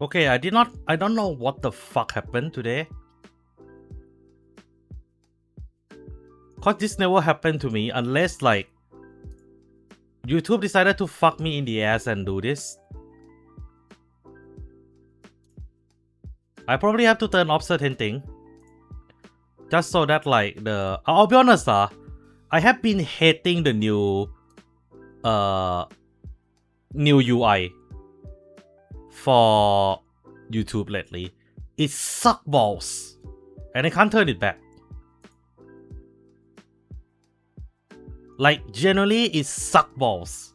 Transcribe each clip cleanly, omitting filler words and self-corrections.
Okay, I don't know what the fuck happened today. Cause this never happened to me unless like YouTube decided to fuck me in the ass and do this. I probably have to turn off certain thing. Just so that like I'll be honest I have been hating the new UI for YouTube lately. It sucks balls. And I can't turn it back. Like generally it sucks balls.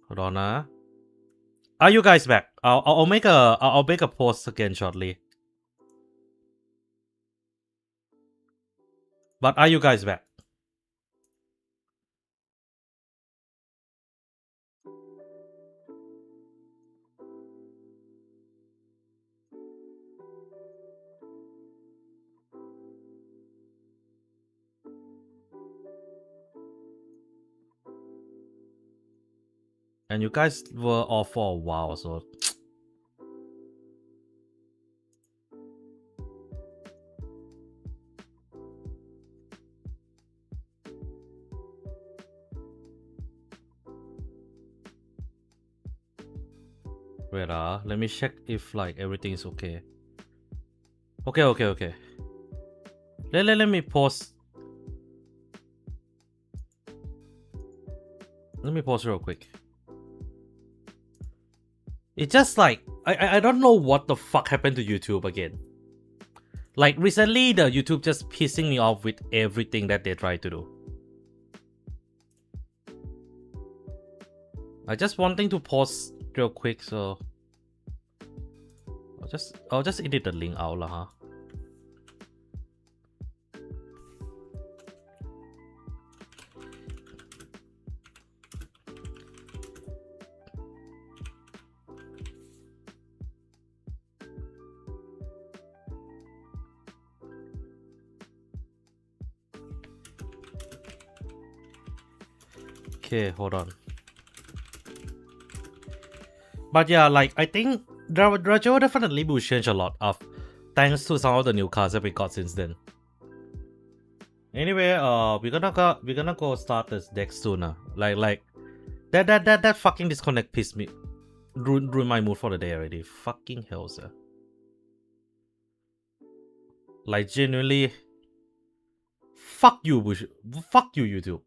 Hold on Are you guys back? I'll make a post again shortly. But are you guys back? And you guys were off for a while, so wait let me check if like everything is okay. Okay. Let me pause. Let me pause real quick. It's just like I don't know what the fuck happened to YouTube again. Like recently the YouTube just pissing me off with everything that they try to do. I just wanting to pause real quick, so I'll just edit the link out lah, Okay, hold on. But yeah, like I think Rajo definitely will change a lot of thanks to some of the new cards that we got since then. Anyway, we're gonna go start this deck sooner. Like that fucking disconnect pissed me, ruined my mood for the day already. Fucking hell, sir. Like genuinely, fuck you, fuck you, YouTube.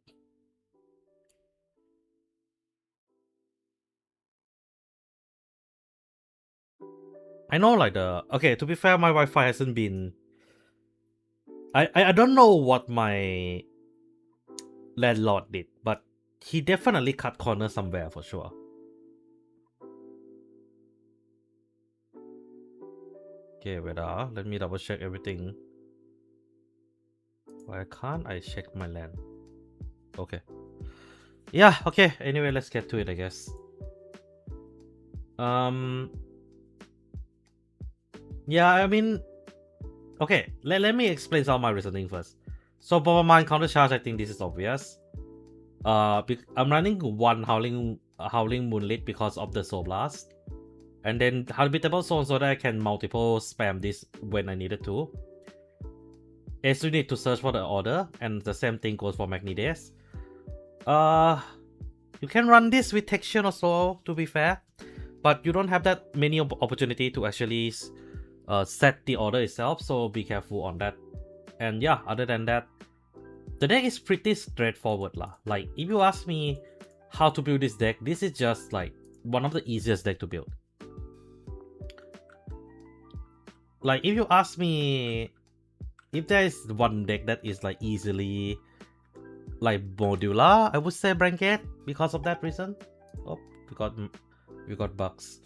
I know like okay, to be fair, my Wi-Fi hasn't been I don't know what my landlord did, but he definitely cut corners somewhere for sure. Okay, wait let me double check everything. Why can't I check my land? Okay. Yeah, okay. Anyway, let's get to it, I guess. Yeah, I mean, okay, let me explain some of my reasoning first. So for my counter charge, I think this is obvious. I'm running one Howling Moonlit because of the Soul Blast. And then Habitable Zone so that I can multiple spam this when I needed to. As you need to search for the order, and the same thing goes for Magnides. You can run this with Texture also, to be fair. But you don't have that many opportunity to actually set the order itself, so be careful on that. And yeah, other than that, the deck is pretty straightforward lah. Like if you ask me how to build this deck, this is just like one of the easiest deck to build. Like if you ask me if there is one deck that is like easily like modular, I would say Blanket because of that reason. Oh, we got bugs.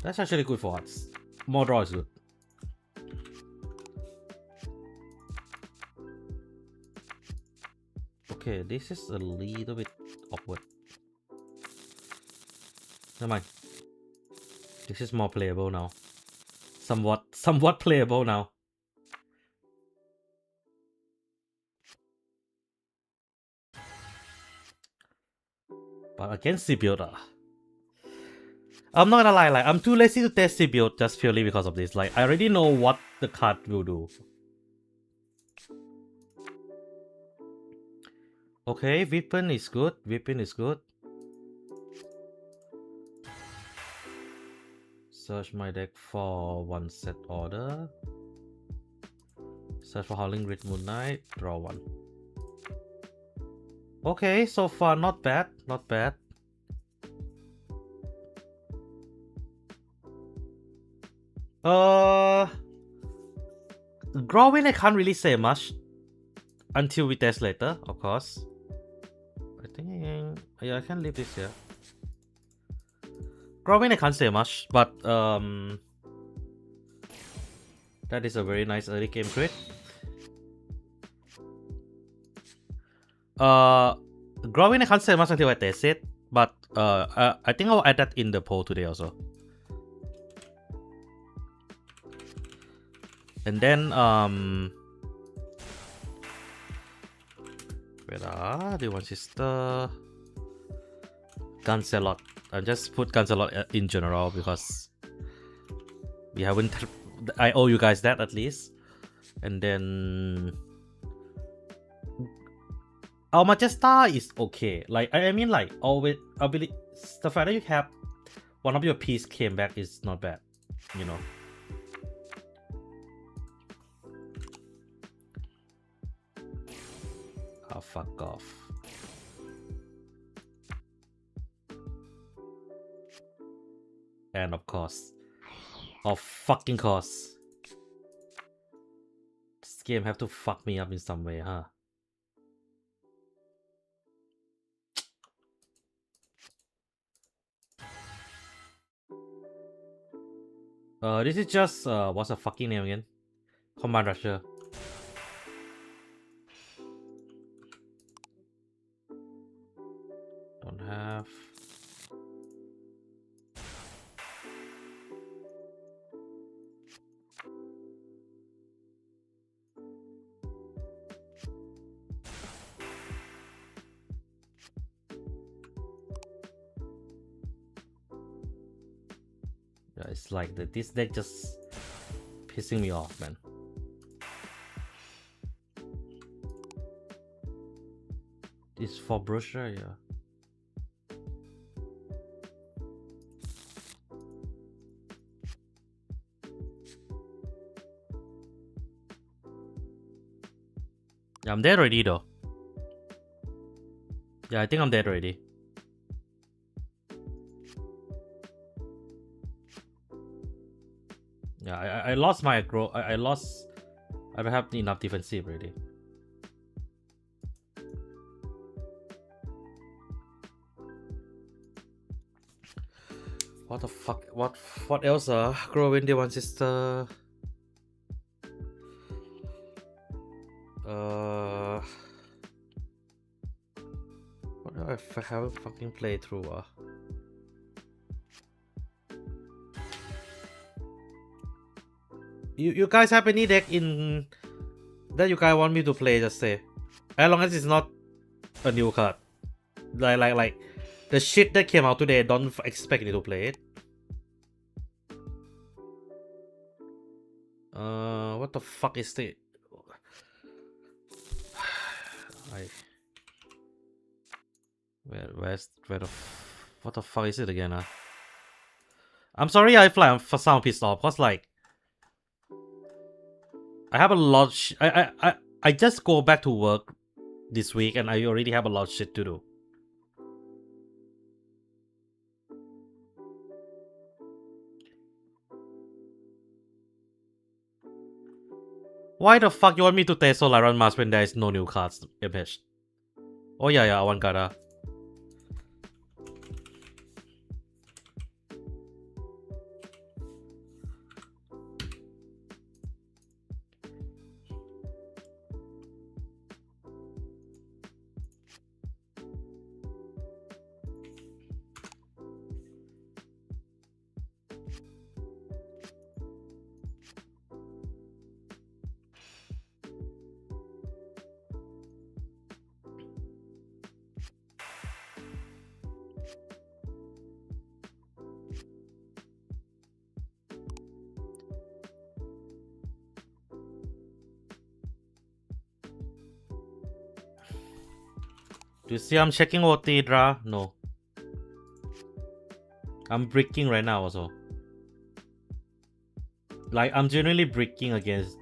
That's actually good for us. More draw is good. Okay, this is a little bit awkward. Never mind. This is more playable now. somewhat playable now. But against C-build, I'm not gonna lie, like I'm too lazy to test C-build just purely because of this. Like I already know what the card will do. Okay, weapon is good. Weapon is good. Search my deck for one set order. Search for Howling Grid Moon Knight. Draw one. Okay, so far not bad. Not bad. Growing I can't really say much until we test later, of course. I think yeah, I can leave this here. Growing I can't say much, but that is a very nice early game crit. Growing I can't say much until I test it, but I think I'll add that in the poll today also. And then where are the one sister? Guncelot. I just put Guncelot in general because we haven't. I owe you guys that at least. And then our Majesta is okay. Like I mean, like always, ability. The fact that you have one of your piece came back is not bad, you know. Oh, fuck off. And of course. Of fucking course. This game have to fuck me up in some way, huh? This is just what's the fucking name again? Command Rusher. Don't have. Yeah, it's like this deck just pissing me off, man. It's for brochure, yeah. Yeah, I'm dead already though. Yeah, I think I'm dead already. Yeah, I lost my aggro. I lost. I don't have enough defensive already. What the fuck? What else? Grow in the one sister. What do I haven't fucking played through? You guys have any deck in that you guys want me to play? Just say, as long as it's not a new card. Like the shit that came out today. Don't expect me to play it. What the fuck is it? What the fuck is it again? I'm sorry if like I'm for some pissed off, cause like I have a lot. I just go back to work this week and I already have a lot of shit to do. Why the fuck you want me to test Solaran Mask when there is no new cards, image? Oh yeah, Vanguard. Do you see I'm checking OT, Dra? No. I'm breaking right now also. Like, I'm genuinely breaking against...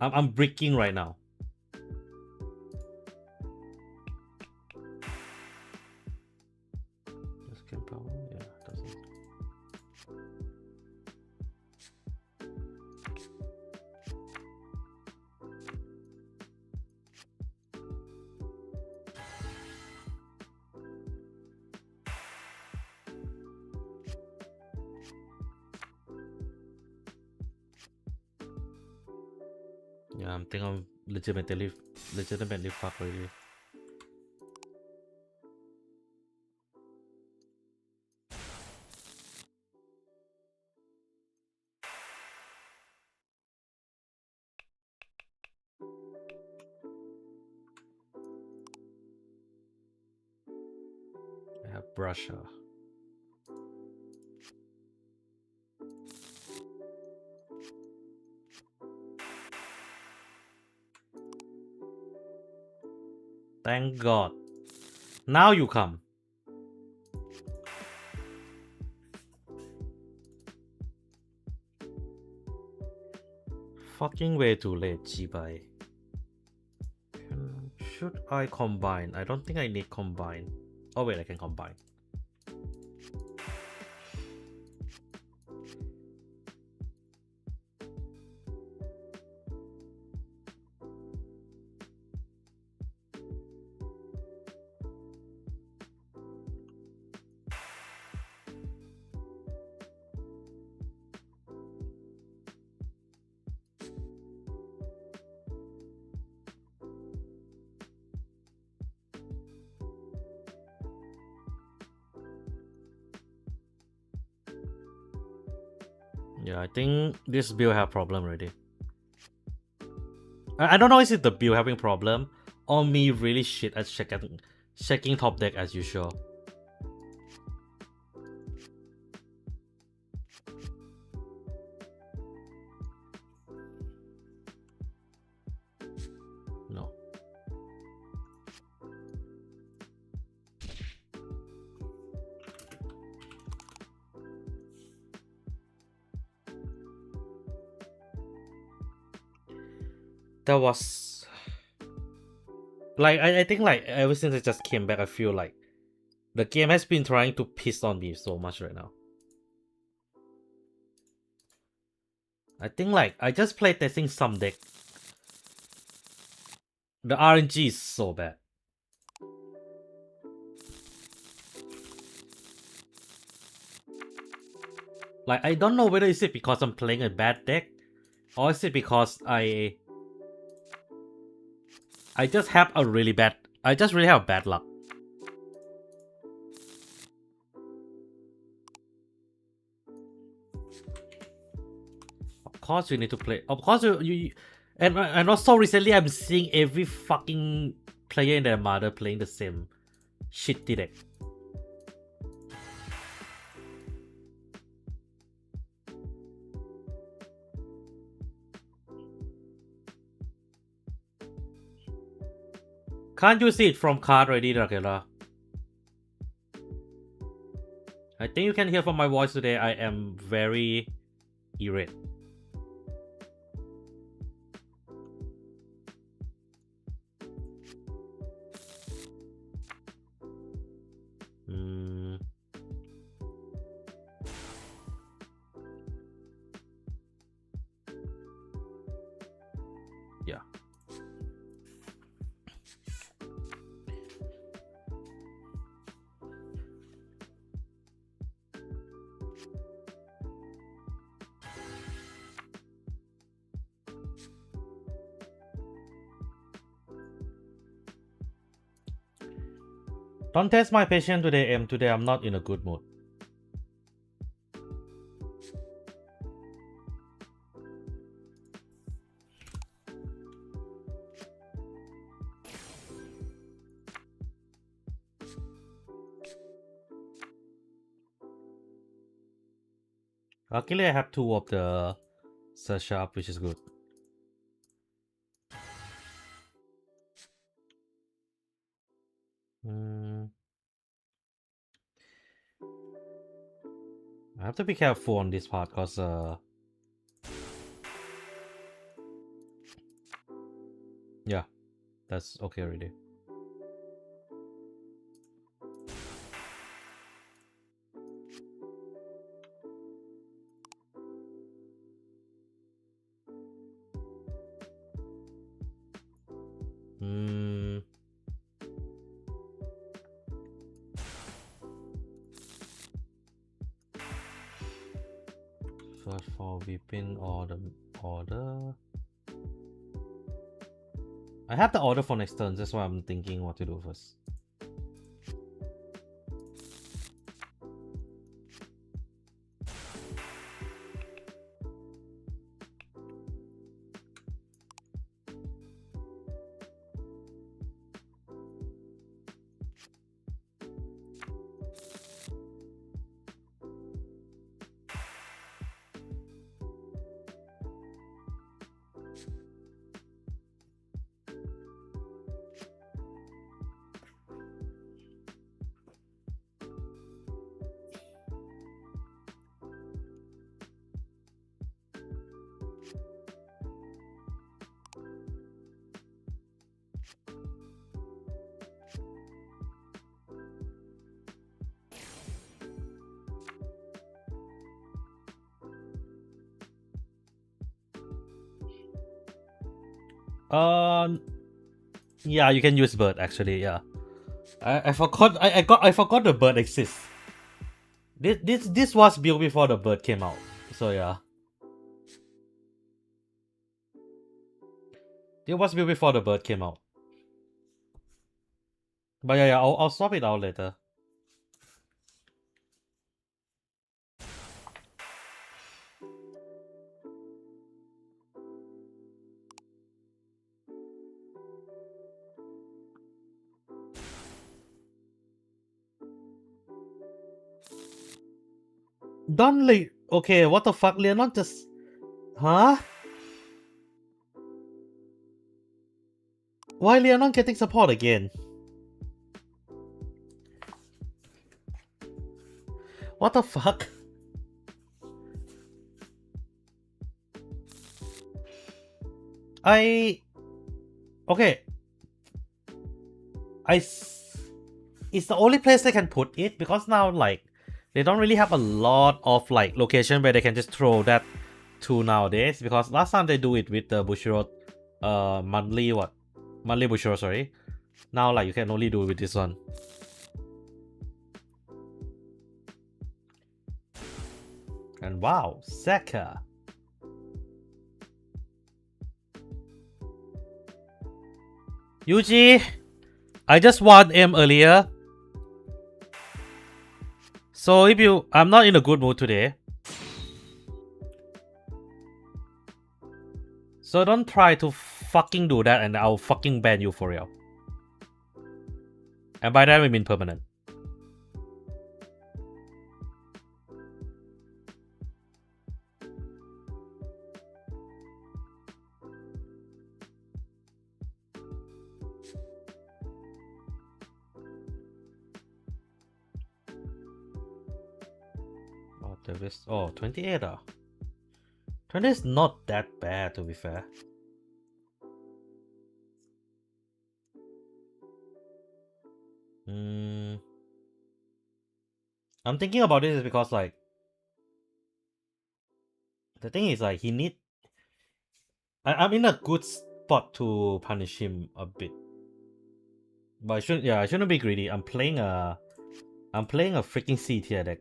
I'm breaking right now. Power? Yeah, doesn't. Yeah, I'm thinking I'm legitimately fucked already. I have brusher. Thank God. Now you come. Fucking way too late, Jibai. Should I combine? I don't think I need combine. Oh wait, I can combine. Yeah, I think this build have problem already. I don't know is it the build having problem or me really shit at checking top deck as usual. No. That was like I think like ever since I just came back, I feel like the game has been trying to piss on me so much right now. I think like I just played testing some deck. The RNG is so bad. Like I don't know whether is it because I'm playing a bad deck or is it because I just have a really bad I just really have bad luck. Of course you need to play. Of course you and also recently I'm seeing every fucking player and their mother playing the same shitty deck. Can't you see it from card already, Dracula? I think you can hear from my voice today. I am very irate. Yeah. Don't test my patience today, M. Today I'm not in a good mood. Luckily I have two of the search up, which is good. I have to be careful on this part because yeah, that's okay already. First for whipping or the order. I have the order for next turn, that's why I'm thinking what to do first. Yeah, you can use bird actually. Yeah, I forgot. I forgot the bird exists. This was built before the bird came out. So yeah, it was built before the bird came out. But yeah, I'll swap it out later. Donley. Okay, what the fuck, Leonon just. Huh? Why Leonon getting support again? What the fuck? Okay. It's the only place they can put it because now like they don't really have a lot of like location where they can just throw that to nowadays, because last time they do it with the Bushiroad monthly Bushiroad, sorry. Now like you can only do it with this one. And wow, Seka. Yuji, I just won M earlier. So if I'm not in a good mood today. So don't try to fucking do that and I'll fucking ban you for real. And by that we mean permanent. Oh, 28 20 is not that bad, to be fair. I'm thinking about this because like the thing is like I'm in a good spot to punish him a bit. But I shouldn't be greedy. I'm playing a freaking C tier deck.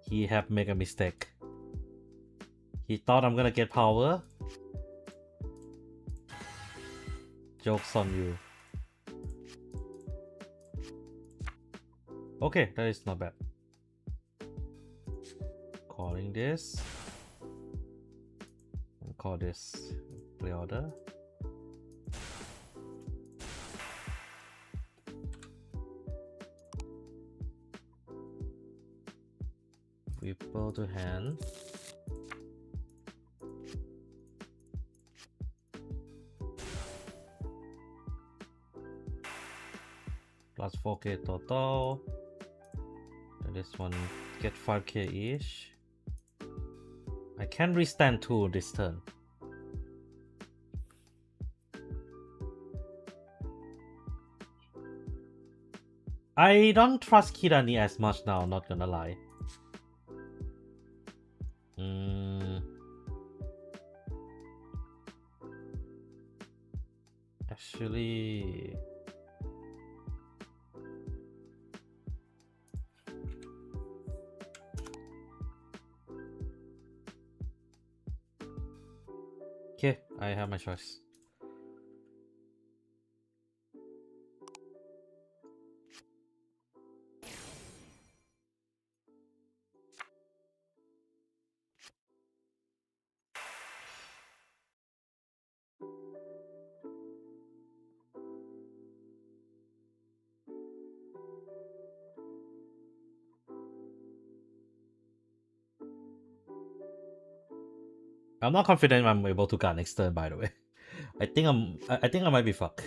He have made a mistake. He thought I'm gonna get power. Joke's on you. Okay, that is not bad. Calling this. I'll call this play order. Ripple to hand. Plus 4k total. And this one get 5k each. I can restand 2 this turn. I don't trust Kirani as much now, not gonna lie. Actually... Okay, I have my choice. I'm not confident I'm able to guard next turn, by the way. I think I might be fucked.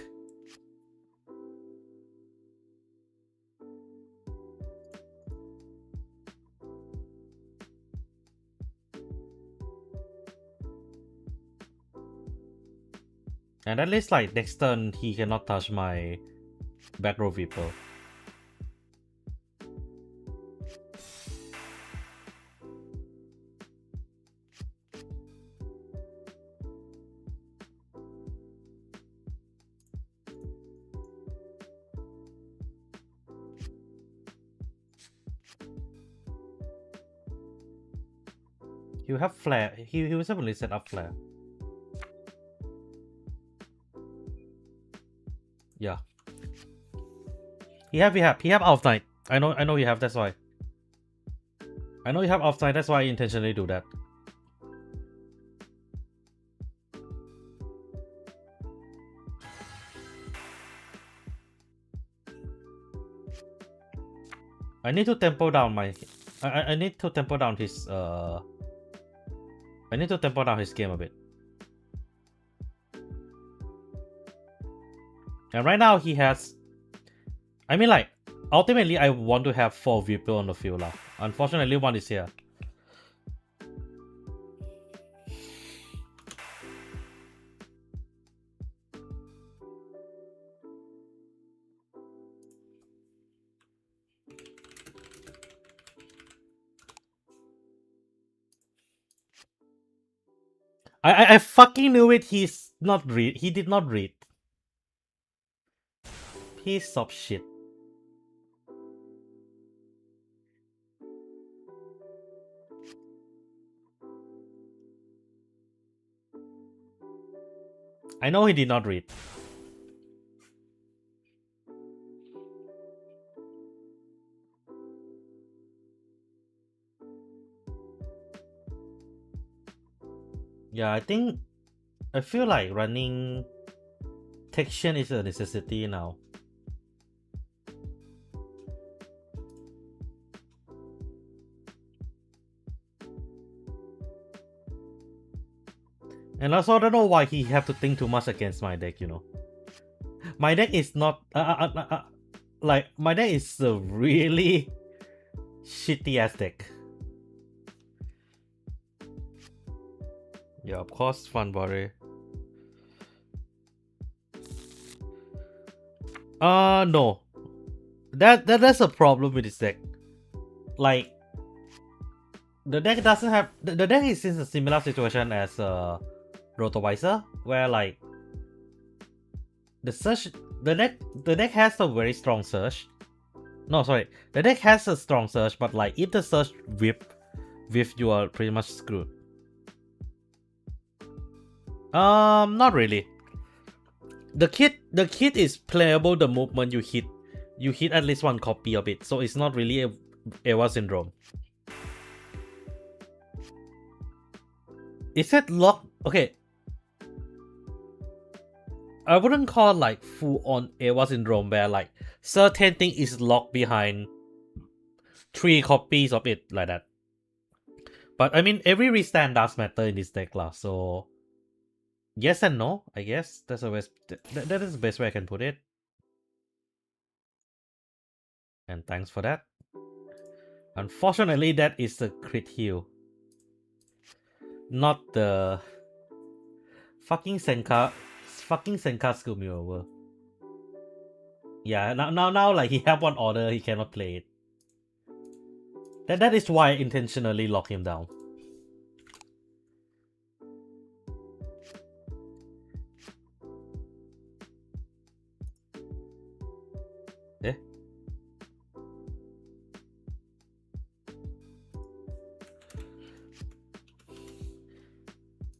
And at least like next turn he cannot touch my back row people. He will have flare. He will certainly set up flare. Yeah. He have off night. I know you have, that's why. I know you have off night, that's why I intentionally do that. I need to tempo down my I need to tempo down his I need to tempo down his game a bit. And right now he has, I mean like, ultimately I want to have 4 people on the field lah. Unfortunately 1 is here. I fucking knew it. He's not read. He did not read. Piece of shit. I know he did not read. Yeah, I feel like running Tection is a necessity now. And also, I don't know why he have to think too much against my deck, you know. My deck is not... like, my deck is a really shitty ass deck. Yeah, of course, fun body. No. That's a problem with this deck. Like, the deck doesn't have... The deck is in a similar situation as Rotovisor, where like the search, the deck has a very strong search. No, sorry, the deck has a strong search, but like if the search whip, you are pretty much screwed. Not really. The kit is playable the moment you hit at least 1 copy of it, so it's not really a Eva syndrome. Is it locked? Okay. I wouldn't call like full on Eva syndrome where like certain thing is locked behind 3 copies of it like that. But I mean, every restand does matter in this deck, lah. So yes and no, I guess that's the best. That is the best way I can put it. And thanks for that. Unfortunately, that is the crit heal, not the fucking Senka screwed me over. Yeah, now, like he have one order, he cannot play it. That is why I intentionally lock him down. Eh?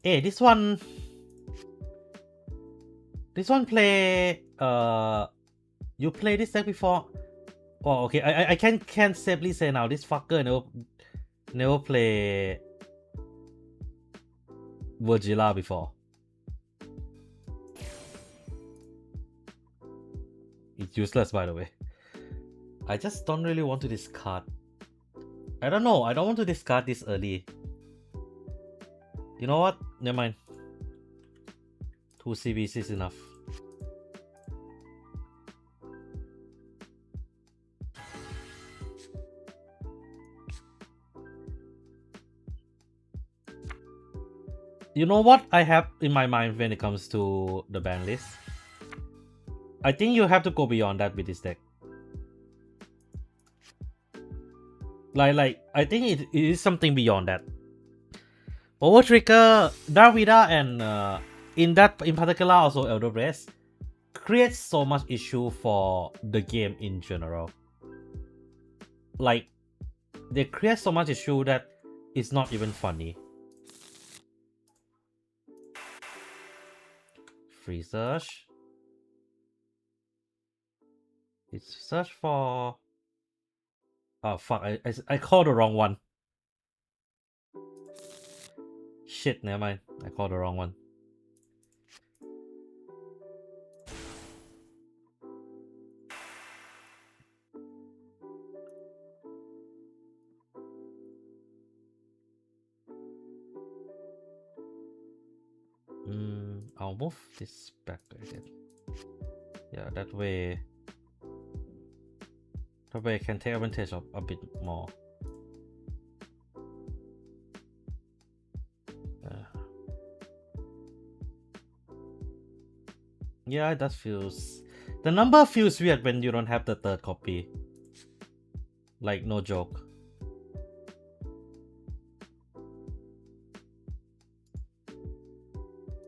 Hey, this one play you play this deck before? Oh, okay. I can't safely say now. This fucker never play Virgila before. It's useless, by the way. I just don't really want to discard. I don't know. I don't want to discard this early. You know what? Never mind. 2 CBs is enough. You know what I have in my mind when it comes to the ban list? I think you have to go beyond that with this deck. Like I think it is something beyond that. Overtrigger, Darvida, and in particular also Elder Breast creates so much issue for the game in general. Like they create so much issue that it's not even funny. Free search. It's search for. Oh fuck! I called the wrong one. Shit, never mind. I called the wrong one. I'll move this back again. Yeah, that way I can take advantage of a bit more. Yeah, that feels... The number feels weird when you don't have the third copy. Like, no joke.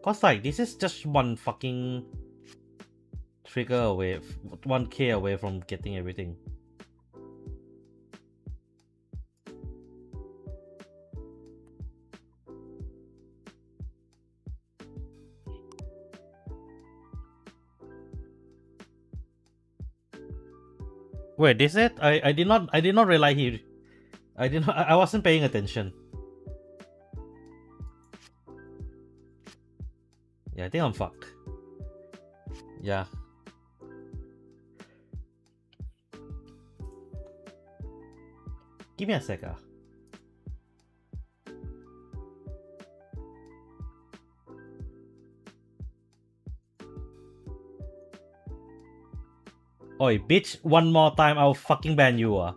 Cause like, this is just one fucking trigger away, 1k away from getting everything. Wait, is it? I did not realize he... I wasn't paying attention. Yeah, I think I'm fucked. Yeah. Give me a sec. Oi, bitch, one more time I'll fucking ban you.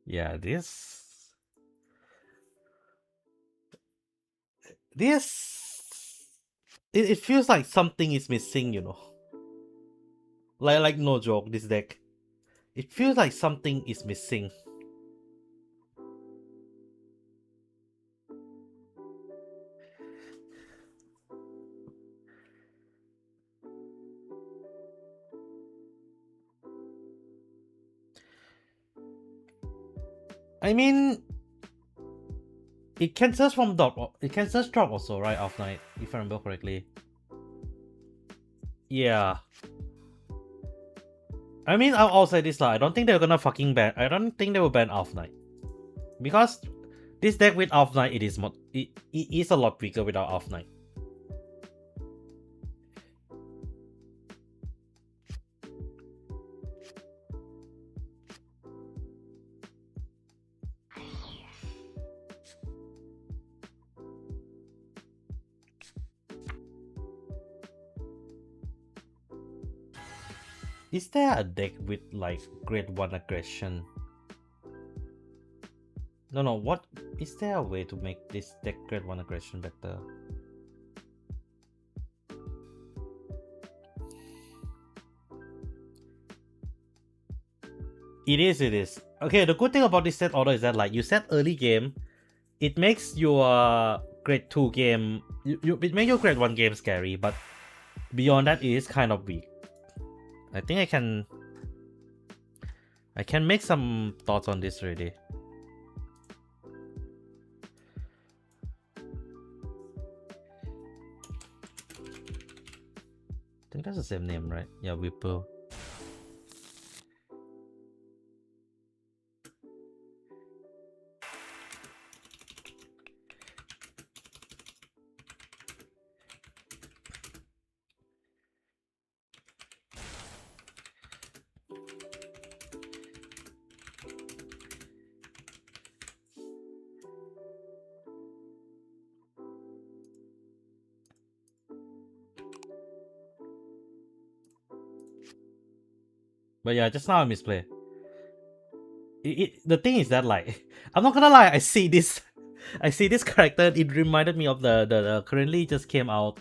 Yeah, this it feels like something is missing, you know. Like no joke, this deck. It feels like something is missing. I mean, it can search from drop. It can search drop also, right? Off night, if I remember correctly. Yeah. I mean, I'll say this lah. I don't think they're gonna fucking ban. I don't think they will ban off night, because This deck with Off Knight, it is a lot weaker without Off Knight. Is there a deck with like grade 1 aggression? No, what is there a way to make this deck grade 1 aggression better? It is. Okay, the good thing about this set order is that like you set early game, it makes your grade 2 game it makes your grade 1 game scary, but beyond that it is kind of weak. I think I can make some thoughts on this already. I think that's the same name, right? Yeah, Whipple. But yeah, just now I misplay. The thing is that like, I'm not gonna lie, I see this character. It reminded me of the currently just came out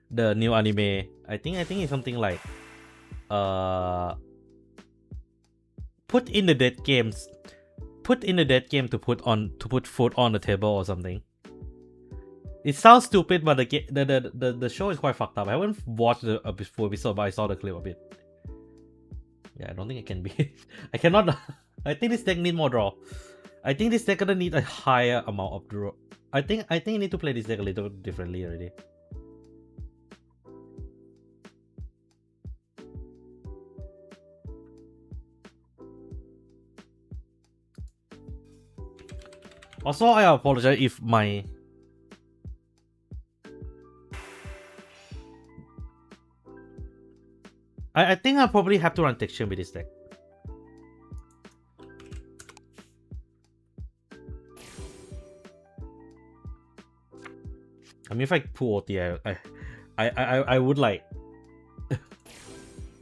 the new anime. I think it's something like put in the dead game to put food on the table or something. It sounds stupid, but the show is quite fucked up. I haven't watched the full episode, but I saw the clip of it. Yeah, I don't think it can be. I cannot. I think this deck need more draw. I think this deck gonna need a higher amount of draw. I think you need to play this deck a little differently already. Also, I apologize if my I think I probably have to run texture with this deck. I mean, if I pull OT, I would like.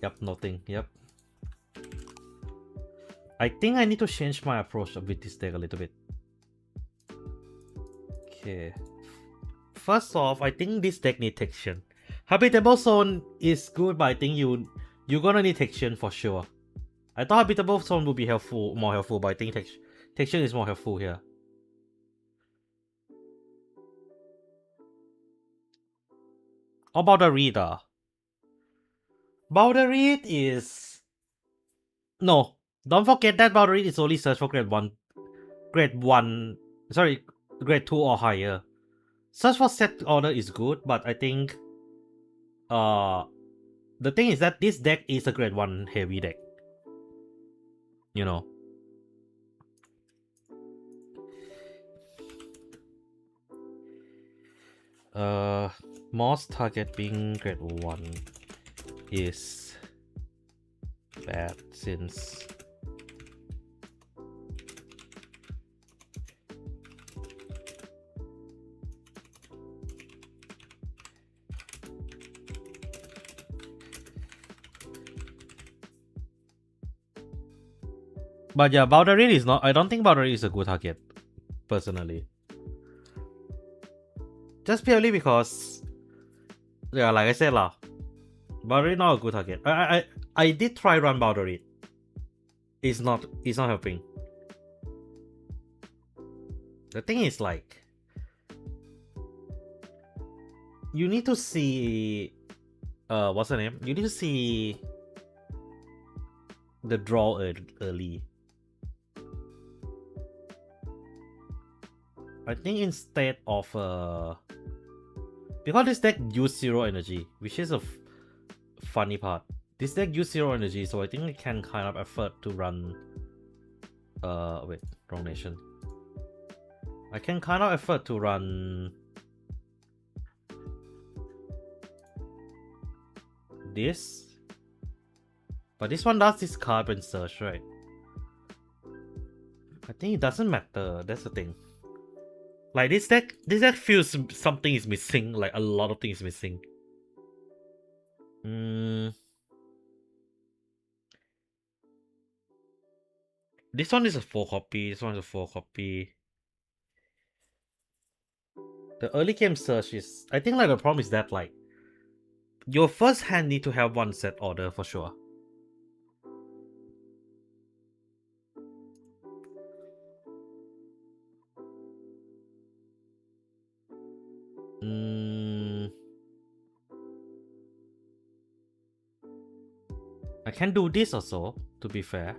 Yep, nothing. Yep. I think I need to change my approach with this deck a little bit. Okay. First off, I think this deck needs texture. Habitable Zone is good, but I think you're gonna need texture for sure. I thought Habitable Zone would be more helpful, but I think texture is more helpful here. How about the reader? Boundary Read is... No, don't forget that Boundary Read is only search for grade 1. Grade 2 or higher. Search for set order is good, but I think... the thing is that this deck is a grade 1 heavy deck. You know. Most target being grade 1 is bad since but yeah, Boundary is not. I don't think Boundary is a good target, personally. Just purely because, yeah, like I said lah, Boundary not a good target. I did try run Boundary. It's not helping. The thing is like, you need to see, what's the name? You need to see the draw early. I think instead of because this deck use 0 energy, which is a funny part. This deck use 0 energy, so I think it can kind of afford to run wait, wrong nation. I can kind of afford to run this. But this one does discard when search, right? I think it doesn't matter, that's the thing. Like this deck feels something is missing, like a lot of things missing. This one is a 4 copy, this one is a 4 copy. The early game search is, I think like the problem is that like your first hand need to have one set order for sure. I can do this also, to be fair.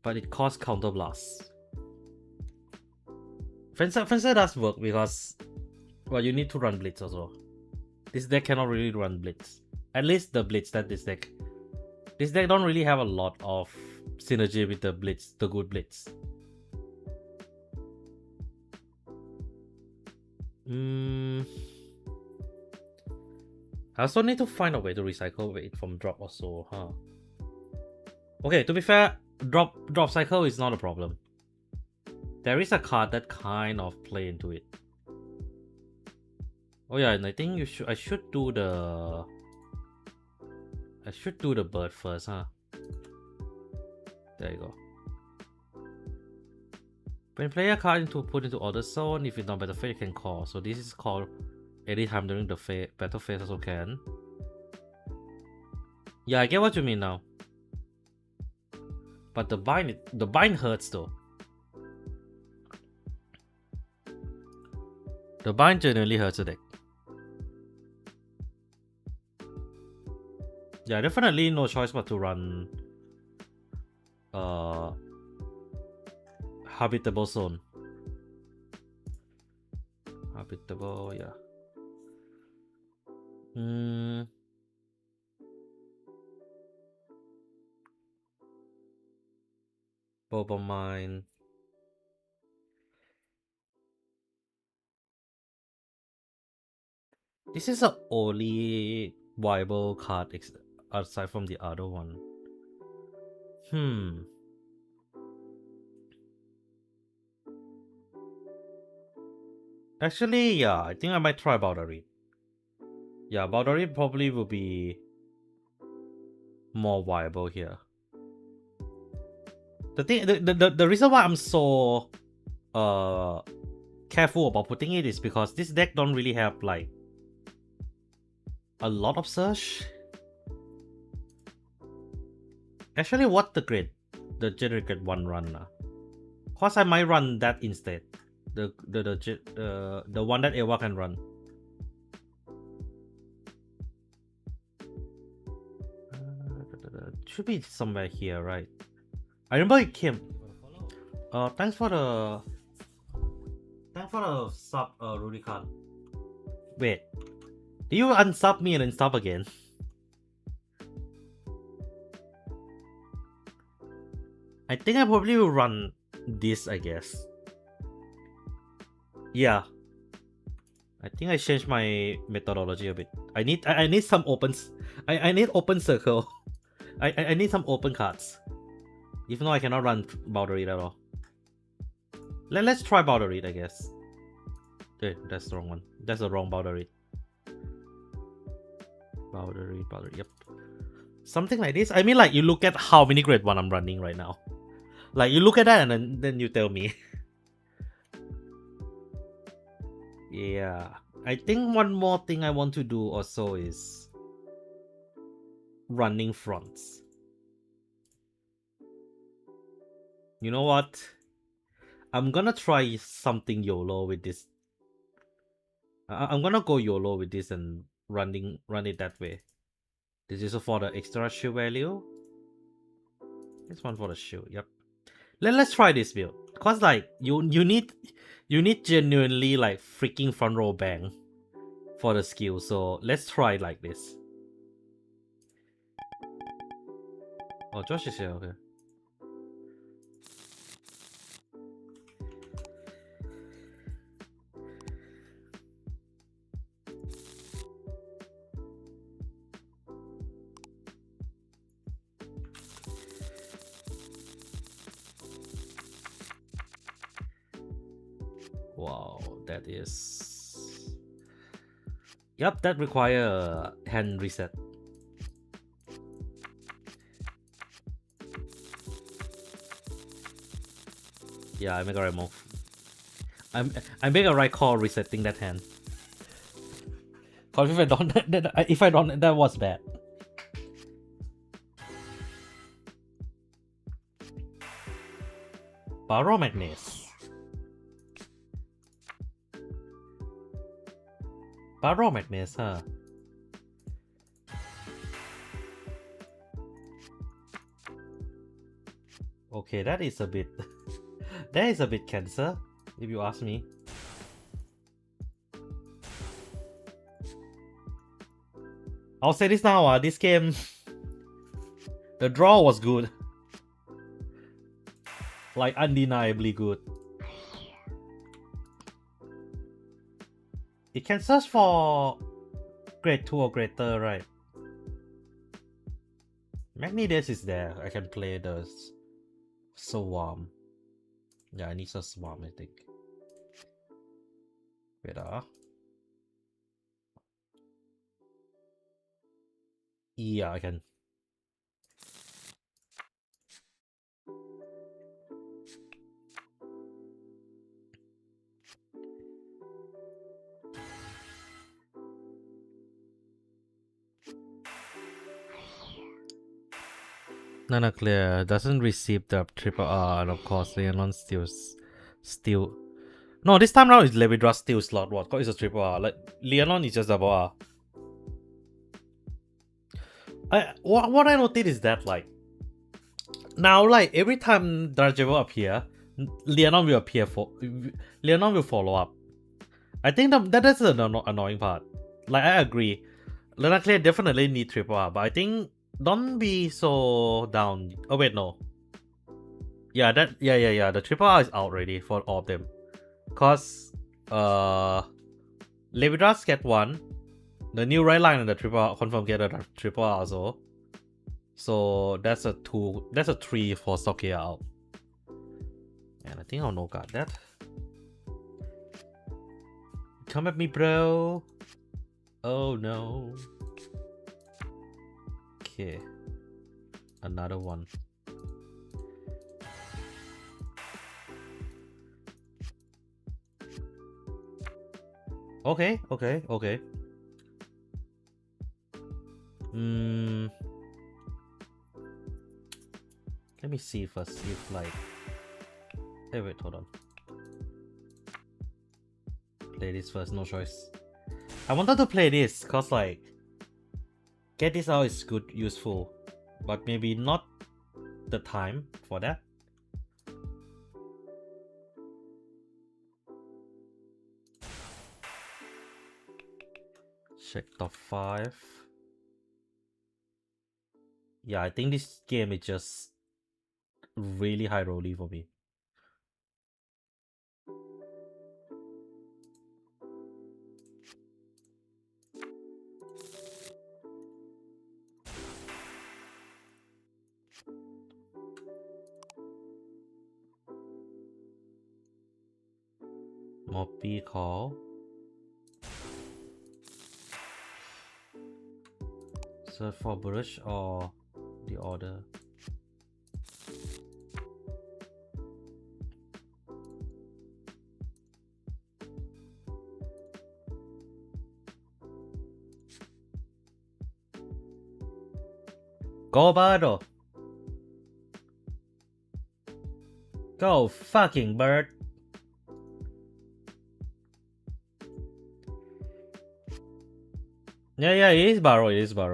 But it costs counter blast. Fencer does work because, well, you need to run blitz also. This deck cannot really run blitz. At least the blitz that this deck. This deck don't really have a lot of synergy with the blitz, the good blitz. I also need to find a way to recycle it from drop also, huh? Okay, to be fair, drop cycle is not a problem. There is a card that kind of play into it. Oh yeah, and I think I should do the bird first, huh? There you go. When player card put into order zone, if it's not battlefield, you can call. So this is called anytime during the battle phase also can. Yeah, I get what you mean now. But the bind hurts though. The bind generally hurts the deck. Yeah, definitely no choice but to run habitable zone. Habitable, yeah. Boba Mine. This is the only viable card aside from the other one. Actually, yeah, I think I might try Boundary. Yeah, Boundary probably will be more viable here. The reason why I'm so careful about putting it is because this deck don't really have like a lot of search. Actually, what the generic grade 1 run? Cause I might run that instead. The one that Eva can run. Should be somewhere here, right? I remember it came. Thanks for the sub, Rurikan. Wait, do you unsub me and then sub again? I think I probably will run this, I guess. Yeah. I think I changed my methodology a bit. I need some opens. I need open circle. I need some open cards. If not, I cannot run Boundary at all. Let's try Boundary, I guess. Okay, that's the wrong one. That's the wrong Boundary. Boundary, yep. Something like this. I mean, like, you look at how many grade 1 I'm running right now. Like, you look at that and then you tell me. Yeah. I think one more thing I want to do also is running fronts. You know what? I'm gonna try something YOLO with this. I'm gonna go YOLO with this and run it that way. This is for the extra shield value. This one for the shield. Yep. Let's try this build. Cause like you need genuinely like freaking front row bang for the skill. So let's try like this. Oh, Josh is here. Okay. Wow, that is... Yep, that require a hand reset. Yeah, I make a right move. I make a right call resetting that hand. Cause if I don't, that was bad. Barrow Magnus. Barrow Magnus, huh? Okay, that is a bit... that is a bit cancer, if you ask me. I'll say this now, this game... the draw was good. Like, undeniably good. It can search for grade 2 or greater, right? Magnides is there. I can play the Swarm. Yeah, I need a Swarm, I think. Wait, yeah, I can. Nana Clear doesn't receive the triple R, and of course Leonon still. No, this time around is Levidra still slot what? Cause it's a triple R. Like Leonon is just double R. What I noticed is that like now like every time Darajevo appear, Leonon will appear for Leonon will follow up. I think that's the annoying part. Like I agree, Nana Clear definitely need triple R, but I think don't be so down. Oh wait, no. Yeah, the triple R is out already for all of them. Cause Levidras get 1. The new right line and the triple R confirm get a triple R also. So that's a 2. That's a 3 for Stokia out. And I think I'll no guard that. Come at me, bro. Oh no. Okay. Another one. Okay. Let me see first if like... Hey, wait, hold on. Play this first, no choice. I wanted to play this cause like... Get this out is good, useful. But maybe not the time for that. Check top 5. Yeah, I think this game is just really high rolly for me. Moppy call. Search for brush or the order. Go Bardo. Go fucking bird. Yeah, it is Barrow,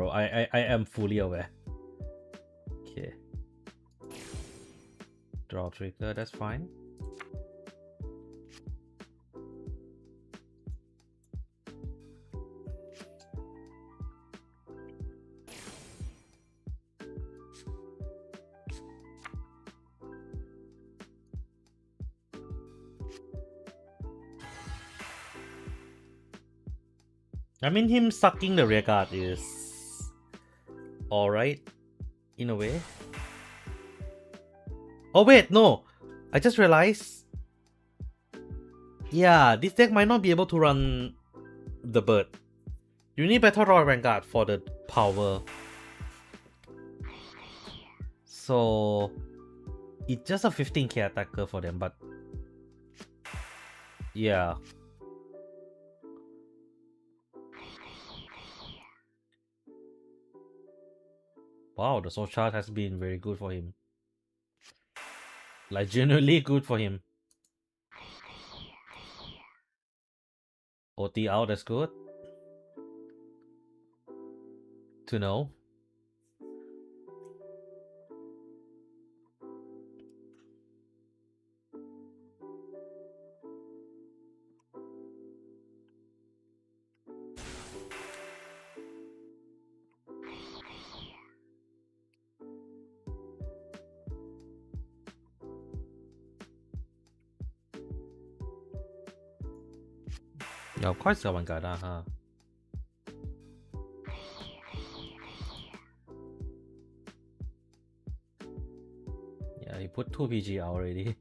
I am fully aware. Okay. Draw trigger, that's fine. I mean, him sucking the rear guard is alright, in a way. Oh wait, no! I just realized Yeah, this deck might not be able to run the bird. You need Battle Royale Vanguard for the power. So it's just a 15k attacker for them, but yeah. Wow, the soul charge has been very good for him. Like genuinely good for him. OT out, that's good to know. Yeah, of course, Vanguard, huh? Yeah, he put 2 PG out already.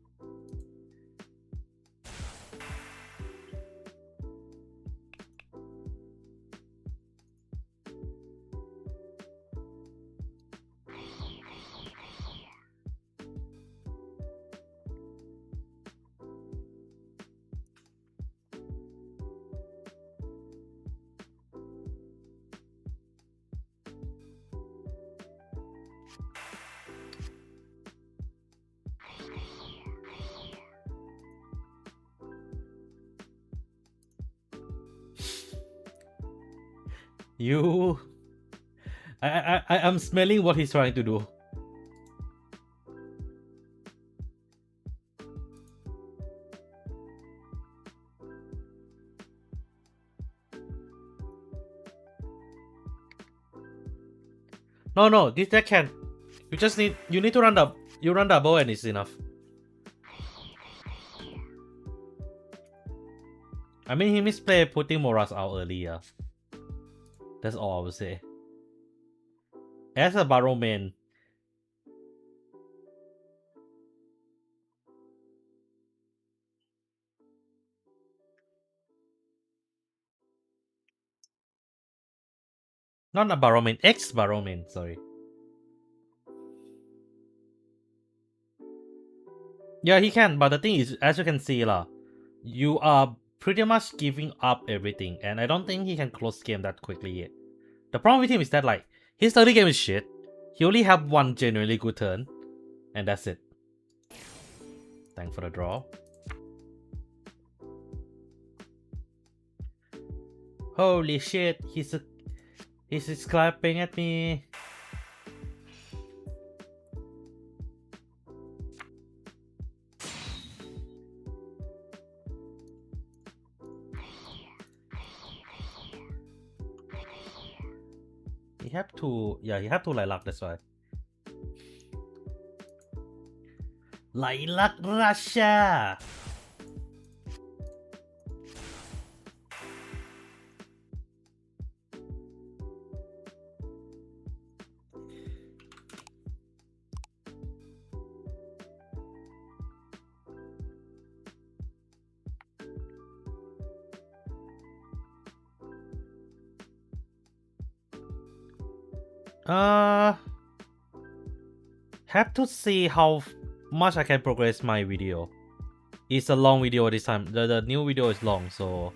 You, I'm smelling what he's trying to do. No, this deck can. You need to run double and it's enough. I mean, he misplay putting Moras out earlier. That's all I would say. As a Barrow main, not a Barrow main, ex Barrow main, sorry. Yeah, he can, but the thing is, as you can see, you are pretty much giving up everything, and I don't think he can close game that quickly yet. The problem with him is that, like, his early game is shit. He only have one genuinely good turn, and that's it. Thanks for the draw. Holy shit, he's clapping at me. He have to, yeah, he have to Lilac, that's why. Lilac Russia! Have to see how much I can progress my video. It's a long video this time. The new video is long, so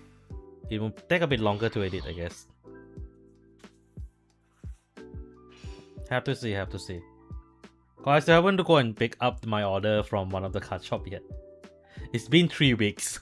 it will take a bit longer to edit, I guess. Have to see. Cause I still haven't go and pick up my order from one of the card shop yet. It's been 3 weeks.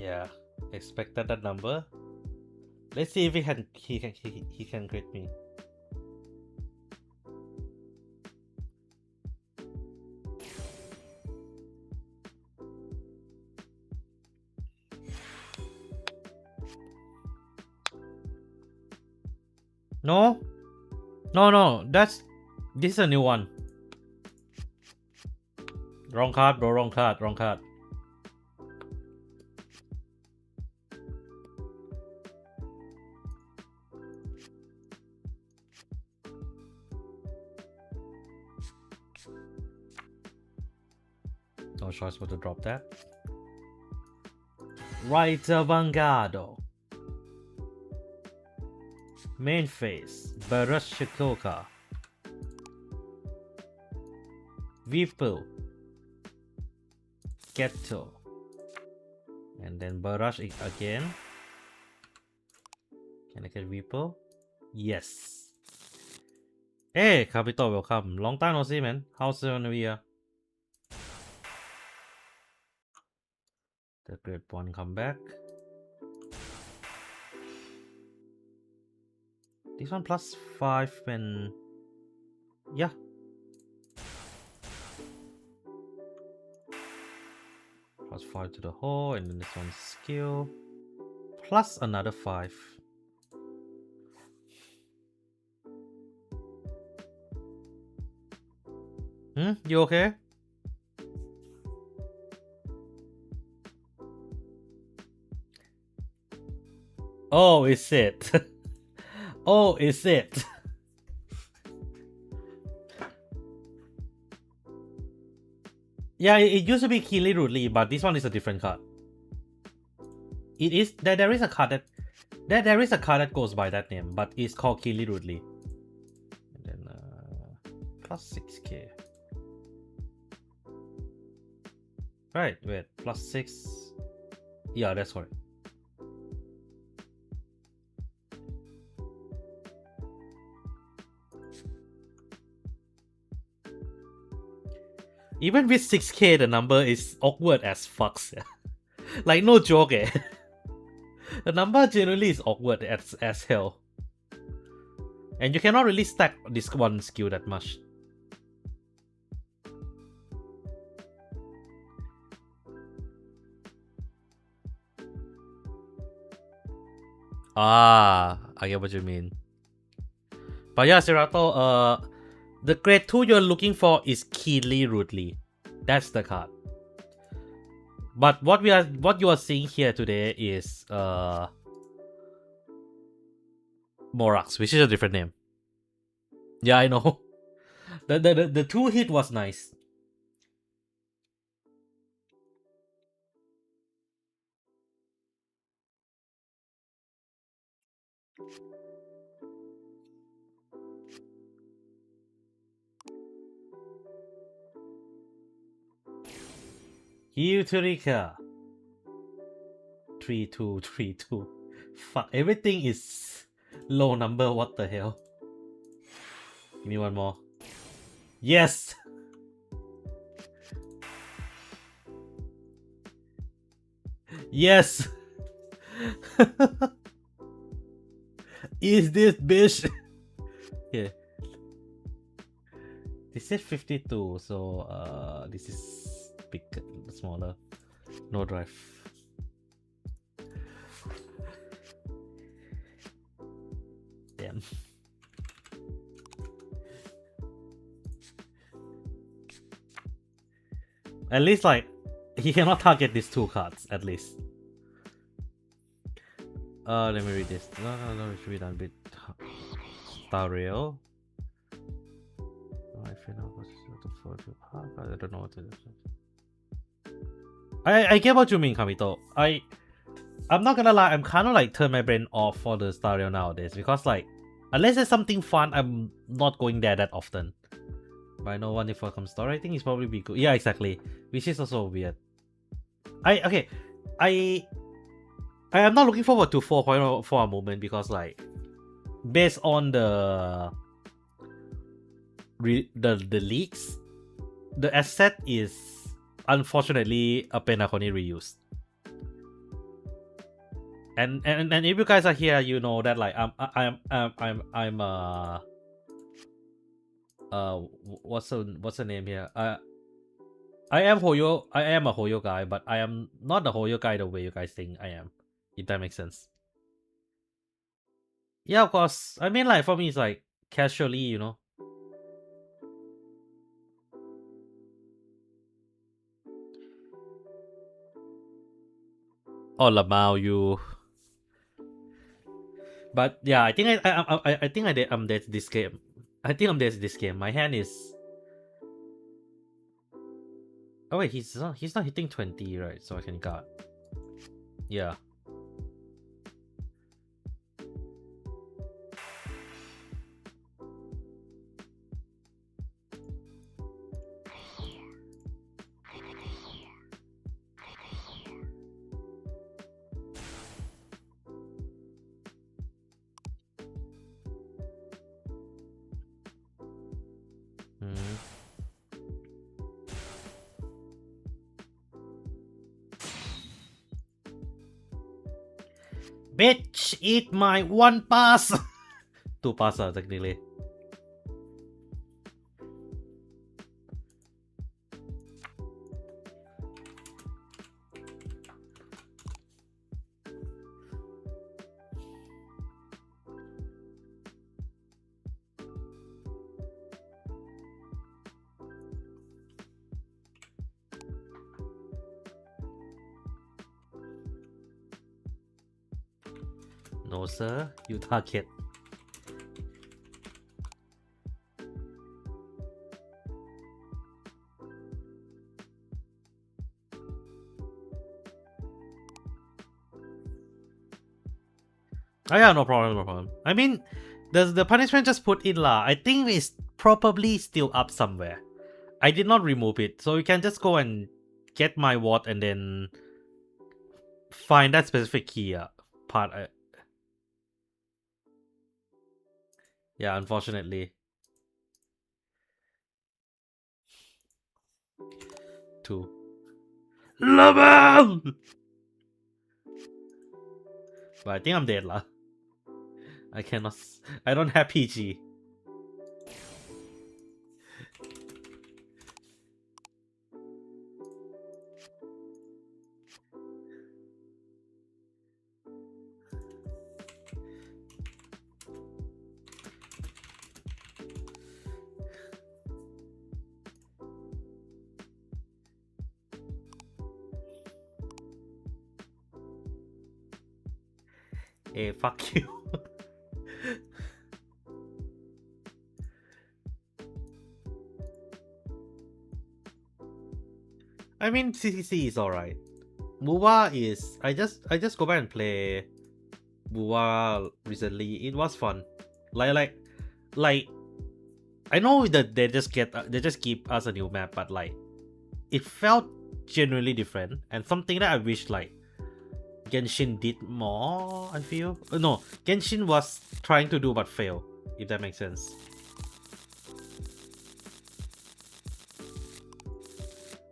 Yeah, expected that number. Let's see if he can crit me. No, no, this is a new one. Wrong card, bro. Wrong card. No choice but to drop that. Right, Vanguard. Main phase, Barashikoka, Vipul, Ghetto, and then Barash again. Can I get Vipul? Yes. Hey, Capital, welcome. Long time no see, man. How's the new year? The great one come back. This one plus 5 when... Yeah. Plus 5 to the whole, and then this one's skill. Plus another 5. You okay? Oh, is it? Oh, is it? Yeah, it used to be Keely Rudley, but this one is a different card. It is there is a card that there is a card that goes by that name, but it's called Keely Rudley. And then plus 6k. Right, wait, plus 6. Yeah, that's correct. Even with 6k, the number is awkward as fuck. Like, no joke, eh? The number generally is awkward as hell. And you cannot really stack this one skill that much. Ah, I get what you mean. But yeah, Serato, the grade 2 you're looking for is Keely Rudley. That's the card. But what you are seeing here today is Morax, which is a different name. Yeah, I know. The 2 hit was nice. Euterica. 3232. Fuck, everything is low number, what the hell? Give me one more. Yes! Yes! Is this bitch? Okay. This is 52, so this is big, smaller. No drive. Damn. At least, like, he cannot target these 2 cards, at least. Let me read this. No, it should be done with Star Rail. I don't know what to do. I get what you mean, Kamito. I'm not gonna lie, I'm kind of like turn my brain off for the Star Rail nowadays because, like, unless there's something fun, I'm not going there that often. But I know one if I come store, I think it's probably be good. Yeah, exactly. Which is also weird. I am not looking forward to 4.0 for a moment because, like, based on the leaks, the asset is unfortunately a Penacony reused. And if you guys are here, you know that like I'm what's the name here? I am Hoyo. I am a Hoyo guy, but I am not the Hoyo guy the way you guys think I am. If that makes sense. Yeah, of course. I mean, like for me, it's like casually, you know. All about you. But yeah, I think I think I'm dead this game. I think I'm dead this game. My hand is. Oh wait, he's not hitting 20, right? So I can guard. Yeah. Hmm. Bitch, eat my one pass. Two passes technically. No sir, you target. Oh yeah, no problem, no problem. I mean, the punishment just put in lah. I think it's probably still up somewhere. I did not remove it, so you can just go and get my ward and then find that specific key part. Yeah, unfortunately. 2. Love. But I think I'm dead lah. I cannot. I don't have PG. Hey, fuck you. I mean, CCC is alright. Muwa is. I just go back and play Muwa recently. It was fun. Like. I know that they just keep us a new map, but like, it felt genuinely different and something that I wish like Genshin did more. I feel no, Genshin was trying to do but failed. If that makes sense.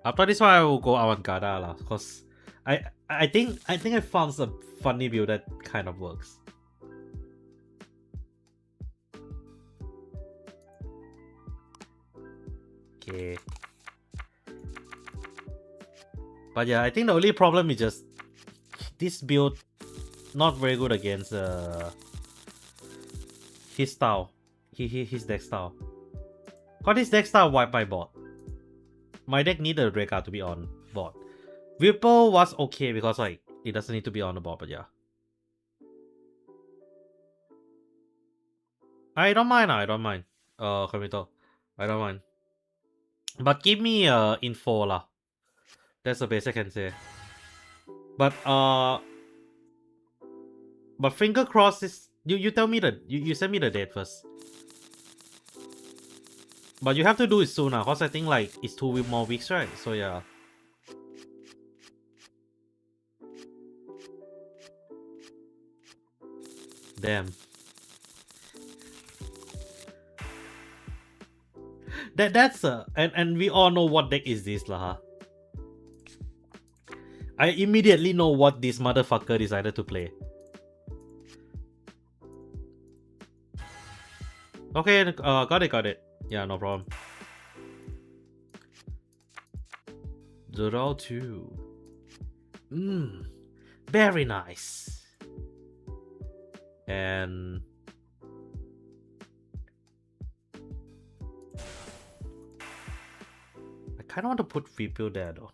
After this one, I will go Vanguard lah, cause I think I found a funny build that kind of works. Okay. But yeah, I think the only problem is just this build not very good against his style. His deck style. Cause his deck style wiped my board. My deck needed Reka to be on board. Whipple was okay because like it doesn't need to be on the board, but yeah. I don't mind. Kamito. I don't mind. But give me info lah. That's the best I can say. But finger cross is you tell me you send me the date first. But you have to do it soon cause I think like it's 2 more weeks, right? So yeah. Damn. That's and we all know what deck is this lah. I immediately know what this motherfucker decided to play. Okay, got it. Yeah, no problem. Draw 2. Very nice. And I kind of want to put repeal there though.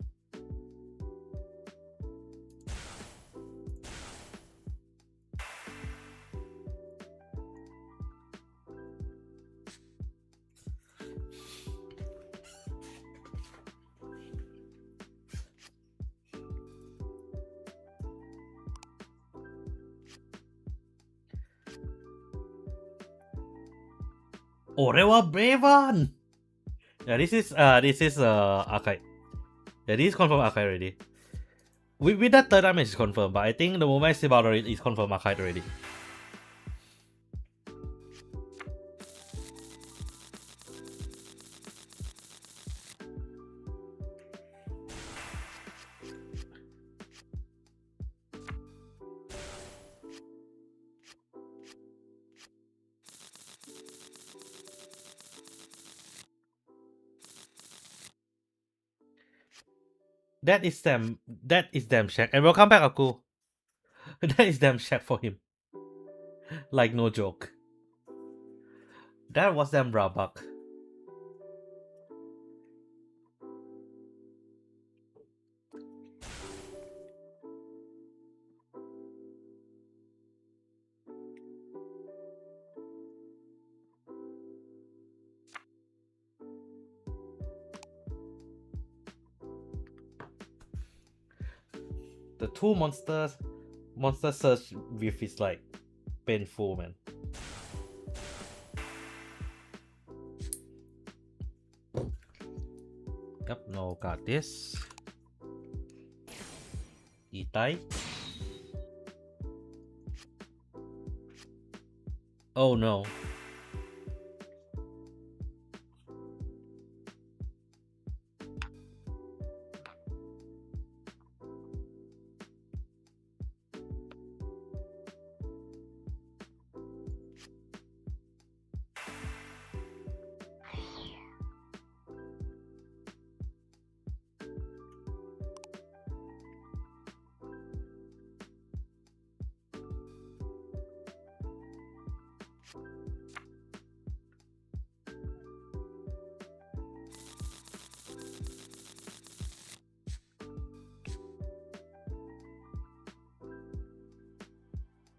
Orewa Braven! Yeah, this is archive. Yeah, this is confirmed archive already. With that third damage is confirmed, but I think the moment I save out it is confirmed archive already. That is damn shack. And welcome back, Aku. That is damn shack for him. Like, no joke. That was damn Brabak. The two monster search with is like painful, man. Yep, no, got this. Itai. Oh no.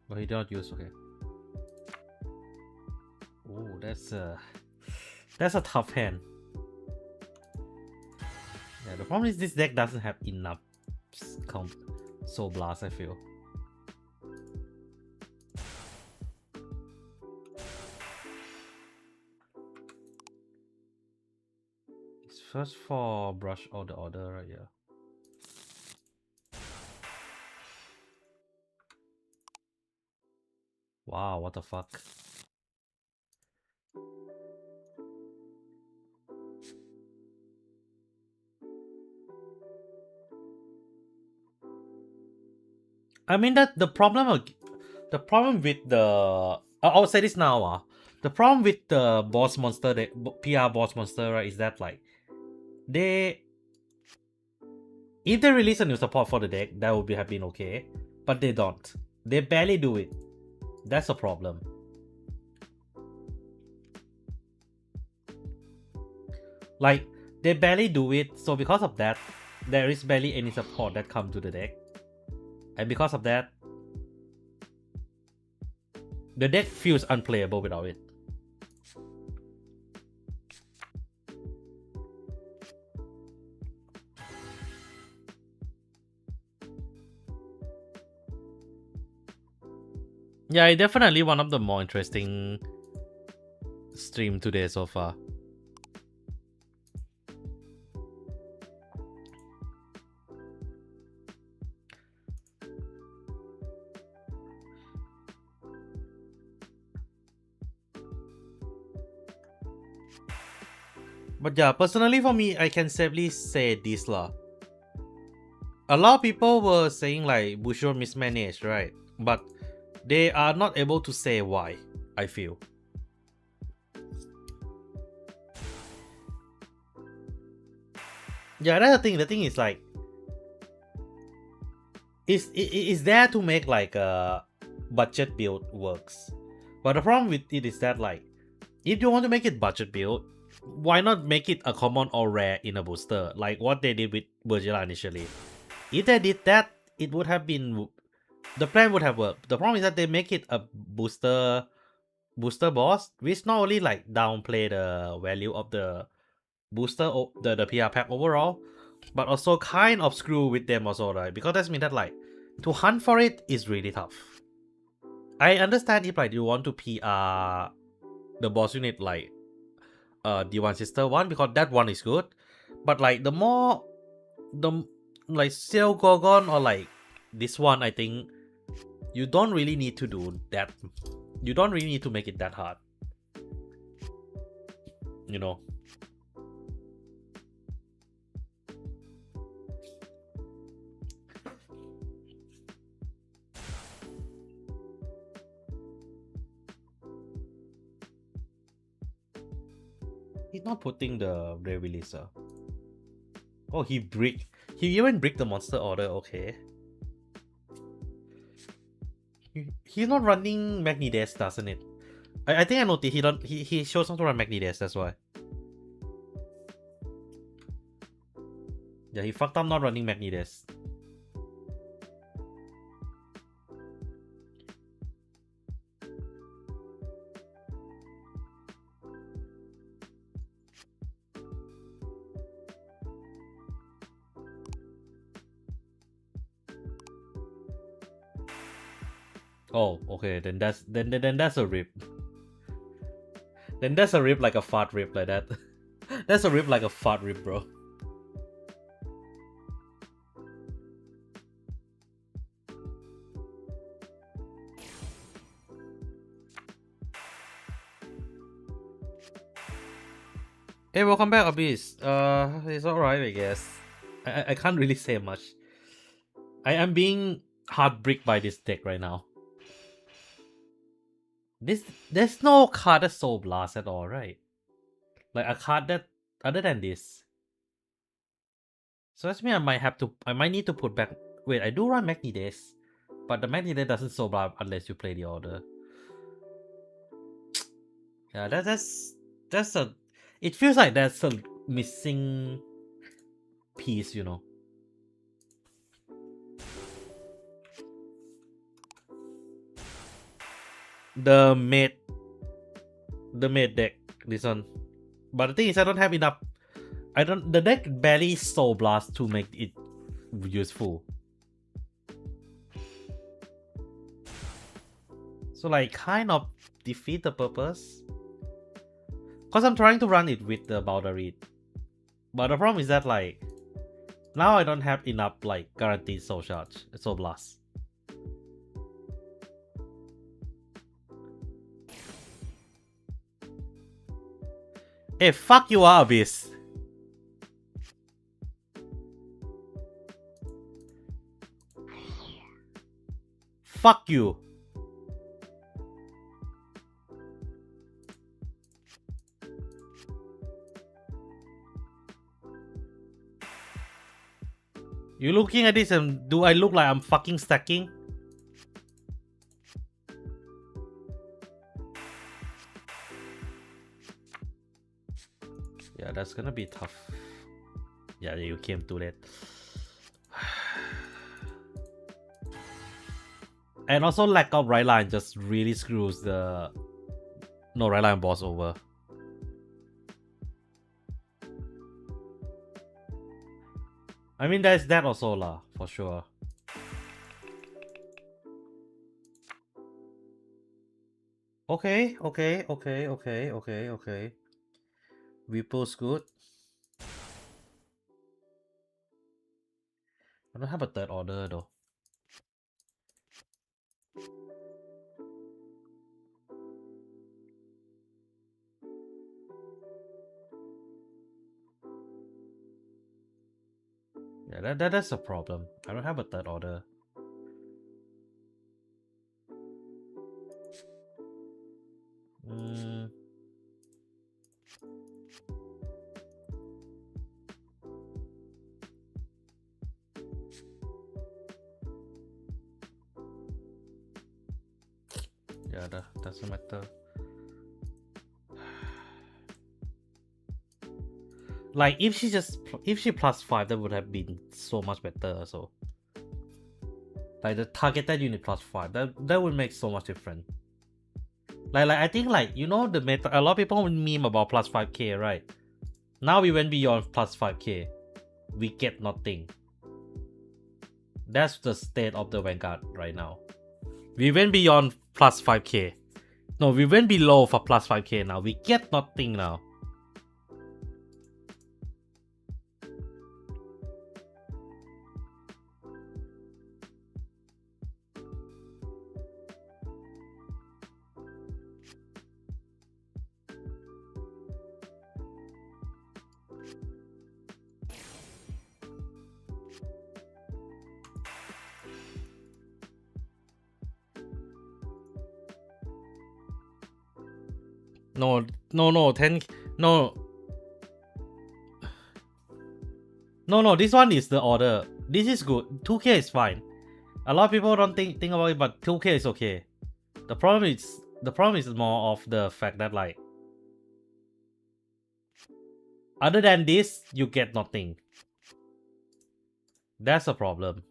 But he don't use, okay. Oh, that's a tough hand. Yeah, the problem is this deck doesn't have enough Soul Blast, I feel. It's first for brush all the order right here. Wow, what the fuck? I mean that the problem with the I'll say this now. The problem with the boss monster, the PR boss monster, right, is that like if they release a new support for the deck, that would have been okay. But they don't. They barely do it. That's a problem. Like, they barely do it, so because of that, there is barely any support that comes to the deck. And because of that, the deck feels unplayable without it. Yeah, definitely one of the more interesting stream today so far. But yeah, personally for me, I can safely say this lah. A lot of people were saying like Bushido mismanaged, right? But they are not able to say why, I feel. Yeah, that's the thing. The thing is like, is there to make like a budget build works. But the problem with it is that like, if you want to make it budget build, why not make it a common or rare in a booster, like what they did with Virgila initially? If they did that, it would have been, the plan would have worked. The problem is that they make it a booster boss, which not only like downplay the value of the booster or the PR pack overall, but also kind of screw with them also, right? Because that means that like, to hunt for it is really tough. I understand if like you want to PR the boss unit like D1 Sister one, because that one is good, but like the more the like Sail Gorgon or like this one, I think you don't really need to do that. You don't really need to make it that hard, you know. He's not putting the re-releaser. Oh, he even bricked the monster order. Okay. He's not running Magnides, doesn't it? I think I noticed he shows not to run Magnides, that's why. Yeah, he fucked up not running Magnides. Oh, okay, then that's a rip. Then that's a rip like a fart rip like that. That's a rip like a fart rip, bro. Hey, welcome back, Abyss. It's alright, I guess. I can't really say much. I am being heartbreaked by this deck right now. There's no card that's Soul Blast at all, right? Like a card that other than this. So that's mean I might need to put back. Wait, I do run Magnides, but the Magnides doesn't Soul Blast unless you play the order. Yeah, that's a. It feels like that's a missing piece, you know. The mid deck, this one. But the thing is, I don't have enough. The deck barely Soul Blast to make it useful. So like, kind of defeat the purpose. Cause I'm trying to run it with the Boundary. But the problem is that like, now I don't have enough like guaranteed Soul Blast. Hey, fuck you, Abyss. Fuck you. You looking at this and do I look like I'm fucking stacking? Yeah, that's gonna be tough. Yeah, you came too late. And also lack of right line just really screws the no right line boss over. I mean, there's that also lah, for sure. Okay. Repo's good. I don't have a third order though. Yeah, that's a problem. I don't have a third order. Yeah, that doesn't matter. Like if she plus 5, that would have been so much better. So like the targeted unit plus 5, that would make so much difference. Like I think like you know the meta, a lot of people meme about plus 5k, right? Now we went beyond plus 5k, we get nothing. That's the state of the Vanguard right now. We went beyond plus 5k. No, we went below for plus 5k now. We get nothing now. No, 10. No, this one is the order. This is good. 2k is fine. A lot of people don't think about it, but 2k is okay. The problem is more of the fact that like other than this, you get nothing. That's a problem.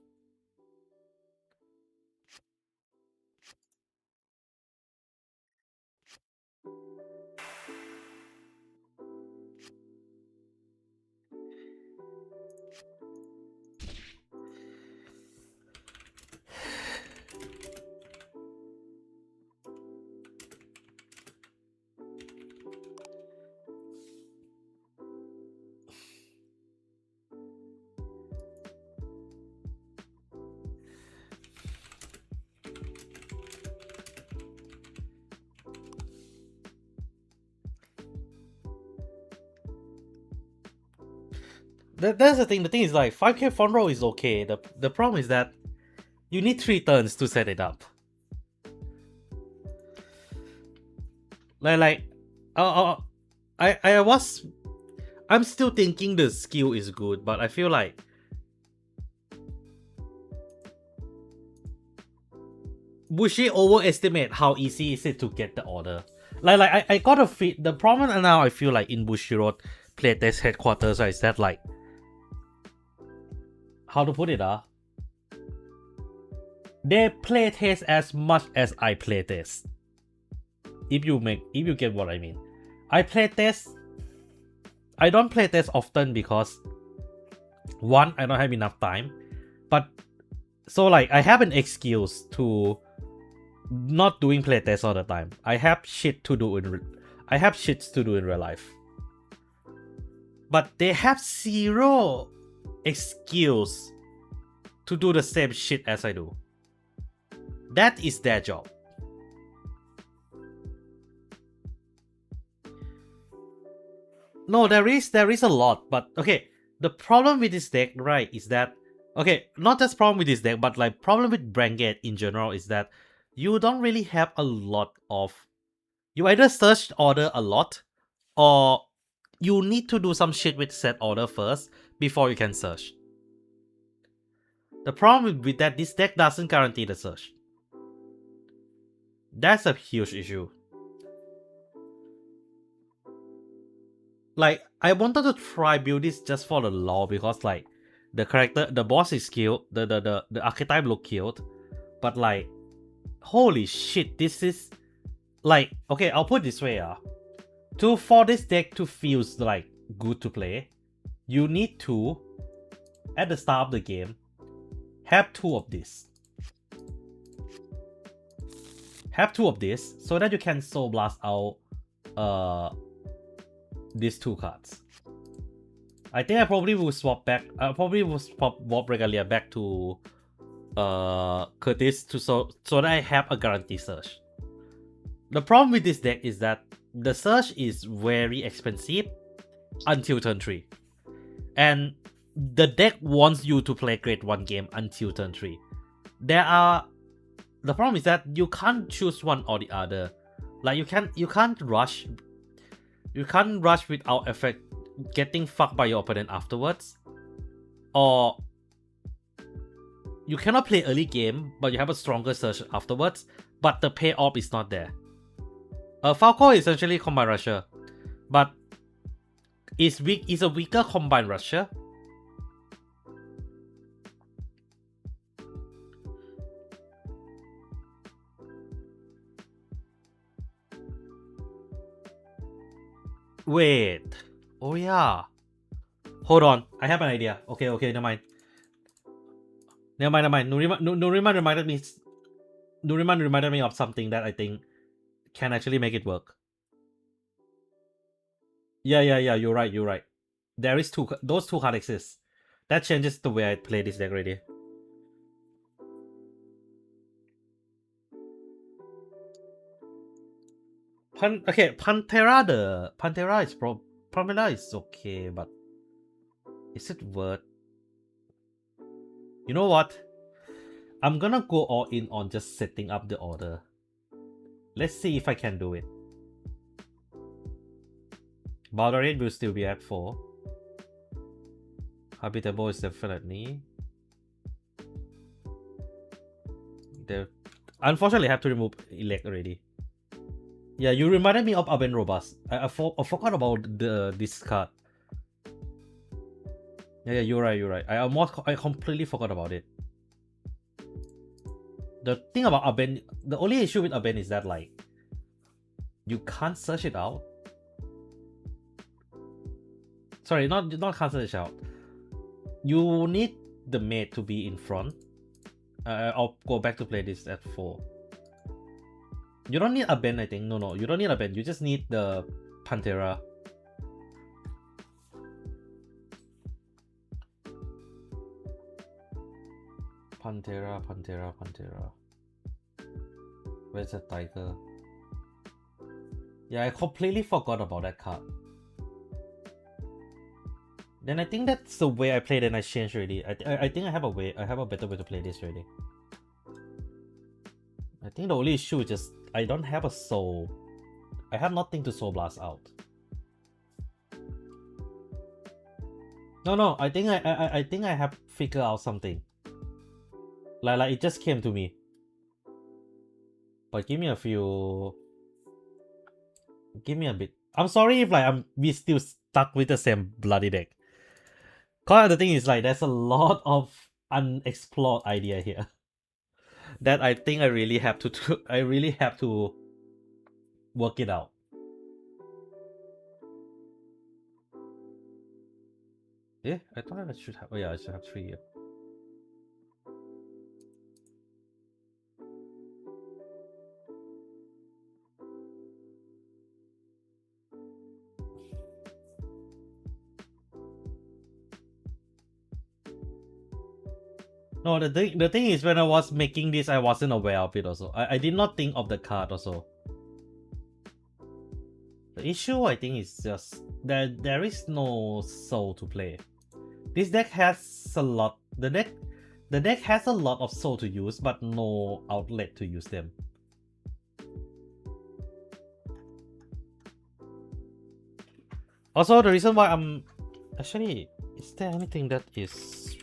That's the thing. The thing is like 5k front row is okay. The problem is that you need 3 turns to set it up. I'm still thinking the skill is good, but I feel like Bushi overestimate how easy is it to get the order. I got a fit. The problem now I feel like in Bushiroad playtest headquarters is that like, how to put it they playtest as much as I playtest. If you get what I mean. I don't playtest often because one, I don't have enough time. But so like I have an excuse to not doing playtest all the time. I have shits to do in real life. But they have zero excuse to do the same shit as I do. That is their job. No, there is a lot, but okay. The problem with this deck, right, is that okay, not just problem with this deck, but like problem with Vanguard in general is that you don't really have a lot of. You either search order a lot, or you need to do some shit with set order first before you can search. The problem with that, this deck doesn't guarantee the search. That's a huge issue. Like, I wanted to try build this just for the lore because like the boss is killed, the archetype look killed, but like, holy shit, this is like, okay, I'll put it this way, for this deck to feel like good to play, you need to, at the start of the game, have 2 of this. Have 2 of this so that you can Soul Blast out these 2 cards. I think I probably will swap back. I probably will swap Warp Regalia back to Curtis so that I have a guaranteed search. The problem with this deck is that the search is very expensive until turn 3. And the deck wants you to play grade 1 game until turn 3. The problem is that you can't choose one or the other. Like you can't rush. You can't rush without effect getting fucked by your opponent afterwards. Or you cannot play early game, but you have a stronger search afterwards, but the payoff is not there. Falco is essentially combine rusher, but is a weaker combine rusher. Wait. Oh yeah. Hold on. I have an idea. Okay, never mind. Nuriman reminded me. Nuriman reminded me of something that I think can actually make it work. Yeah. You're right. There is those two cards exist. That changes the way I play this deck already. Pantera is Pamela is okay, but is it worth? You know what? I'm gonna go all in on just setting up the order. Let's see if I can do it. Border rate will still be at 4. Habitable is definitely. Unfortunately, I have to remove elect already. Yeah, you reminded me of Aben Robust. I forgot about this card. Yeah, you're right. I completely forgot about it. The thing about Aben, the only issue with Aben is that like you can't search it out. Sorry, not can't search it out. You need the mate to be in front. I'll go back to play this at 4. You don't need a bend, I think. No, you don't need a bend. You just need the Pantera. Pantera. Where's the tiger? Yeah, I completely forgot about that card. Then I think that's the way I played and I changed already. I think I have a better way to play this already. I think the only issue is just I don't have a soul. I have nothing to soul blast out. No, I think I have figured out something. Like it just came to me. But give me a bit. I'm sorry if like we still stuck with the same bloody deck. Cause the thing is like there's a lot of unexplored idea here that I think I really have to work it out. Yeah, I thought I should have. Oh yeah, I should have 3 here. No, the thing is when I was making this, I wasn't aware of it also. I did not think of the card also. The issue I think is just that there is no soul to play. This deck has a lot. The deck has a lot of soul to use, but no outlet to use them. Also, the reason why I'm actually, is there anything that is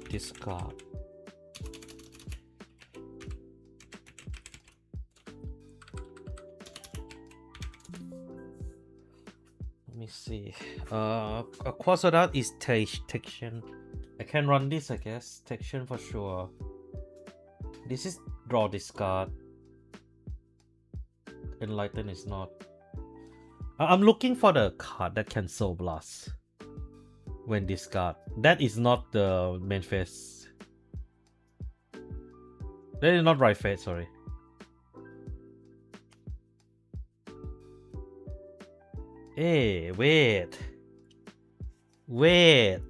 discard? Let me see. Quasodart is Tection. I can run this, I guess. Tection for sure. This is draw discard. Enlighten is not. I'm looking for the card that can Soul Blast when discard. That is not the main phase. That is not right phase, sorry. Hey, wait. Wait.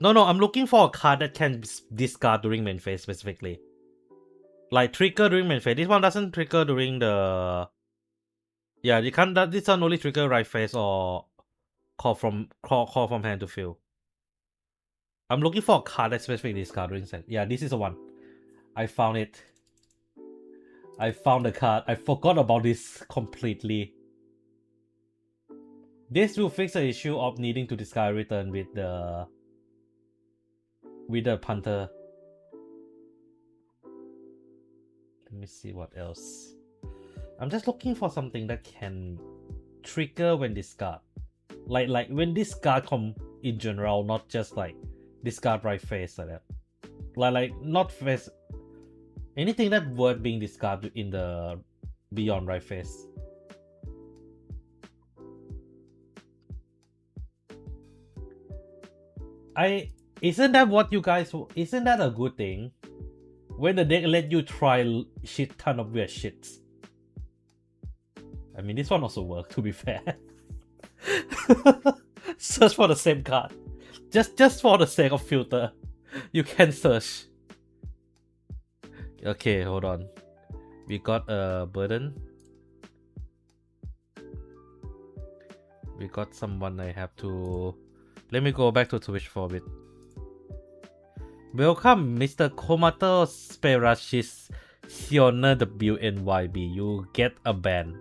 No, I'm looking for a card that can discard during main phase specifically. Like trigger during main phase. This one doesn't trigger during the. Yeah, you can't. This one only trigger right phase or call from hand to field. I'm looking for a card that specifically discard during set. Yeah, this is the one. I found it. I found the card. I forgot about this completely. This will fix the issue of needing to discard return with the punter. Let me see what else. I'm just looking for something that can trigger when discard. Like when discard come in general, not just like discard right face like that. Like not face. Anything that word being discarded in the beyond right face. Isn't that what you guys? Isn't that a good thing? When the deck let you try shit ton of weird shits. I mean, this one also worked, to be fair. Search for the same card. Just for the sake of filter. You can search. Okay, hold on. We got a burden. We got someone I have to... Let me go back to Twitch for a bit. Welcome, Mr. Komato Sperashis Sioner WNYB. You get a ban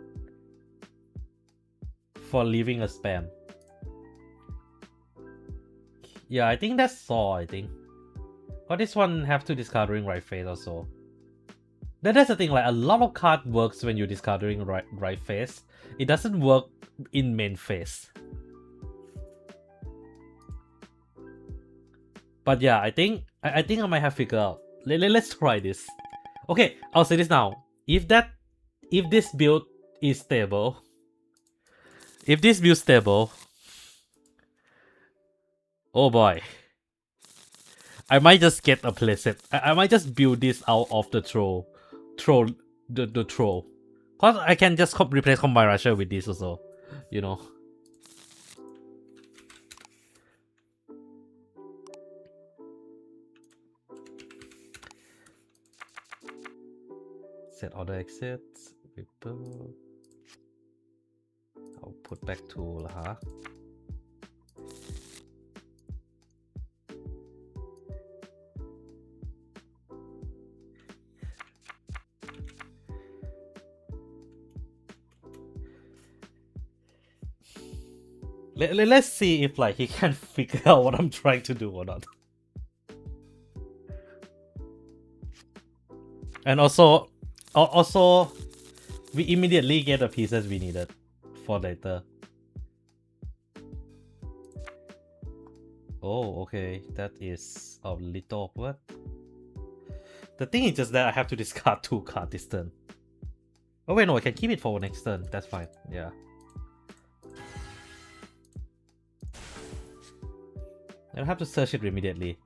for leaving a spam. Yeah, I think that's all, I think. But this one have to discarding right face also. That's the thing, like a lot of card works when you're discarding right face. It doesn't work in main phase. But yeah, I think I might have figured out. Let's try this. Okay, I'll say this now. If this build is stable, oh boy, I might just get a playset. I might just build this out of the troll. Cause I can just replace Combine Rusher with this also, you know. Set order exits. I'll put back tool, huh? Let's see if like he can figure out what I'm trying to do or not. And also, we immediately get the pieces we needed for later. Oh, okay, that is a little awkward. The thing is just that I have to discard 2 cards this turn. Oh wait, no, I can keep it for next turn. That's fine. Yeah. I don't have to search it immediately.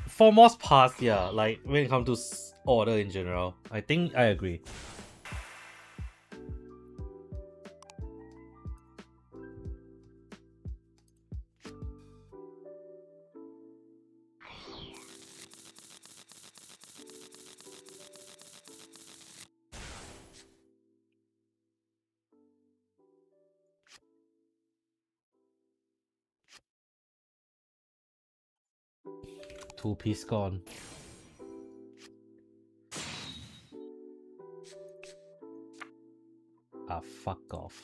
For most parts, yeah, like when it comes to order in general, I think I agree. Two-piece gone. Ah, fuck off.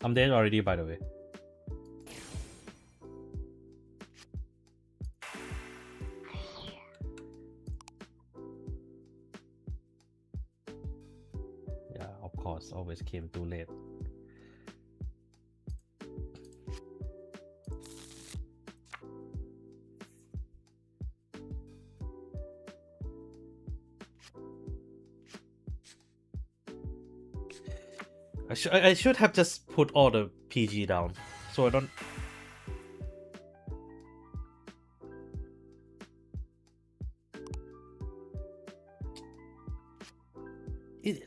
I'm dead already, by the way. Yeah, of course, always came too late. I should have just put all the PG down, so I don't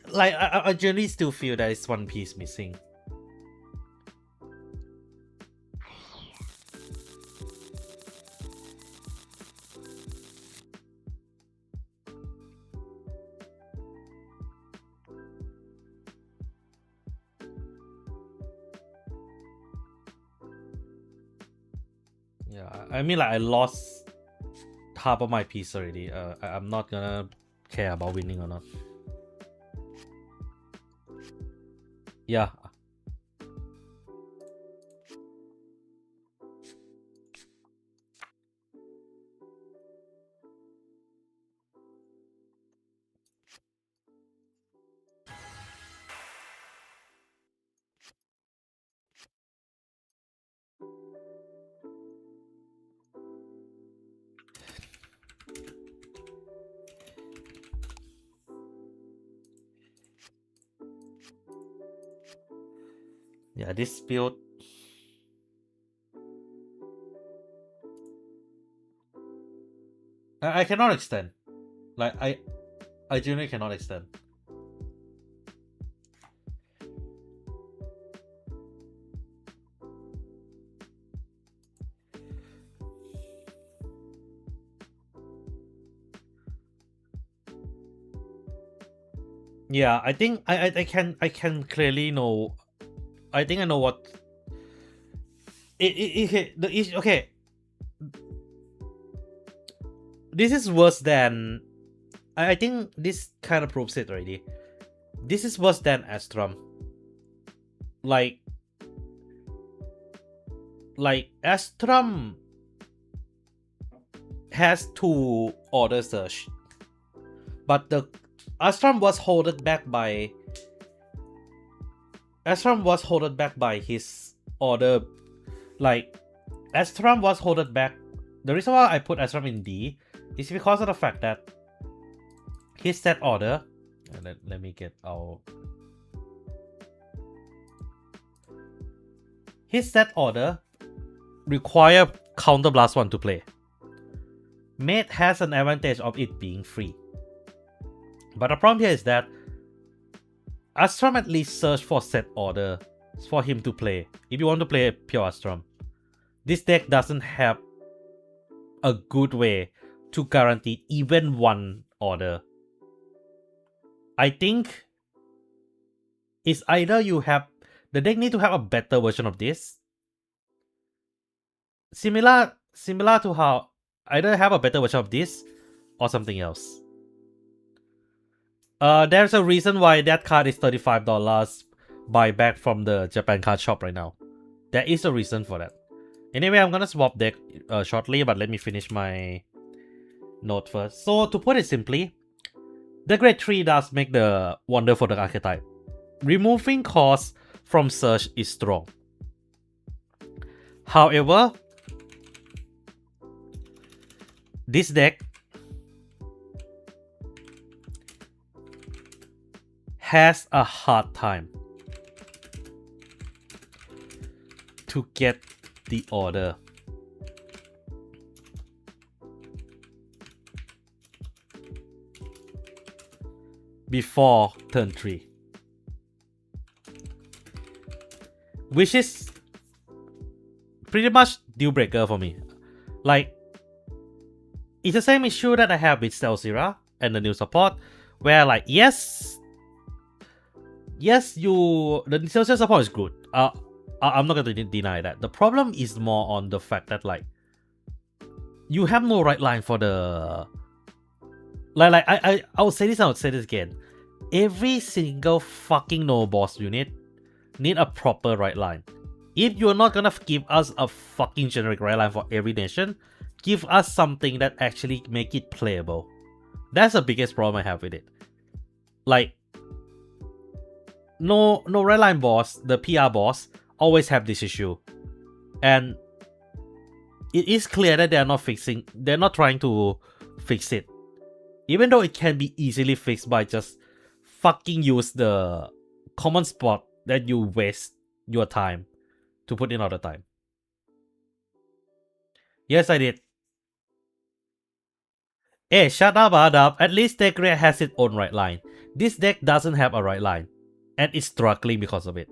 like I generally still feel there is one piece missing. Yeah, I mean, like, I lost half of my piece already. I'm not gonna care about winning or not. Yeah. Yeah, this build. I cannot extend. Like, I genuinely cannot extend. Yeah, I think I can clearly know. I think I know what. The issue. Okay, this is worse than. I think this kind of proves it already. This is worse than Astrum. Like Astrum has to order search, but the Astrum was holded back by his order. Like, Astrum was holded back. The reason why I put Astrum in D is because of the fact that his set order. Let me get our. His set order require Counter Blast 1 to play. Mate has an advantage of it being free. But the problem here is that Astrum at least search for set order for him to play. If you want to play pure Astrum, this deck doesn't have a good way to guarantee even one order. I think it's either you have the deck need to have a better version of this. Similar to how either have a better version of this or something else. There's a reason why that card is $35 buyback from the Japan card shop right now. There is a reason for that. Anyway, I'm gonna swap deck shortly, but let me finish my note first. So to put it simply, the grade 3 does make the wonder for the archetype. Removing costs from search is strong. However, this deck has a hard time to get the order. Before turn 3. Which is pretty much deal breaker for me. Like, it's the same issue that I have with Stealthera and the new support, where like, yes, the Stealthera support is good. I'm not gonna deny that. The problem is more on the fact that like, you have no right line for the I will say this and I'll say this again. Every single fucking no boss unit need a proper right line. If you're not gonna give us a fucking generic right line for every nation, give us something that actually make it playable. That's the biggest problem I have with it. Like, no right line boss, the PR boss always have this issue, and it is clear that they're not trying to fix it, even though it can be easily fixed by just fucking use the common spot that you waste your time to put in all the time. Yes, I did. Hey, shut up, Adam. At least deck red has its own right line. This deck doesn't have a right line. And it's struggling because of it.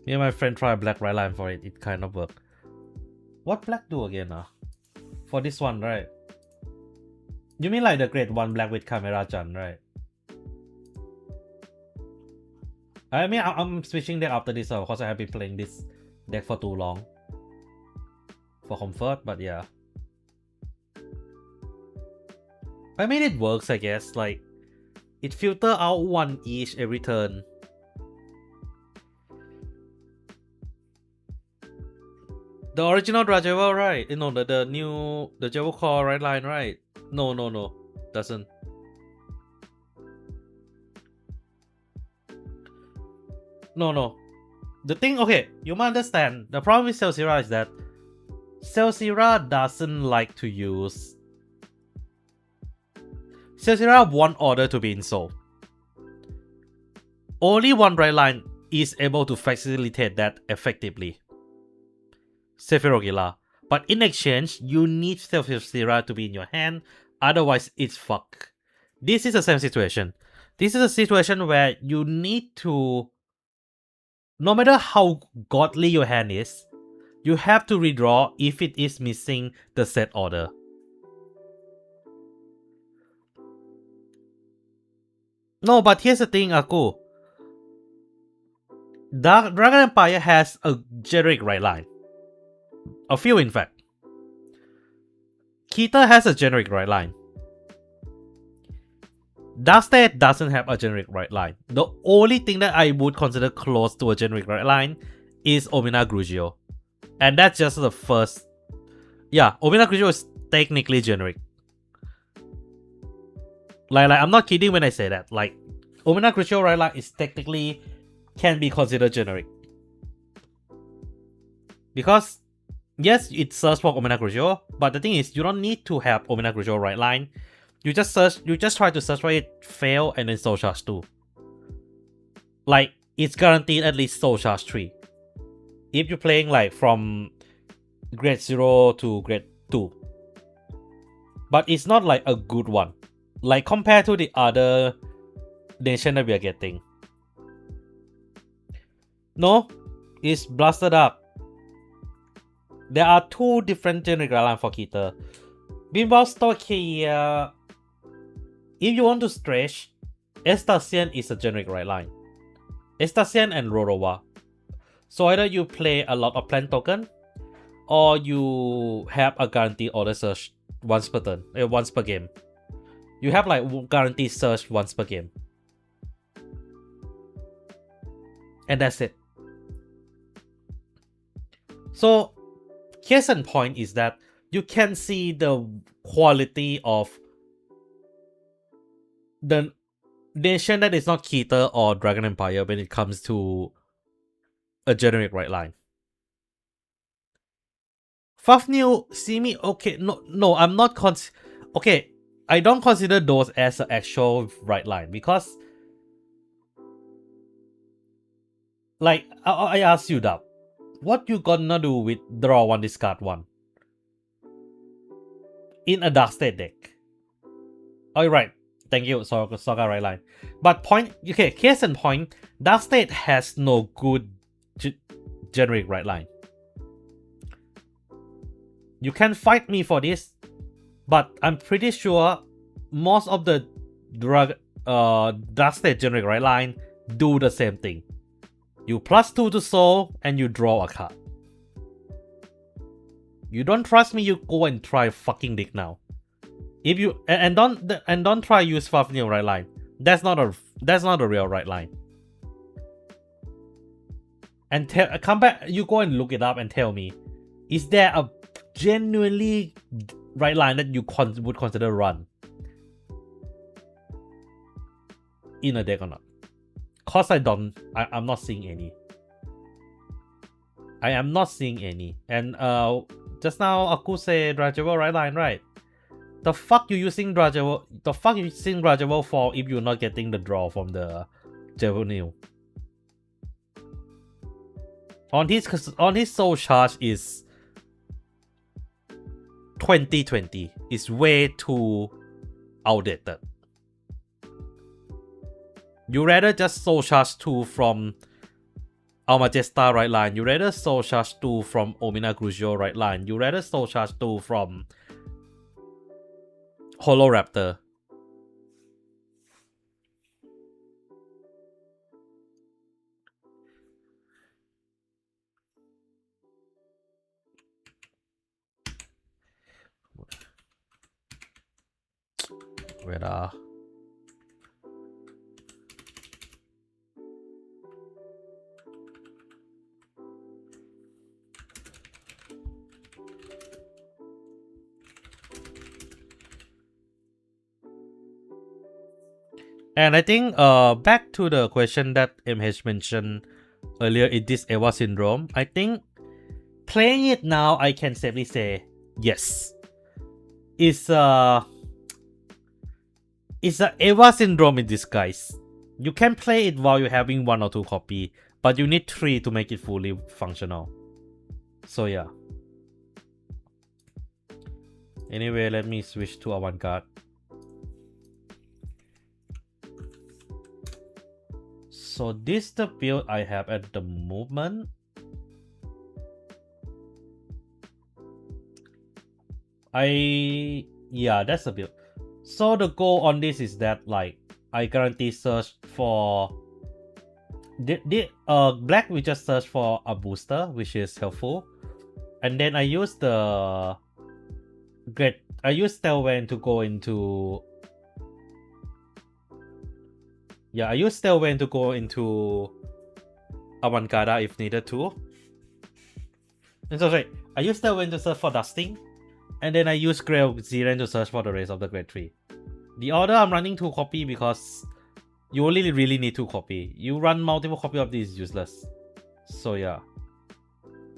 Me and my friend tried black right line for it. It kind of worked. What black do again? For this one, right? You mean like the grade 1 black with Camera Jan, right? I mean, I'm switching deck after this because I have been playing this deck for too long. For comfort, but yeah. I mean, it works, I guess. Like, it filter out one each every turn. The original Drajavel, right? No, the new Javel Core right line, right? No. Doesn't. No. The thing, okay, you might understand. The problem with Celcira is that Celcira doesn't like to use. Celcira want order to be in Soul. Only one right line is able to facilitate that effectively. Sephirogila. But in exchange, you need Celcira to be in your hand, otherwise it's fuck. This is the same situation. This is a situation where you need to, no matter how godly your hand is, you have to redraw if it is missing the set order. No, but here's the thing, Aku. Dragon Empire has a generic right line. A few, in fact. Kita has a generic right line. Darkstead doesn't have a generic right line. The only thing that I would consider close to a generic right line is Omina Grugio. And that's just the first. Yeah, Omina Grugio is technically generic. Like I'm not kidding when I say that. Like, Omina Grugio right line is technically can be considered generic. Because yes, it search for Omina Grugio, but the thing is you don't need to have Omina Grugio right line. You just try to search for it, fail, and then soul charge 2. Like, it's guaranteed at least soul charge 3. If you're playing like from grade 0 to grade 2. But it's not like a good one. Like compared to the other nation that we are getting. No, it's blasted up. There are 2 different generic right lines for Kita. Bimbal Stock here. If you want to stretch, Estasian is a generic right line. Estasian and Rorowa. So either you play a lot of plant token, or you have a guaranteed order search once per turn, once per game. You have like guaranteed search once per game. And that's it. So, case in point is that you can see the quality of the nation that is not Kita or Dragon Empire when it comes to a generic right line. Fafnir, see me, okay, no, I'm not okay, I don't consider those as an actual right line because, like, I ask you that, what you gonna do with draw 1, discard 1 in a Darkstead deck? Oh, right. Thank you, Soga right line. But okay, case in point, Darkstead has no good generic right line. You can fight me for this, but I'm pretty sure most of the Darkstead generic right line do the same thing. You +2 to soul and you draw a card. You don't trust me, you go and try fucking dig now. If you don't try use Fafnir right line. That's not a real right line. And come back, you go and look it up and tell me, is there a genuinely right line that you would consider run in a deck or not? Cause I'm not seeing any. I am not seeing any. And just now Aku said Rajavel right line, right? The fuck you using Rajavel? The fuck you using Rajavel for if you're not getting the draw from the Javelin? On his soul charge is 2020. It's way too outdated. You rather just soul charge 2 from Almagesta right line. You rather soul charge 2 from Omina Crucio right line. You rather soul charge 2 from Holoraptor. Where are... And I think back to the question that MH mentioned earlier, is this Eva syndrome? I think playing it now, I can safely say yes. It's a Eva syndrome in disguise. You can play it while you're having 1 or 2 copy, but you need 3 to make it fully functional. So yeah. Anyway, let me switch to Vanguard. So this is the build I have at the moment. Yeah, that's the build. So the goal on this is that like I guarantee search for black. We just search for a booster, which is helpful, and then I use the I use Tailwind to go into. Yeah, I use Tailwind to go into Avantgarde if needed to. And so sorry, I use Tailwind to search for Dusting, and then I use Grail Ziren to search for the rest of the grade 3. The order I'm running 2 copy because you only really need 2 copy. You run multiple copy of these is useless. So yeah.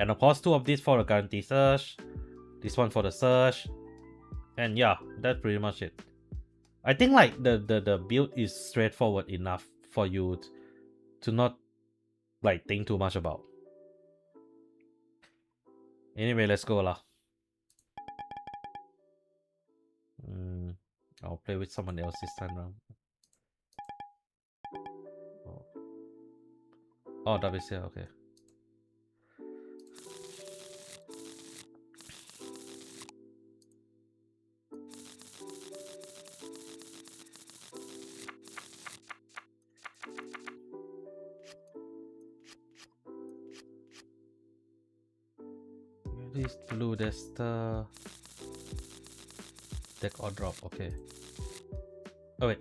And of course 2 of these for the guarantee search, this one for the search, and yeah, that's pretty much it. I think like the build is straightforward enough for you to not like think too much about. Anyway, let's go lah. I'll play with someone else this time round. Oh, that is here, okay. This blue, that's the deck or drop, okay. Oh wait.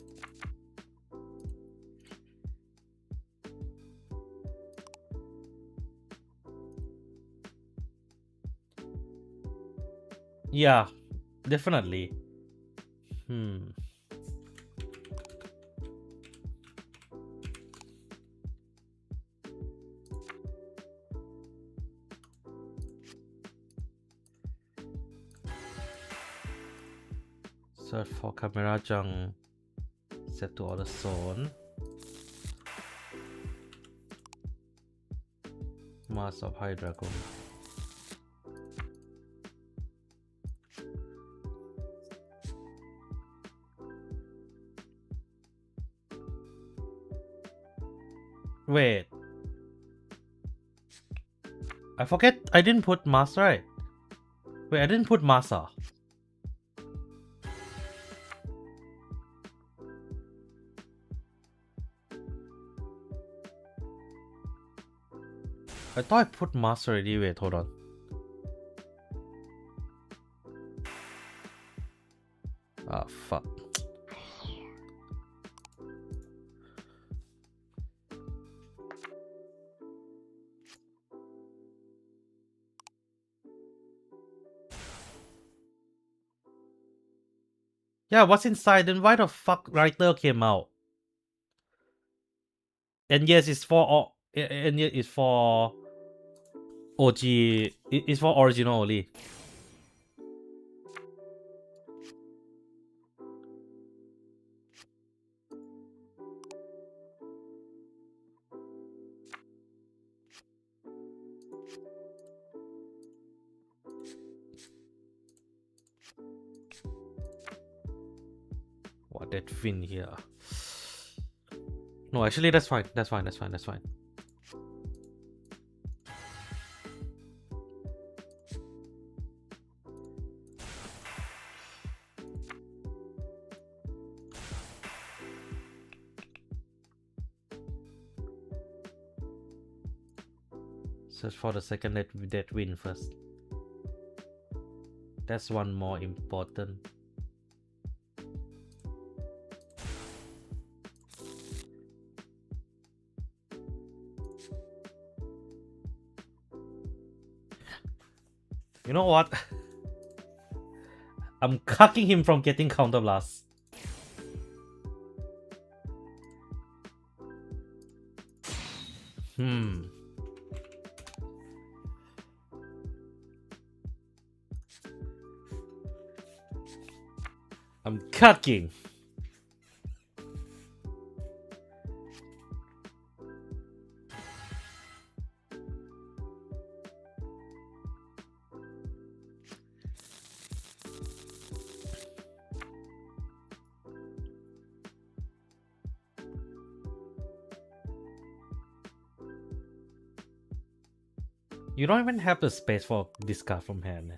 Yeah, definitely. Search for Camera Jung. Set to other zone. Mass of High Dragon. Wait. I forget I didn't put Mass, right? Wait, I didn't put Masa. I thought I put Mass already. Wait, hold on. Ah, fuck. Yeah, what's inside? Then why the fuck writer came out? And yes, it's for and yet it's for OG. It's for original only. What that fin here? No, actually, that's fine. That's fine. That's fine. That's fine. Search for the second that win first. That's one more important. You know what? I'm cucking him from getting counter blast. I'm cucking. You don't even have the space for discard from hand.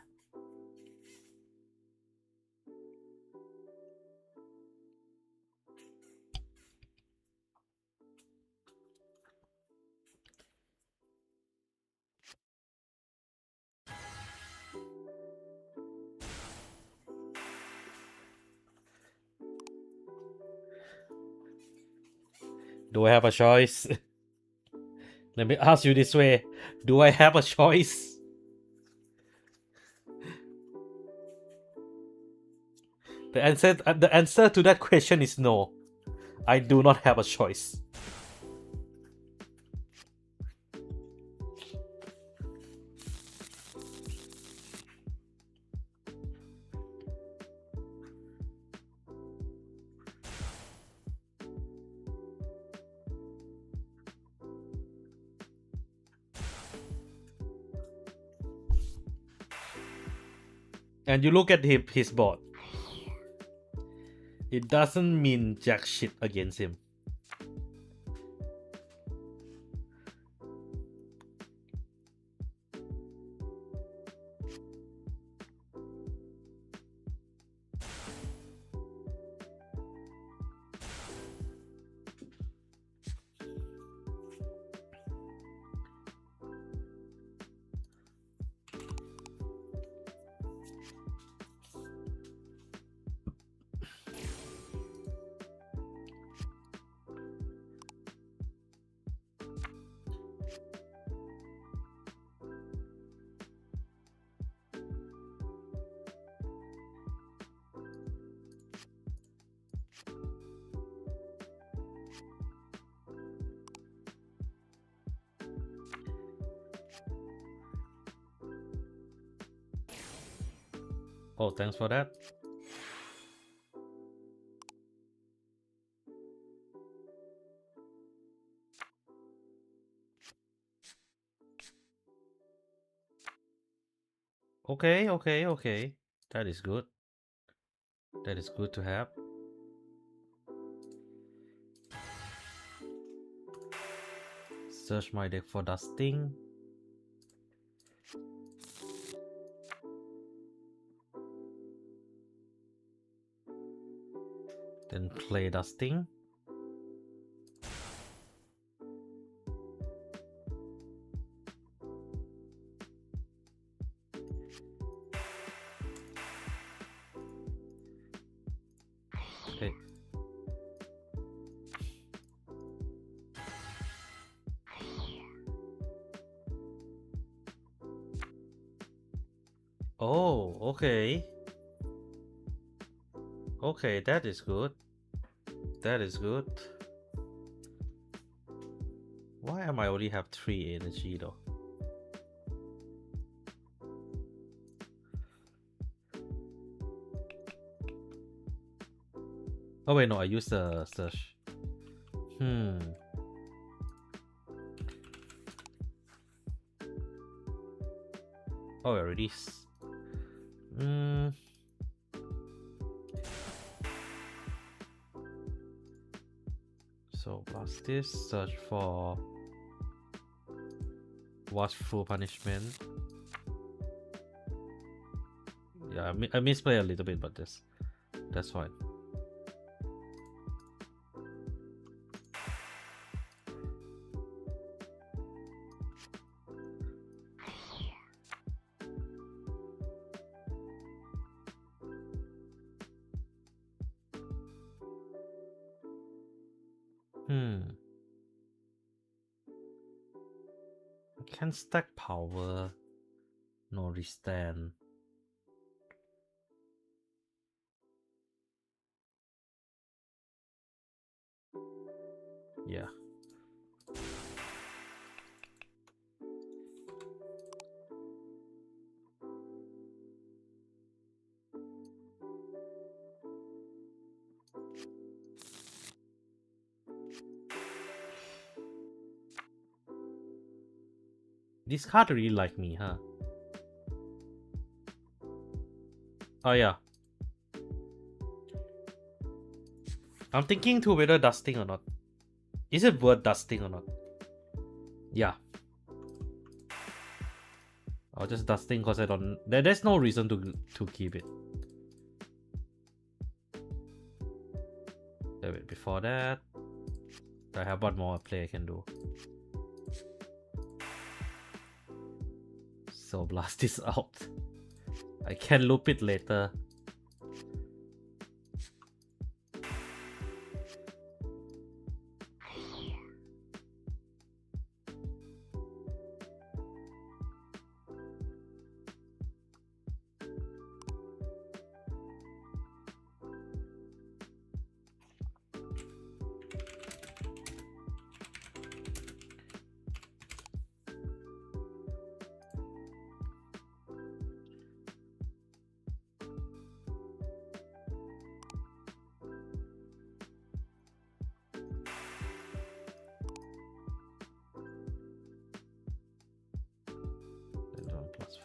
Do I have a choice? Let me ask you this way. Do I have a choice? The answer to that question is no. I do not have a choice. And you look at his board. It doesn't mean jack shit against him. Oh, thanks for that. Okay. That is good. That is good to have. Search my deck for dusting. Then play dusting. Okay. Oh, okay. Okay, that is good. That is good. Why am I only have 3 energy though? Oh wait, no, I used the search. Oh, already. So plus this, search for watchful punishment. Yeah, I misplay a little bit, but that's fine. I can stack power. No restand. Yeah. This card really like me, huh? Oh yeah. I'm thinking to whether dusting or not. Is it worth dusting or not? Yeah. I'll just dusting because I don't. There's no reason to keep it. Wait, before that, I have one more play I can do. So blast this out. I can loop it later.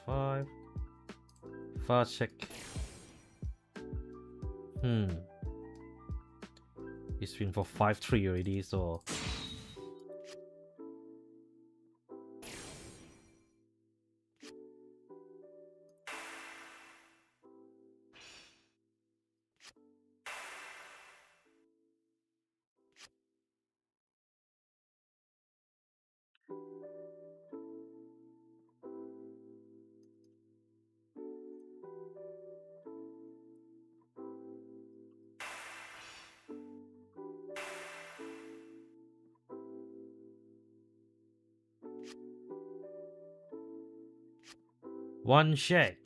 +5. Fast check. He's swing for 5-3 already, so. One check.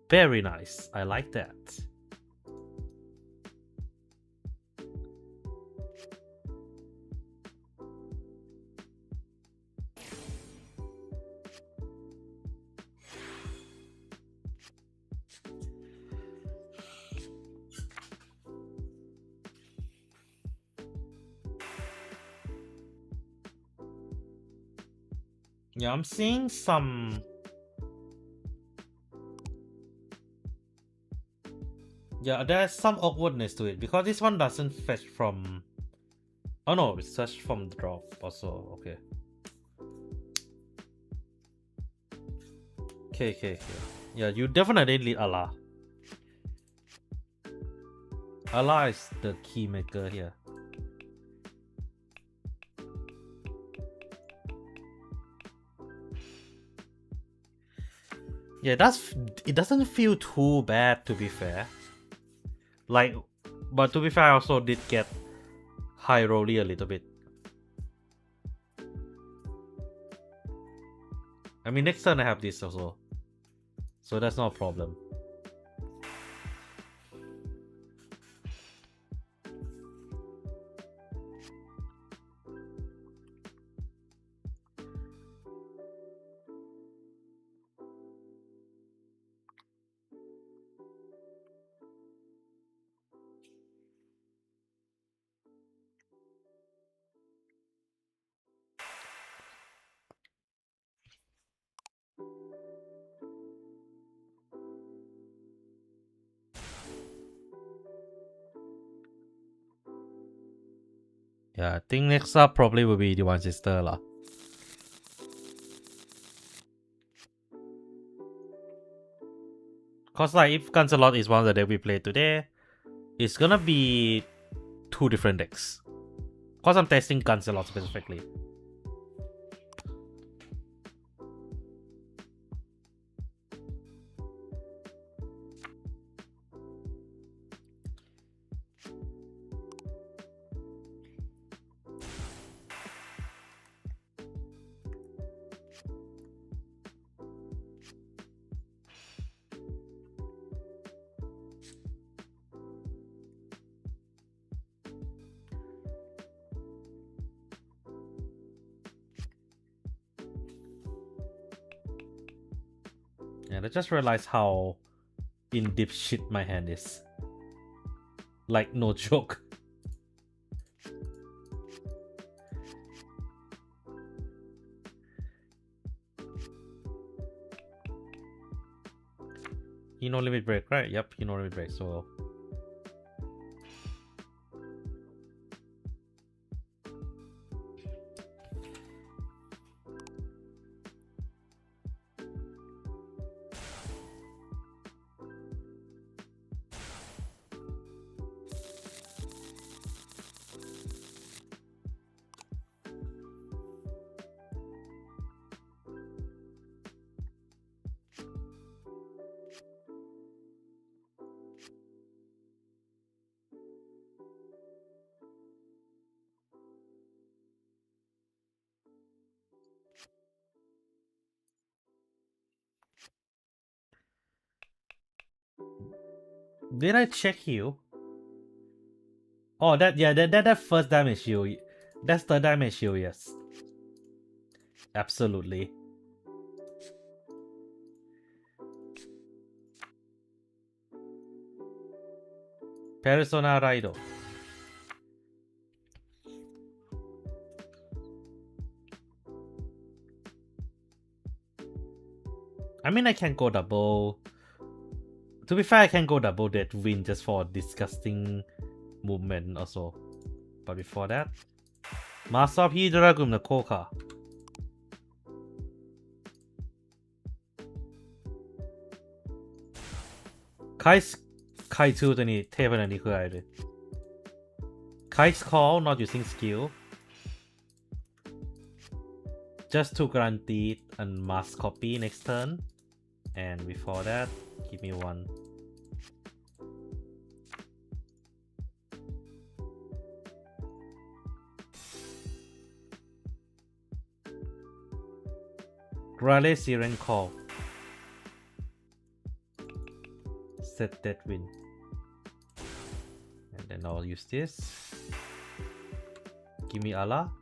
Very nice. I like that. Yeah, I'm seeing some. Yeah, there's some awkwardness to it because this one doesn't fetch from. Oh no, it's fetched from the drop also. Okay. Okay. Yeah, you definitely need Allah. Allah is the key maker here. Yeah, it doesn't feel too bad to be fair. Like, but to be fair, I also did get high rolly a little bit. I mean, next turn I have this also, so that's not a problem. Yeah, I think next up probably will be Divine Sister lah. Cause like if Cancelot is one of the deck we played today, it's gonna be 2 different decks. Cause I'm testing Cancelot specifically. And I just realized how in deep shit my hand is. Like, no joke. No limit break, right? Yep, no limit break, so... Did I check you? Oh, that first damage heal. That's the damage heal, yes. Absolutely. Persona Raido. I mean, I can go double. To be fair, I can go double that win just for disgusting movement also. But before that, Master of Dragon the Koka. Kai 2ตัวนี้เทพขนาดนี้คืออะไรเลย Kai's Call not using skill. Just to guarantee a mass copy next turn. And before that, give me one. Raleigh Siren Call. Set that win. And then I'll use this. Give me Allah.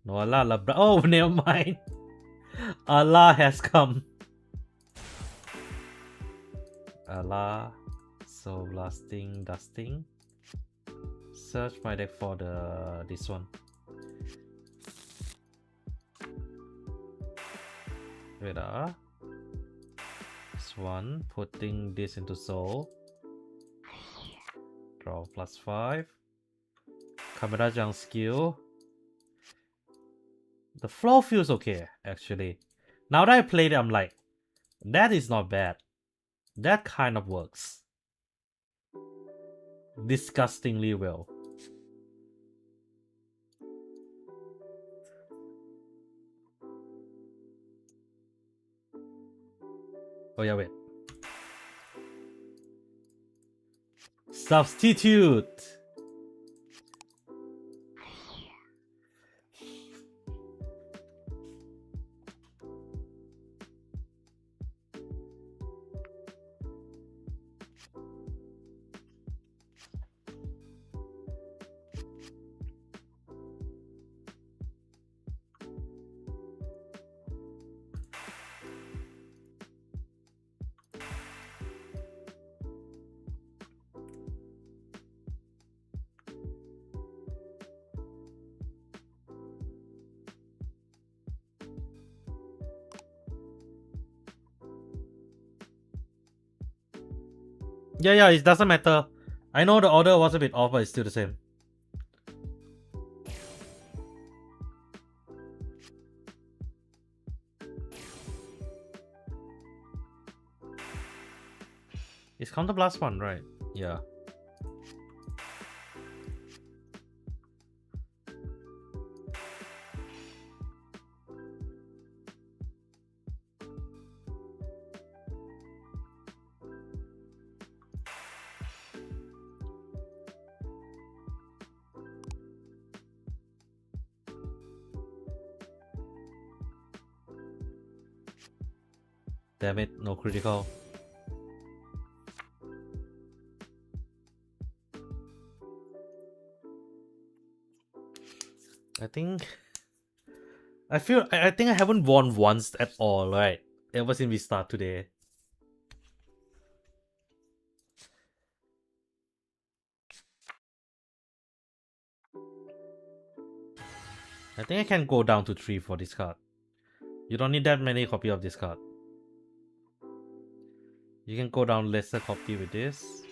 No Allah, oh, never mind. Allah has come. Allah. So blasting, dusting. Search my deck for this one. Wait, this one, putting this into soul. Draw +5. Camera Jung skill. The flow feels okay, actually. Now that I played it, I'm like, that is not bad. That kind of works. Disgustingly well. Oh yeah, wait. Substitute. Yeah, it doesn't matter. I know the order was a bit off, but it's still the same. It's Counterblast one, right? Yeah. Damn it, no critical. I think I think I haven't won once at all, right? Ever since we start today. I think I can go down to 3 for this card. You don't need that many copy of this card. You can go down lesser copy with this.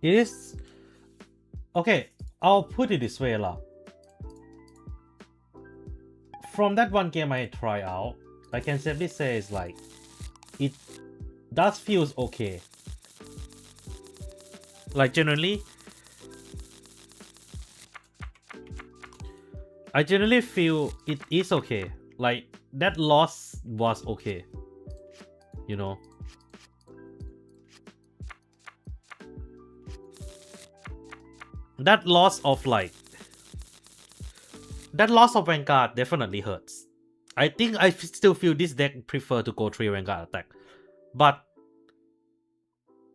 It is okay. I'll put it this way, lah. From that one game I try out, I can safely say it's like it does feels okay. Like generally, I generally feel it is okay. Like that loss was okay. You know. That loss of Vanguard definitely hurts. I think I still feel this deck prefer to go 3 Vanguard attack. But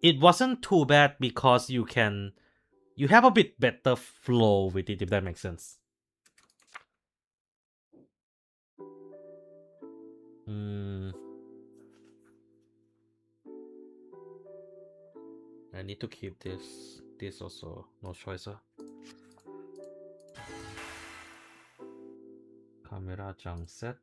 it wasn't too bad because you have a bit better flow with it, if that makes sense. I need to keep this. This also. No choice. Camera junk set.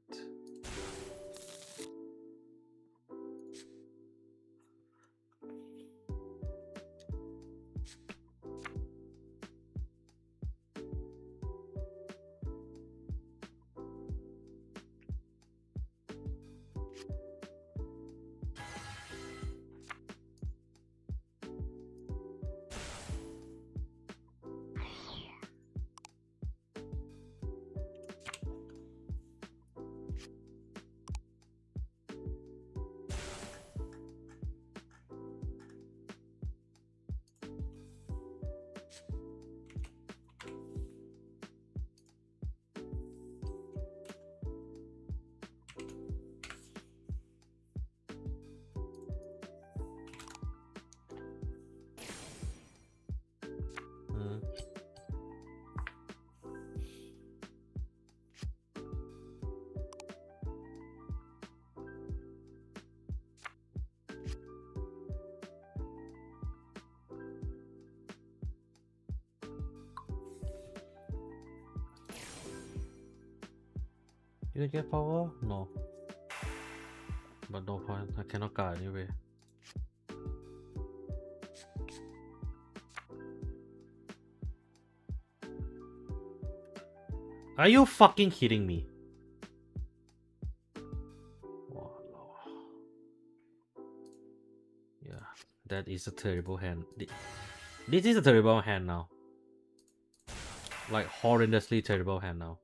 Did I get power? No. But no point. I cannot guard anyway. Are you fucking kidding me? Yeah, that is a terrible hand. This is a terrible hand now. Like horrendously terrible hand now.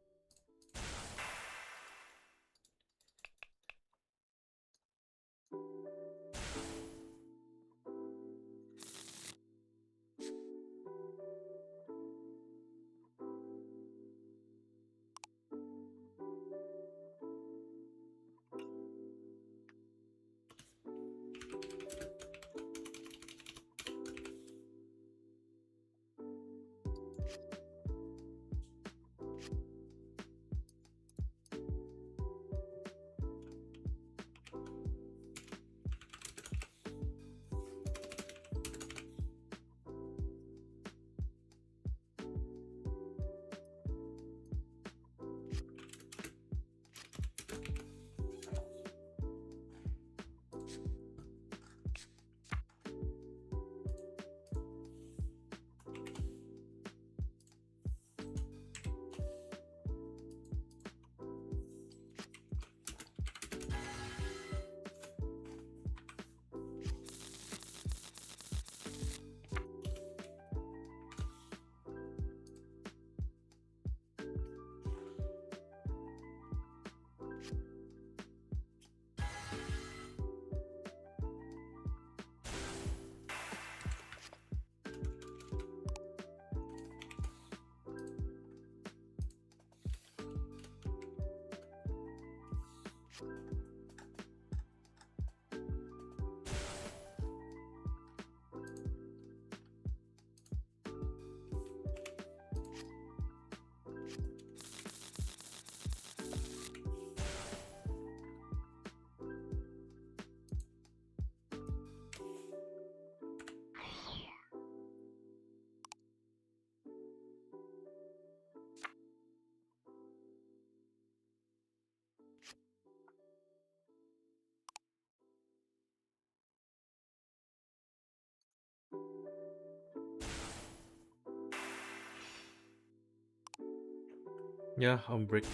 Yeah, I'm break.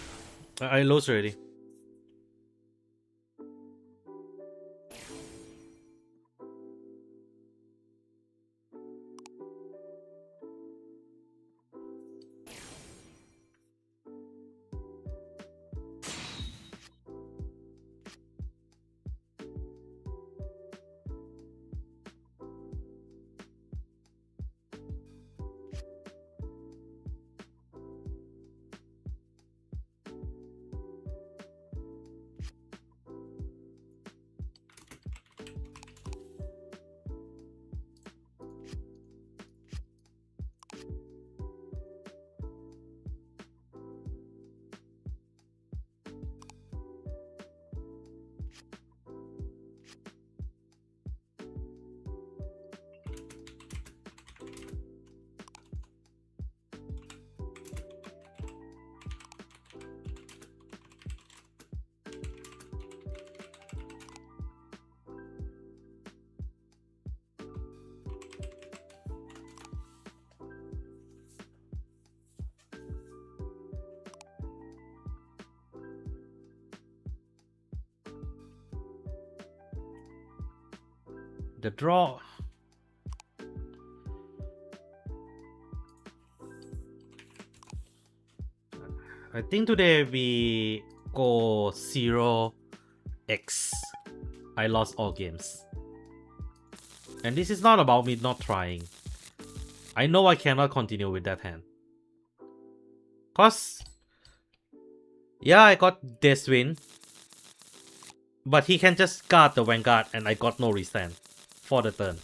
I lost already. The draw. I think today we go 0x. I lost all games. And this is not about me not trying. I know I cannot continue with that hand. Cause, yeah, I got this win. But he can just guard the Vanguard and I got no restand for the turn.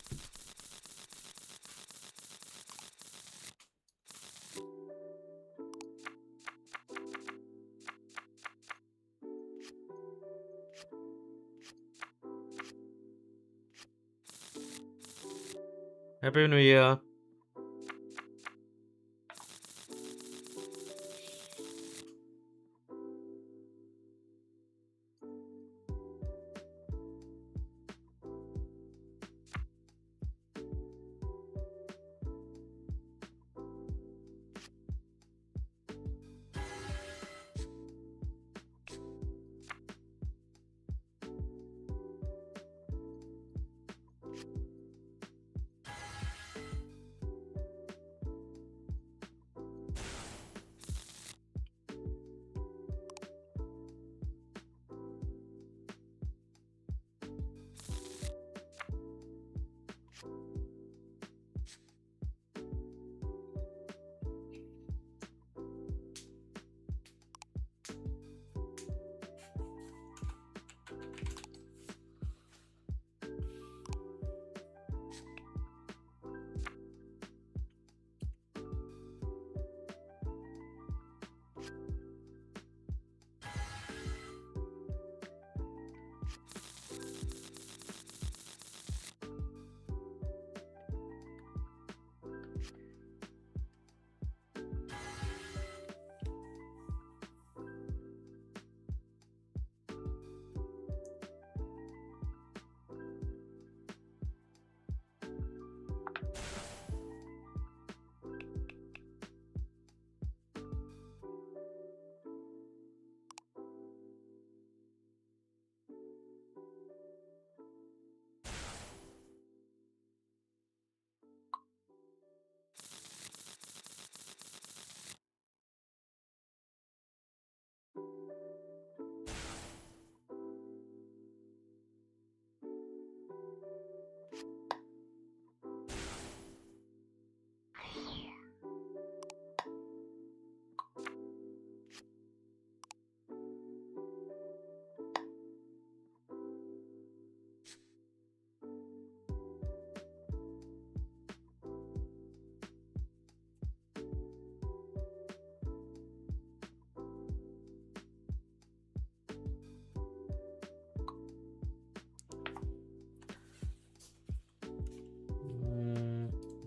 Happy New Year.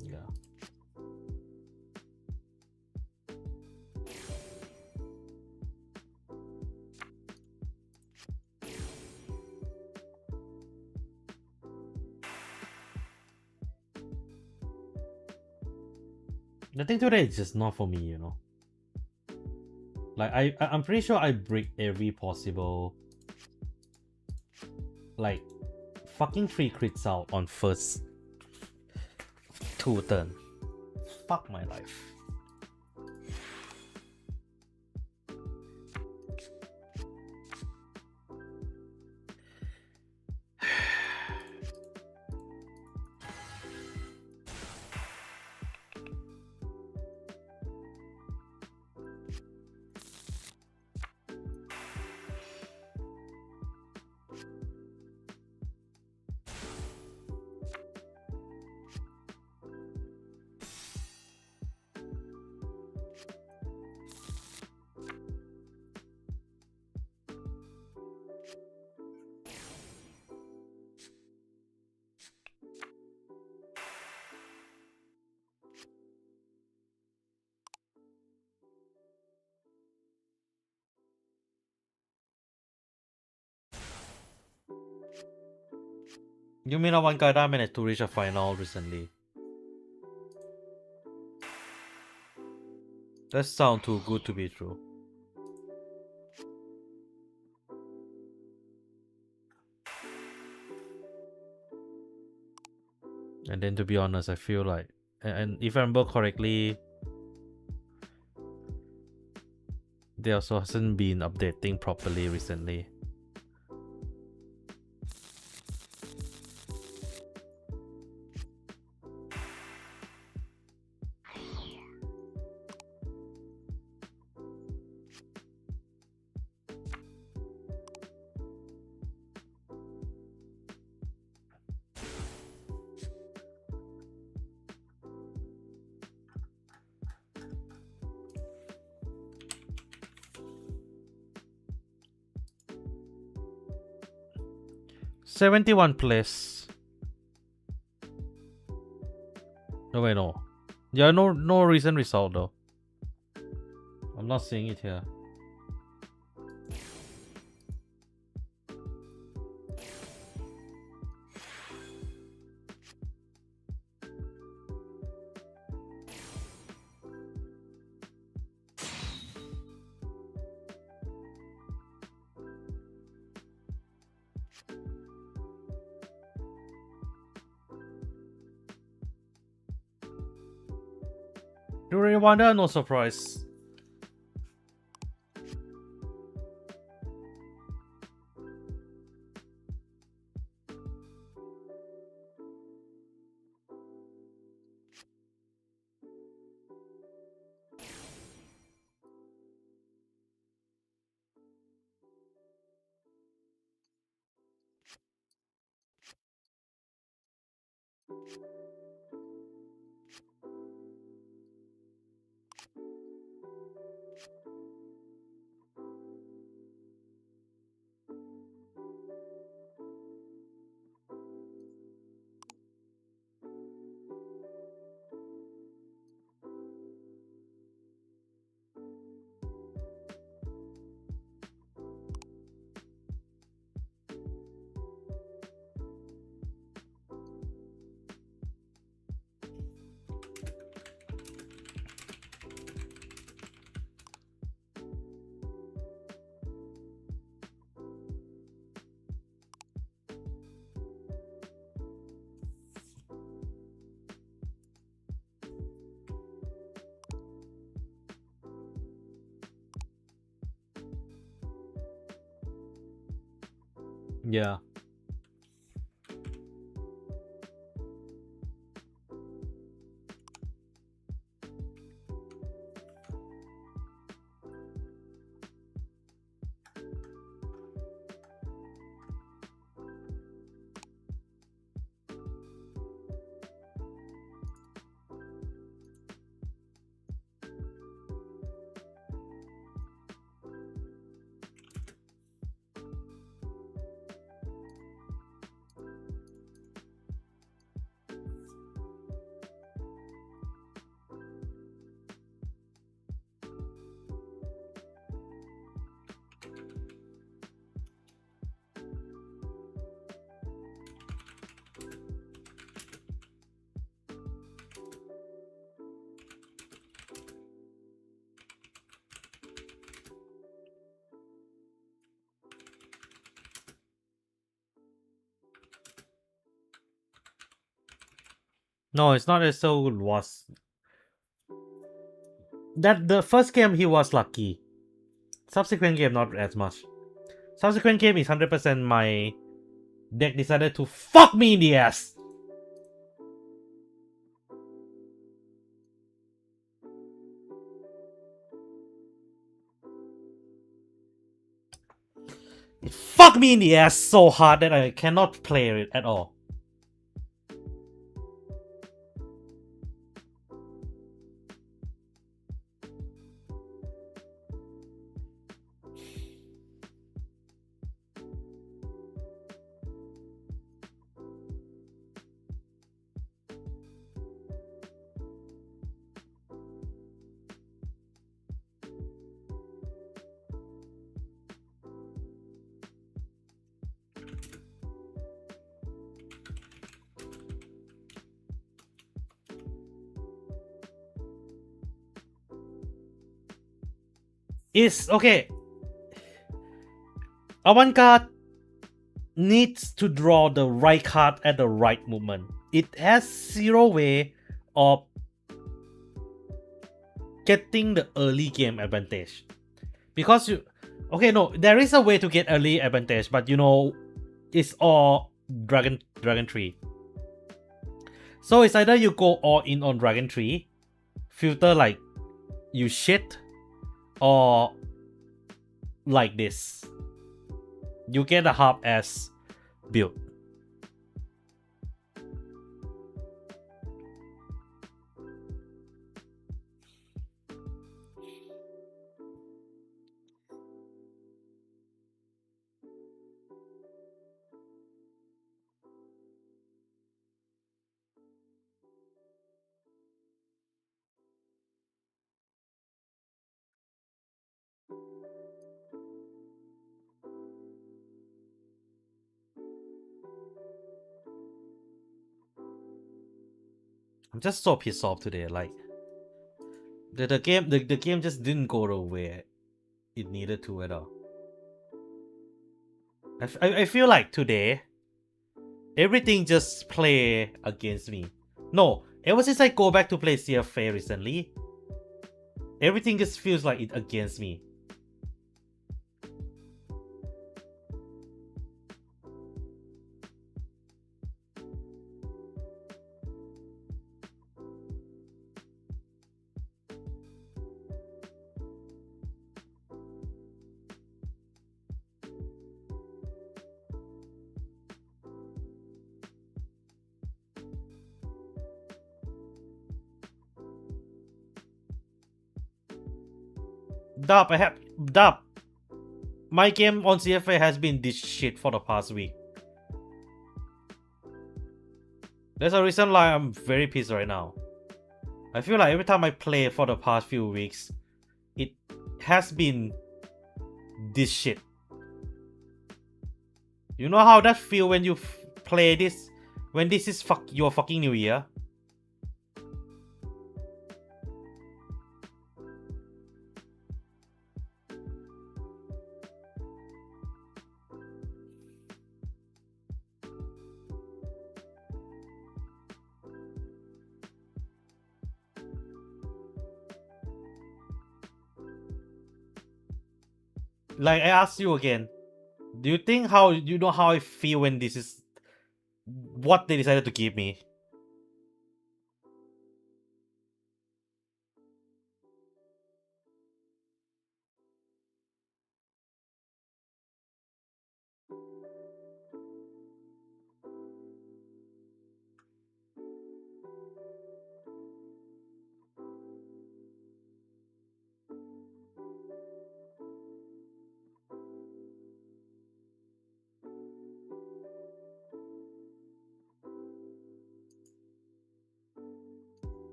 Yeah. The thing today is just not for me, you know. Like I'm pretty sure I break every possible like fucking 3 crits out on first 2 turn. Fuck my life. You mean one guy that managed to reach a final recently? That sounds too good to be true. And then to be honest, I feel like, and if I remember correctly, they also hasn't been updating properly recently. '71 place. No wait, no. Yeah, no recent result though. I'm not seeing it here. Do you really wonder? No surprise. Yeah. No, it's not as so was that the first game he was lucky. Subsequent game not as much. Subsequent game is 100% my deck decided to fuck me in the ass. It fucked me in the ass so hard that I cannot play it at all. Is okay. Avant-Garde needs to draw the right card at the right moment. It has zero way of getting the early game advantage. Because you... Okay, no, there is a way to get early advantage, but you know, it's all Dragon Tree. So it's either you go all in on Dragon Tree, filter like you shit, or like this. You get a half ass build. I'm just so pissed off today. Like the game just didn't go the way it needed to at all. I feel like today everything just play against me. No, ever since I go back to play CFA recently, everything just feels like it against me. Dub. My game on CFA has been this shit for the past week. There's a reason why I'm very pissed right now. I feel like every time I play for the past few weeks, it has been this shit. You know how that feel when you play this, when this is your fucking new year? Like I asked you again, do you think you know how I feel when this is what they decided to give me?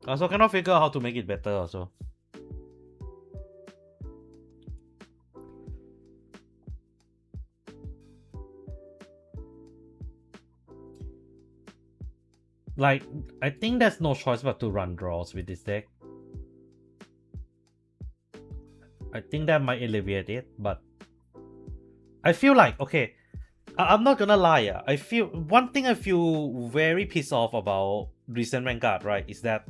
I also cannot figure out how to make it better also. Like, I think there's no choice but to run draws with this deck. I think that might alleviate it, but I feel like, okay, I'm not gonna lie, I feel, one thing I feel very pissed off about recent Vanguard, right, is that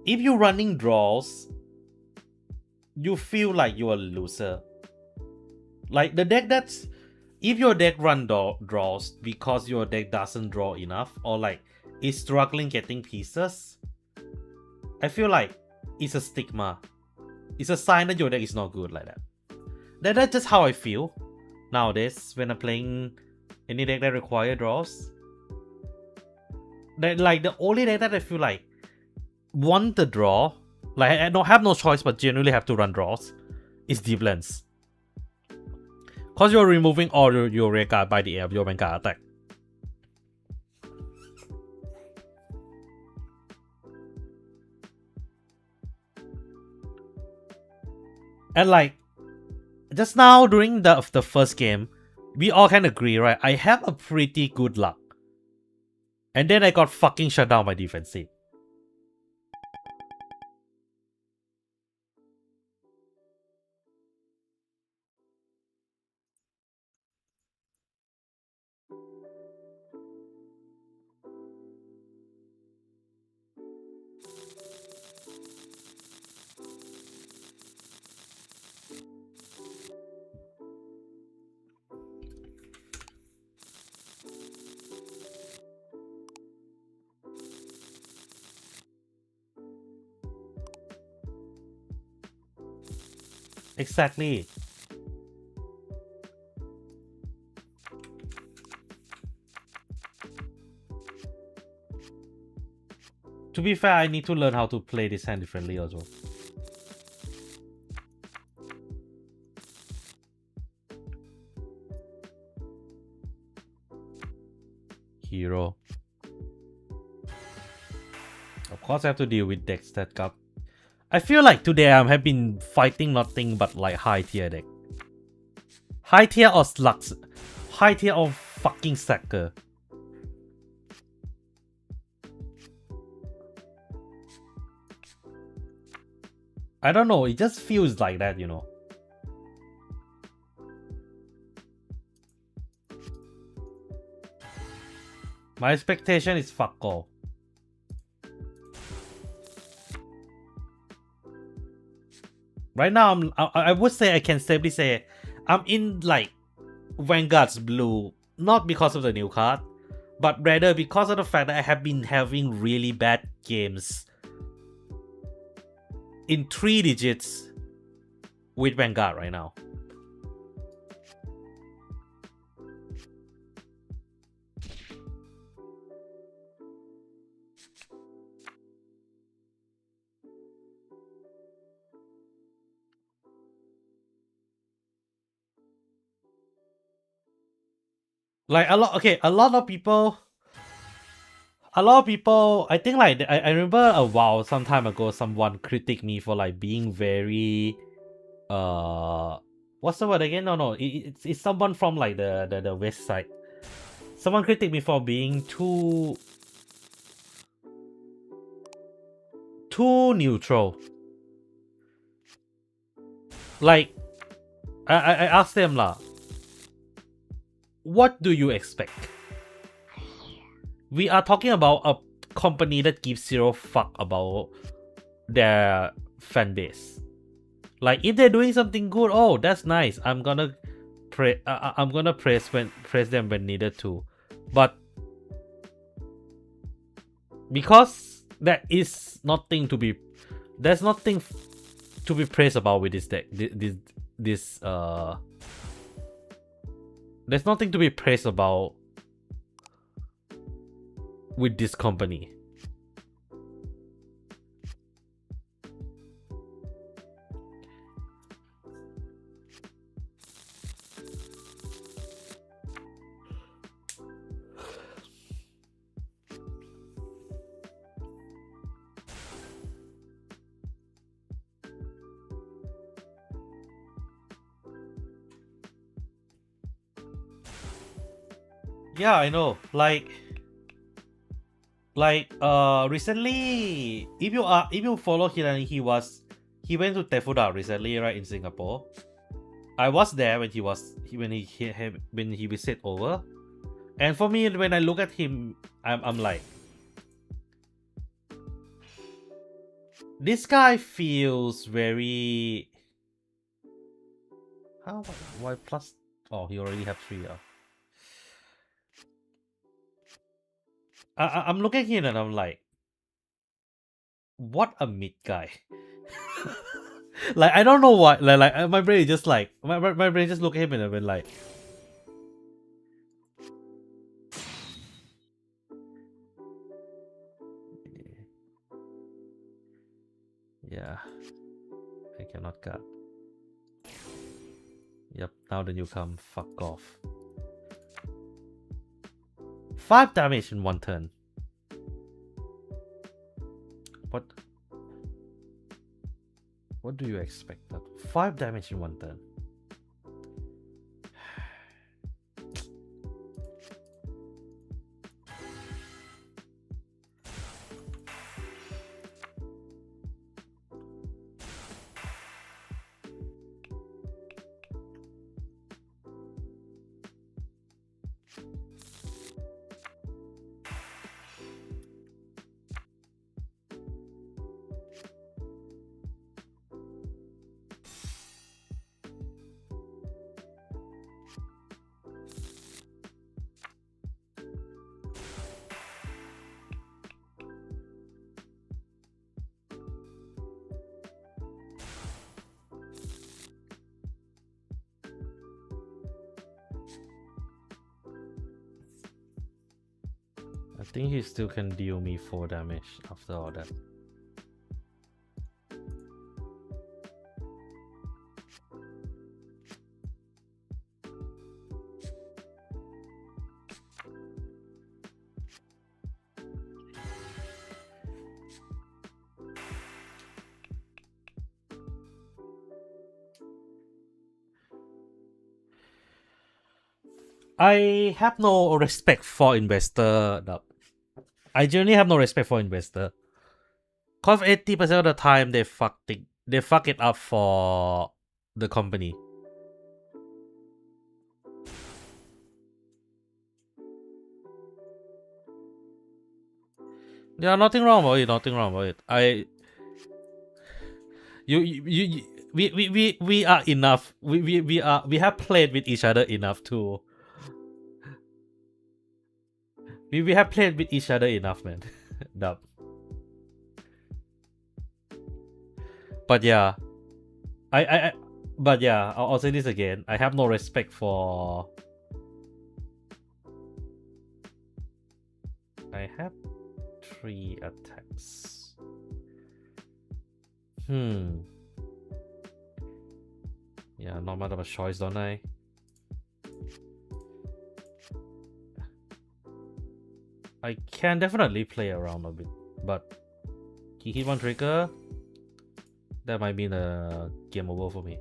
if you're running draws, you feel like you're a loser. Like the deck that's, if your deck run draws because your deck doesn't draw enough, or like is struggling getting pieces, I feel like it's a stigma. It's a sign that your deck is not good like that. That's just how I feel nowadays when I'm playing any deck that require draws. Like the only deck that I feel like want the draw, like I don't have no choice but generally have to run draws, is Deep Lens. Cause you're removing all your rare card by the end of your Vanguard attack. And like, just now during the first game, we all can agree, right? I have a pretty good luck. And then I got fucking shut down by defensive. Exactly. To be fair, I need to learn how to play this hand differently also. Hero. Of course, I have to deal with decks that got. I feel like today I have been fighting nothing but like high tier deck. High tier or slugs. High tier or fucking stacker. I don't know, it just feels like that, you know. My expectation is fuck all. Right now, I would say I can safely say I'm in like Vanguard's blue, not because of the new card, but rather because of the fact that I have been having really bad games in 3 digits with Vanguard right now. Like a lot of people, I think like I remember a while some time ago someone critiqued me for like being very what's the word again? No, it's someone from like the west side. Someone critiqued me for being too neutral. Like I asked them lah, what do you expect? We are talking about a company that gives zero fuck about their fan base. Like if they're doing something good, oh that's nice. I'm gonna praise them when needed to. But because there is nothing to be, there's nothing to be praised about with this deck. There's nothing to be praised about with this company. Yeah, I know. Like recently, if you follow Hirani, he went to Tefuda recently, right, in Singapore. I was there when when he visited over, and for me, when I look at him, I'm like, this guy feels very. How? Why plus? Oh, he already have 3. I'm looking at him and I'm like, what a mid guy. Like I don't know why. Like my brain is just like my brain just look at him and I've been like. Yeah, I cannot cut. Yep, now then you come. Fuck off. 5 damage in 1 turn. What do you expect? 5 damage in 1 turn. I think he still can deal me 4 damage after all that. I have no respect for investor. No. I genuinely have no respect for investor. Cause 80% of the time they fuck it up for the company. Yeah, nothing wrong about it. Nothing wrong about it. We are enough. We have played with each other enough too. We have played with each other enough, man. Dub. But yeah, I but yeah, I'll say this again. I have no respect for. I have 3 attacks. Yeah, not much of a choice, don't I? I can definitely play around a bit, but he hit 1 trigger. That might mean a game over for me.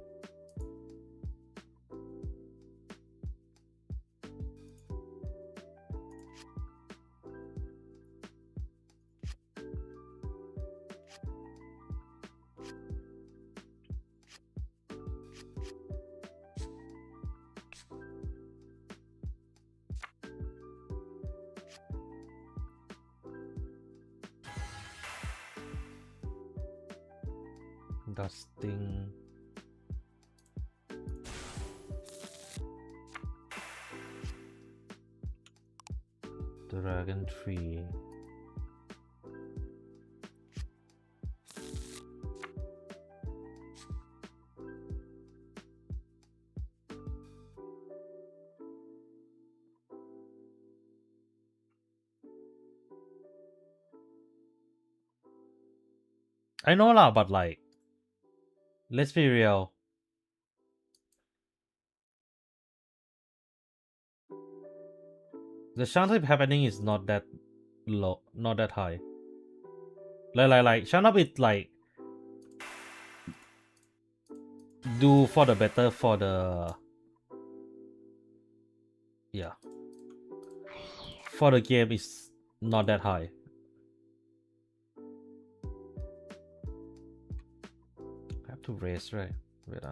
Dusting. Dragon Tree. I know lah, but like, let's be real. The chance of happening is not that low, not that high. Like, chance of it like do for the better for the yeah for the game is not that high. I have to raise, right? Wait,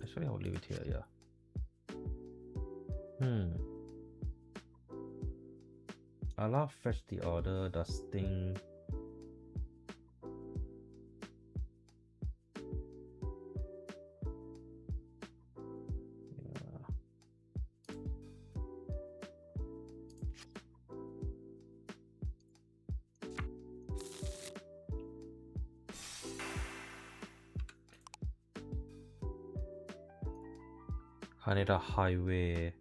actually, I'll leave it here. Yeah. Allow fetch the order. Dusting. I need a highway.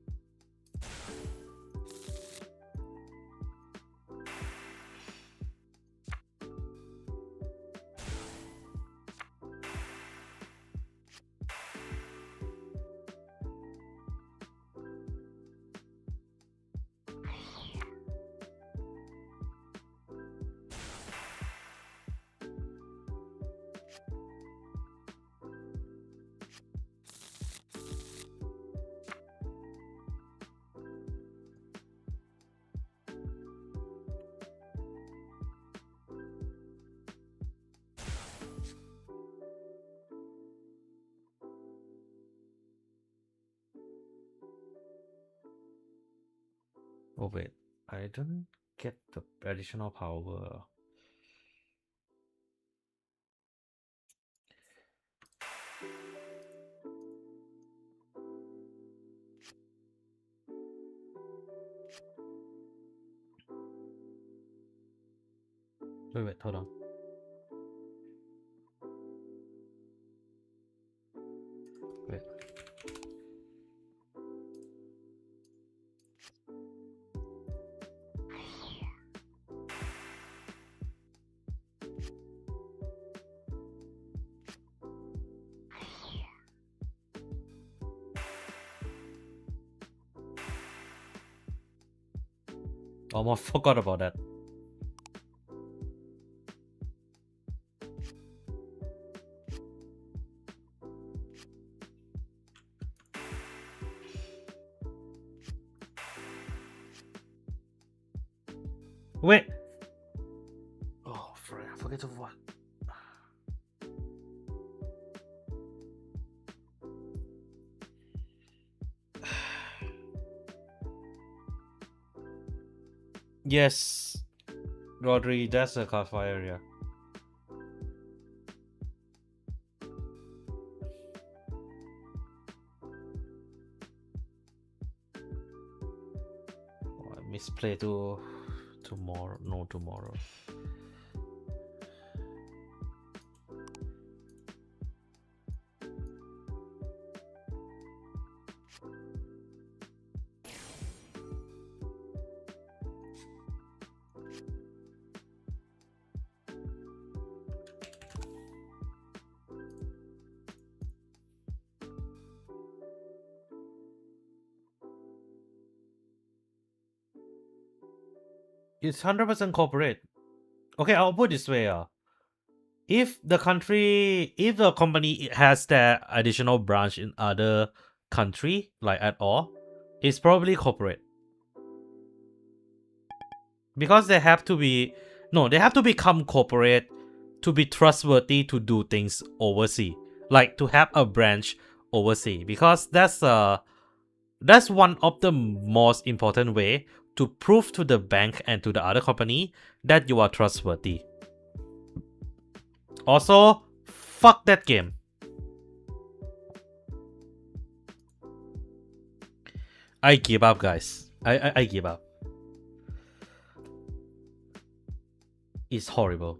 Oh wait, I don't get the additional power. Wait, hold on. Almost forgot about that. Wait. Oh, I forget to what. Yes, Rodri, that's a Cardfight area. Oh, I misplay to tomorrow. No, tomorrow. It's 100% corporate. Okay, I'll put it this way. If the company has their additional branch in other country, like at all, it's probably corporate. Because they have to become corporate to be trustworthy to do things overseas. Like to have a branch overseas. Because that's one of the most important way to prove to the bank and to the other company that you are trustworthy. Also, fuck that game. I give up, guys. I give up. It's horrible.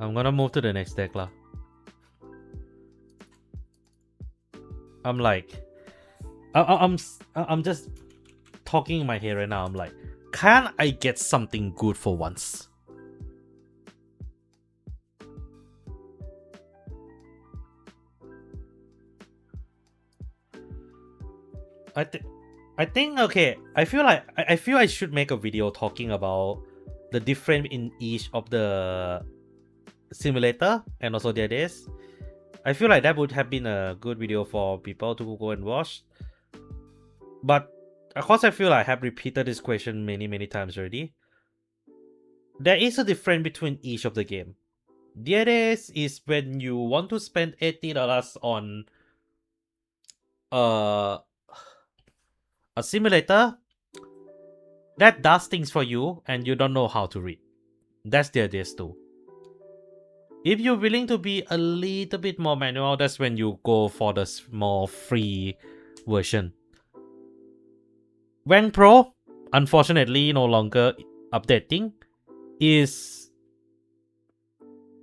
I'm gonna move to the next deck lah. I'm like, I'm just talking in my head right now. I'm like, can't I get something good for once? I think okay. I feel I should make a video talking about the difference in each of the simulator and also the others. I feel like that would have been a good video for people to go and watch. But of course, I feel I have repeated this question many times already. There is a difference between each of the game. The others is when you want to spend $80 on a simulator that does things for you and you don't know how to read. That's the others too. If you're willing to be a little bit more manual, that's when you go for the small free version. Vanguard Pro, unfortunately, no longer updating, is,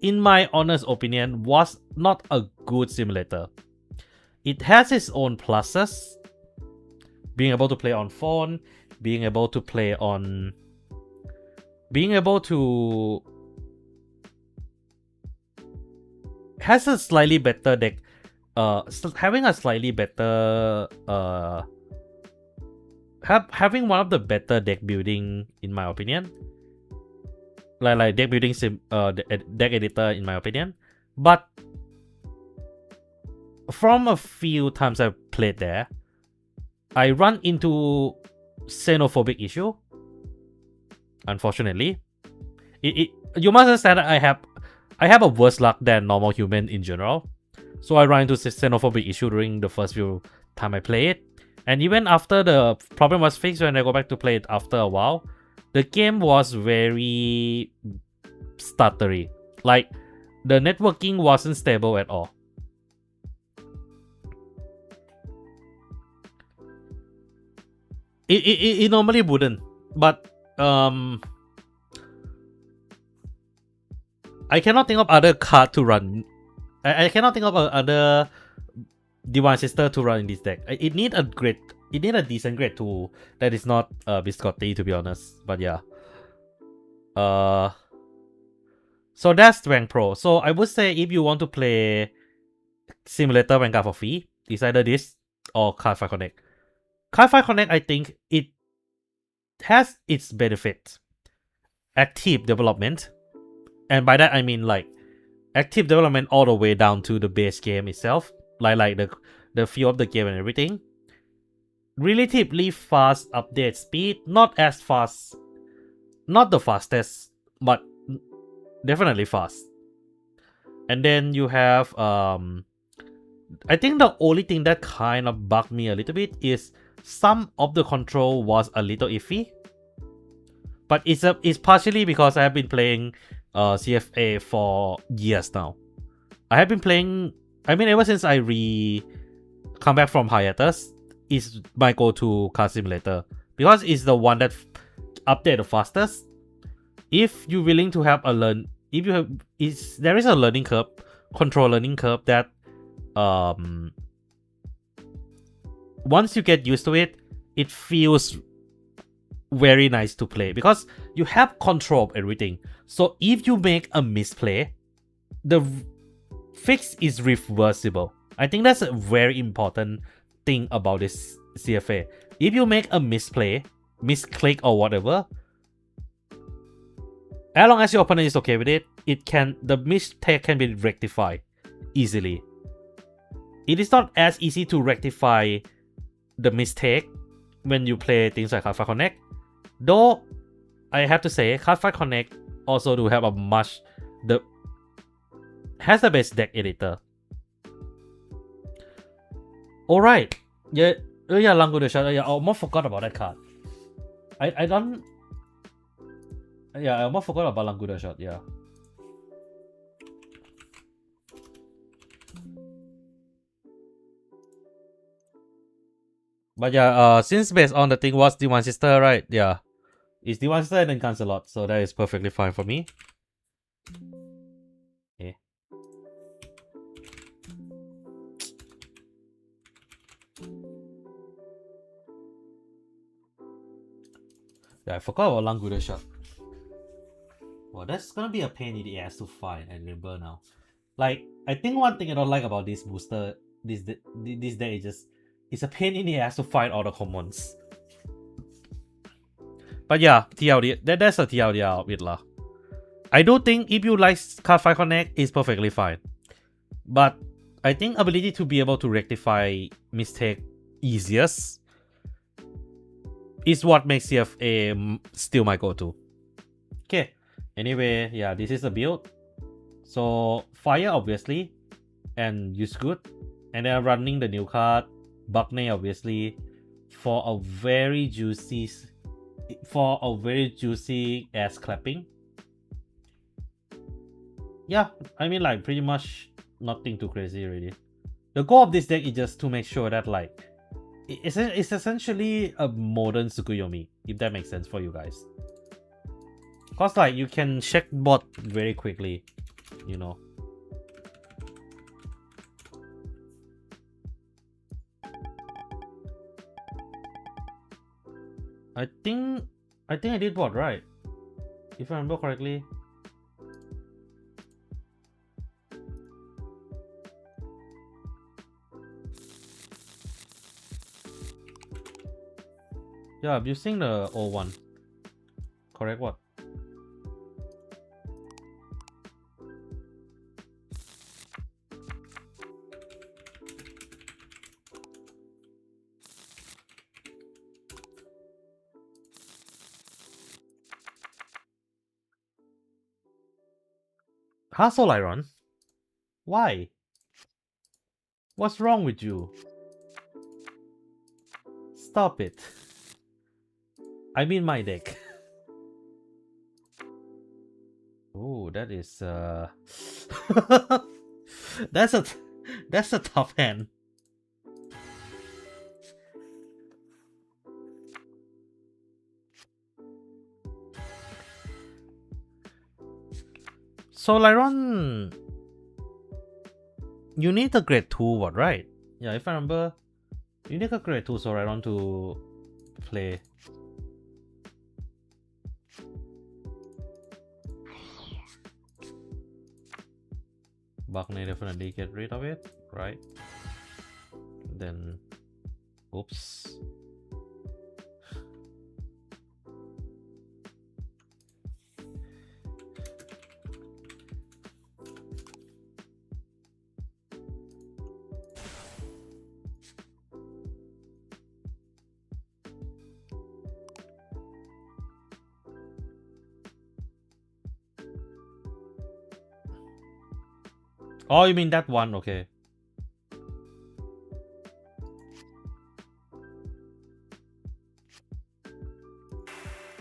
in my honest opinion, was not a good simulator. It has its own pluses. Being able to play on phone, being able to has a slightly better deck, having a slightly better, having one of the better deck building, in my opinion. Like deck building deck editor, in my opinion. But from a few times I've played there, I run into xenophobic issue. Unfortunately, you must understand that I have a worse luck than normal human in general. So I run into xenophobic issue during the first few time I play it. And even after the problem was fixed, when I go back to play it after a while, the game was very stuttery. Like, the networking wasn't stable at all. It normally wouldn't, but I cannot think of other card to run. I cannot think of other Divine Sister to run in this deck. It need a great, it need a decent grade tool that is not Biscotti, to be honest. But yeah. So that's Rank Pro. So I would say if you want to play Simulator Vanguard for free, it's either this or Cardfight Connect. Cardfight Connect, I think it has its benefit. Active development. And by that I mean like active development all the way down to the base game itself. Like the feel of the game and everything. Relatively fast update speed. Not as fast. Not the fastest, but definitely fast. And then you have I think the only thing that kind of bugged me a little bit is some of the control was a little iffy. But it's partially because I have been playing CFA for years now. I have been playing, I mean, ever since I come back from hiatus, is my go-to card simulator because it's the one that update the fastest. If you're willing to have a there is a learning curve, control learning curve that once you get used to it, it feels very nice to play because you have control of everything. So if you make a misplay, the fix is reversible. I think that's a very important thing about this CFA. If you make a misplay, misclick or whatever, as long as your opponent is okay with it, the mistake can be rectified easily. It is not as easy to rectify the mistake when you play things like Cardfight Connect. Though, I have to say, Cardfight Connect also do have has the best deck editor. Alright. Yeah, Langudo Shot. Yeah, I almost forgot about that card. I almost forgot about Langudo Shot, yeah. But yeah, since based on the thing was Divine Sister, right? Yeah. It's Divine Sister and then Cancelot, so that is perfectly fine for me. Okay. Yeah, I forgot about Langudo Shot. Well, that's gonna be a pain in the ass to find, I remember now. Like, I think one thing I don't like about this booster, this deck is just, it's a pain in the ass to find all the commons. But yeah, TLD, that's a TLDR of it lah. I do think if you like Cardfight Connect, it's perfectly fine. But I think ability to be able to rectify mistake easiest is what makes CFA still my go-to. Okay, anyway, yeah, this is a build. So fire obviously, and use good, and then running the new card, Buckney obviously, for a very juicy ass clapping. Yeah, I mean like pretty much nothing too crazy really. The goal of this deck is just to make sure that like it's essentially a modern Tsukuyomi, if that makes sense for you guys. Cause like you can check bot very quickly, you know. I think I did bot right, if I remember correctly. Yeah, I'm using the old one. Correct what? Hustle Iron? Why? What's wrong with you? Stop it. I mean my deck. Oh, that is that's a tough hand. So Lyron, you need a grade 2 what, right? Yeah, if I remember, you need a grade 2 so Lyron to play. Buckney definitely get rid of it, right? Then, oops. Oh, you mean that one? Okay.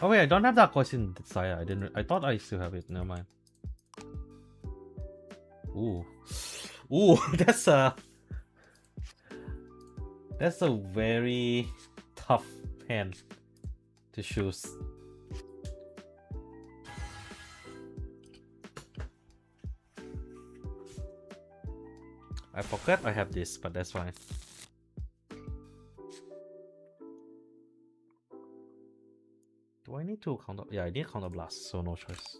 Oh wait, I don't have that question Saya. I didn't. I thought I still have it. Never mind. Ooh, ooh, that's a very tough hand to choose. I forgot I have this, but that's fine. Do I need to counter? Yeah, I need counter blast, so no choice.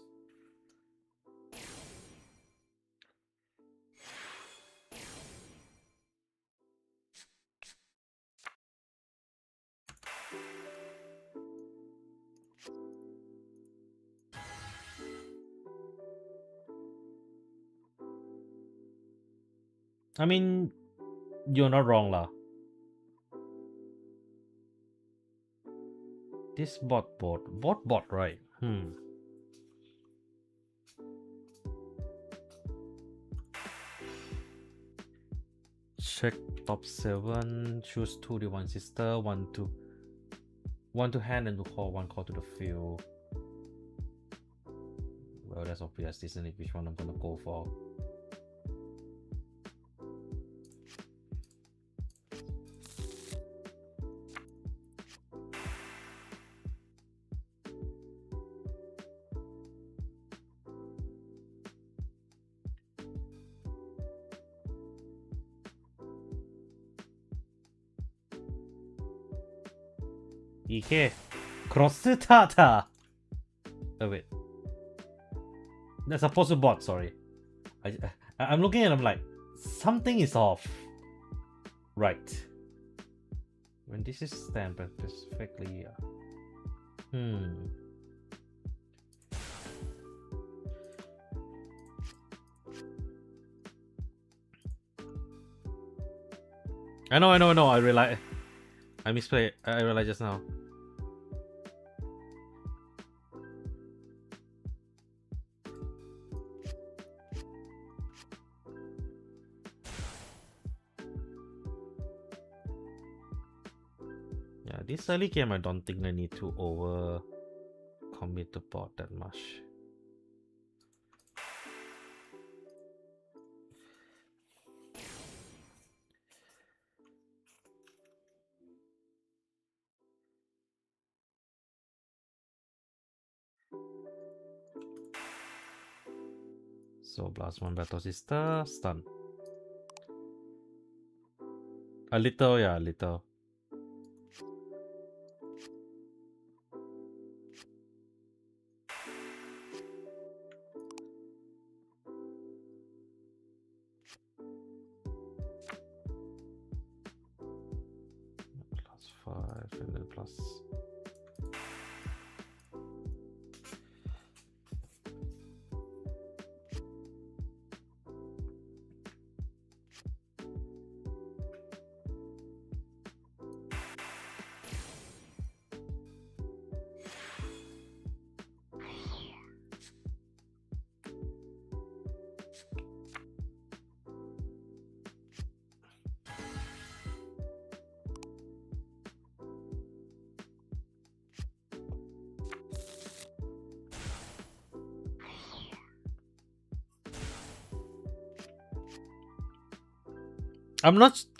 I mean, you're not wrong lah. This bot, right? Check top 7, choose 2 Divine Sister, 1 to hand and to call, 1 call to the field. Well, that's obvious, isn't it? Which one I'm gonna go for? 이게 크로스타타. Oh wait, that's supposed to bot. Sorry, I'm looking at him like something is off. Right. When this is stamped perfectly. I know. I realize. I misplayed. I realized just now. Yeah, this early game, I don't think I need to over commit the bot that much. So blast 1 battle sister, stun. A little, yeah, a little. +5 and then plus.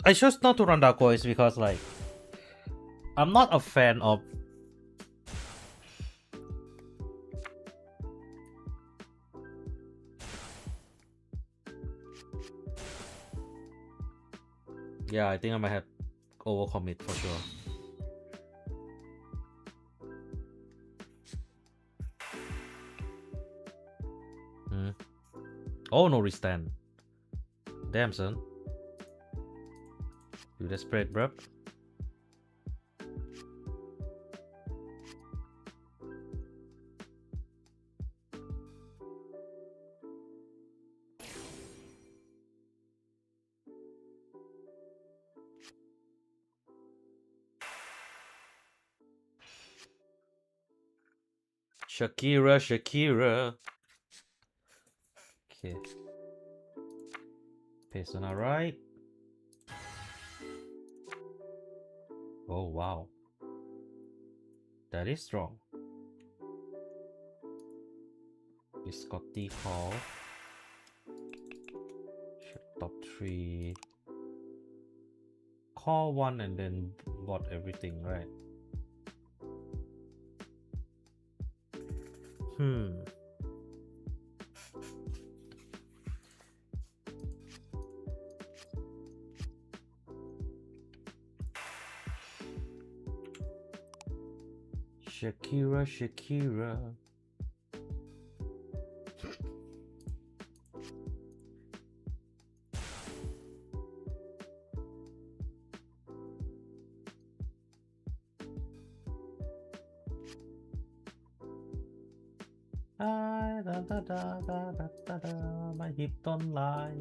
I chose not to run Dark Voice because like I'm not a fan of Yeah, I think I might have overcommit for sure. Oh, no restand. Damn, son. You desperate, bruh. Shakira, Shakira. Okay. Paste on our right. Oh, wow. That is strong. Biscotti call. Top 3. Call 1 and then bought everything, right? Shakira, Shakira. My hip don't lie.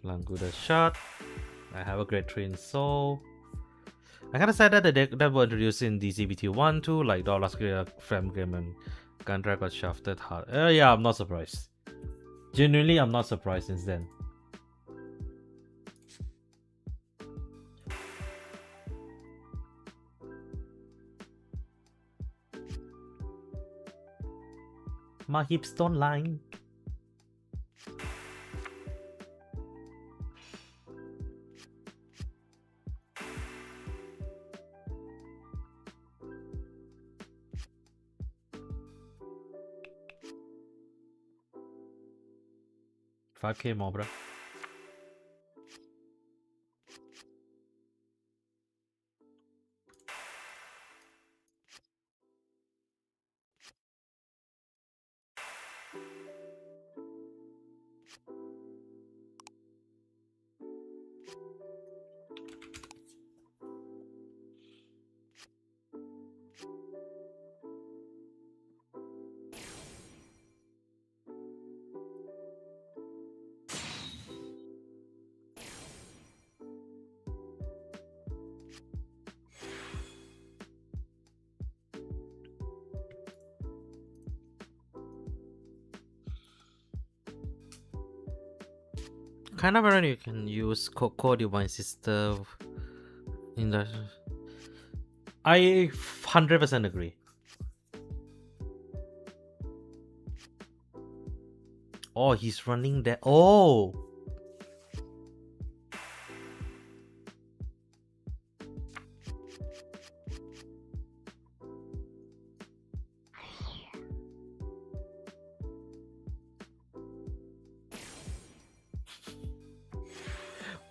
Languda shot. I have a great train soul. I kinda said that the deck that were introduced in DCBT 1 2, like Dollar Scale, Frame Game, and Gundrag got shafted hard. Yeah, I'm not surprised. Genuinely, I'm not surprised since then. My hips don't lie. $5K more, bro. Kind of when you can use Coco Divine Sister in the. I 100% agree. Oh, he's running that. Oh!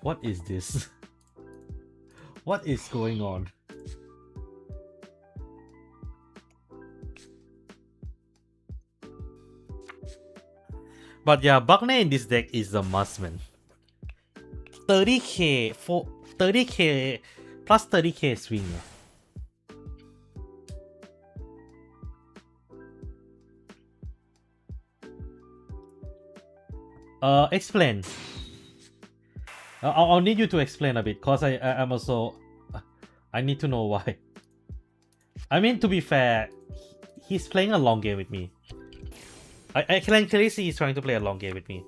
What is this? What is going on? But yeah, Buckner in this deck is a must, man. 30k for 30k plus 30k swing. Explain. I'll need you to explain a bit, cause I'm also I need to know why. I mean, to be fair, he's playing a long game with me. I can clearly see he's trying to play a long game with me.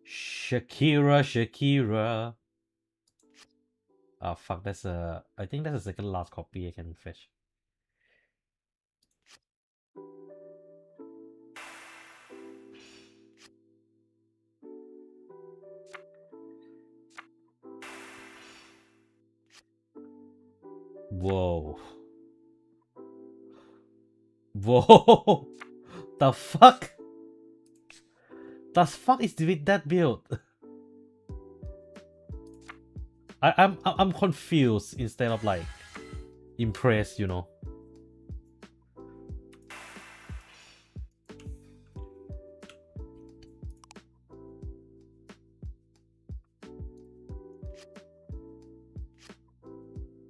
Shakira, Shakira. Oh fuck, that's a. I think that's the second last copy I can fetch. Whoa. Whoa! The fuck? The fuck is with that build? I'm confused instead of like impressed, you know.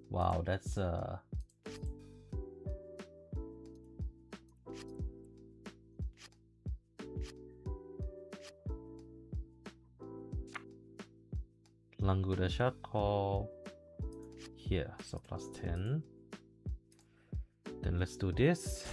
Wow, that's Languda shot call here, so +10. Then let's do this.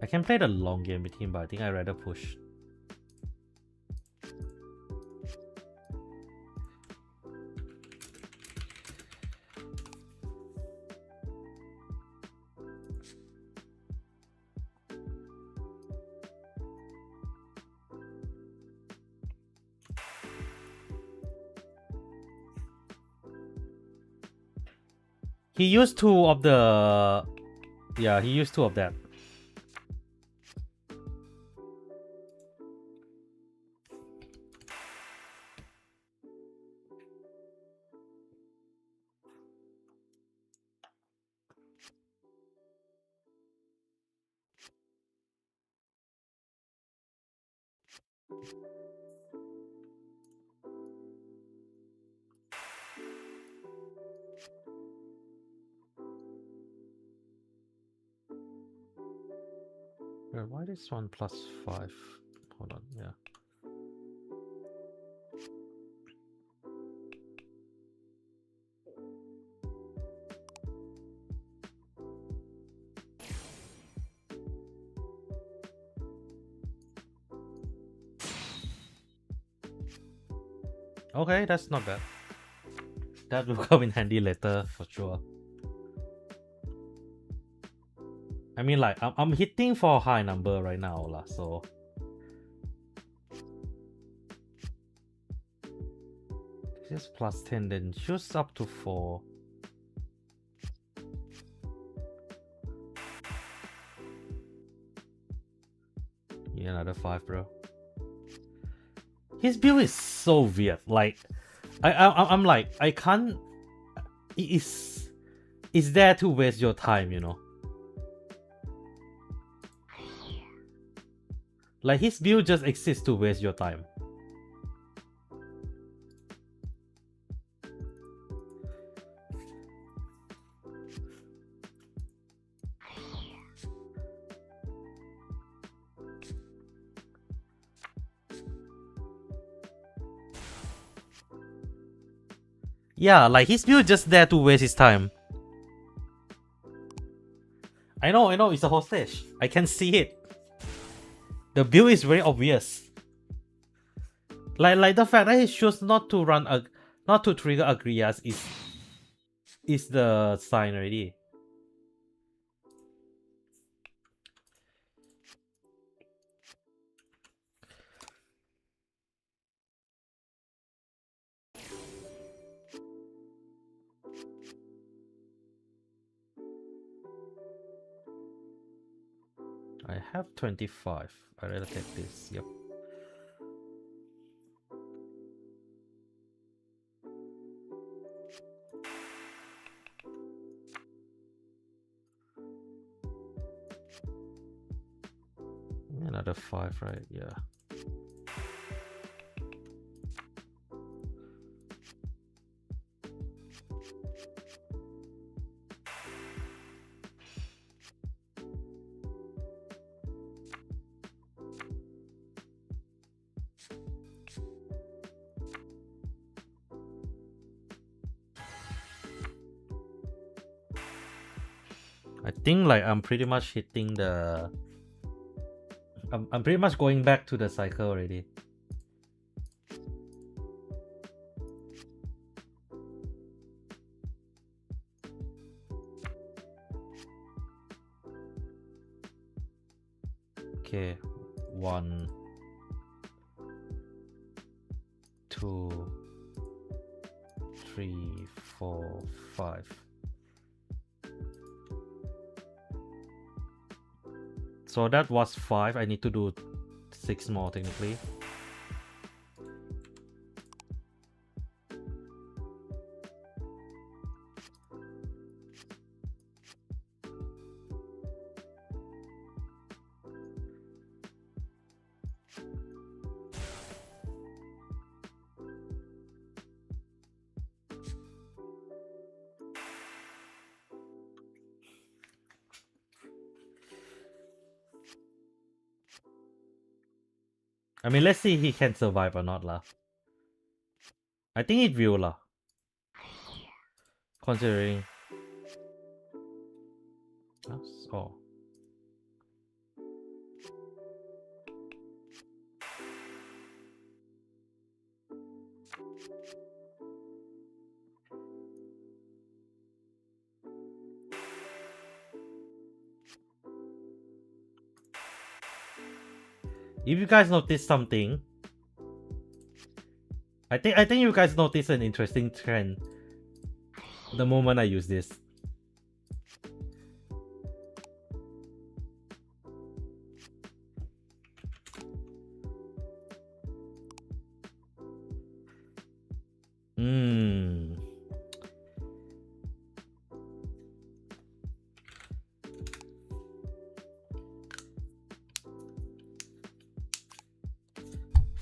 I can play the long game with him, but I think I'd rather push. He used 2 of the... Yeah, he used 2 of that. Why this one +5? Hold on, yeah. Okay, that's not bad. That will come in handy later for sure. I mean, like, I'm hitting for a high number right now, lah, so... This is +10, then choose up to 4. Yeah, another 5, bro. His build is so weird. Like, I'm like, I can't... It's there to waste your time, you know? Like, his build just exists to waste your time. Yeah, like, his build just there to waste his time. I know, it's a hostage. I can see it. The build is very obvious. Like the fact that he chose not to run not to trigger Agrias is the sign already. I have 25. I rather take this. Yep. Another 5, right? Yeah. I think like I'm pretty much hitting the... I'm pretty much going back to the cycle already. Okay, 1, 2, 3, 4, 5. So that was 5. I need to do 6 more technically. I mean, let's see if he can survive or not lah. I think it will lah. Considering. Oh. If you guys notice something, I think you guys notice an interesting trend the moment I use this.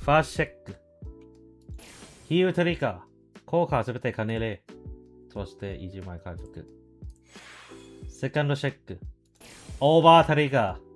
First check. ヒールトリカ。効果はすべて金で。そして1枚回復。セカンドチェック。オーバートリガー。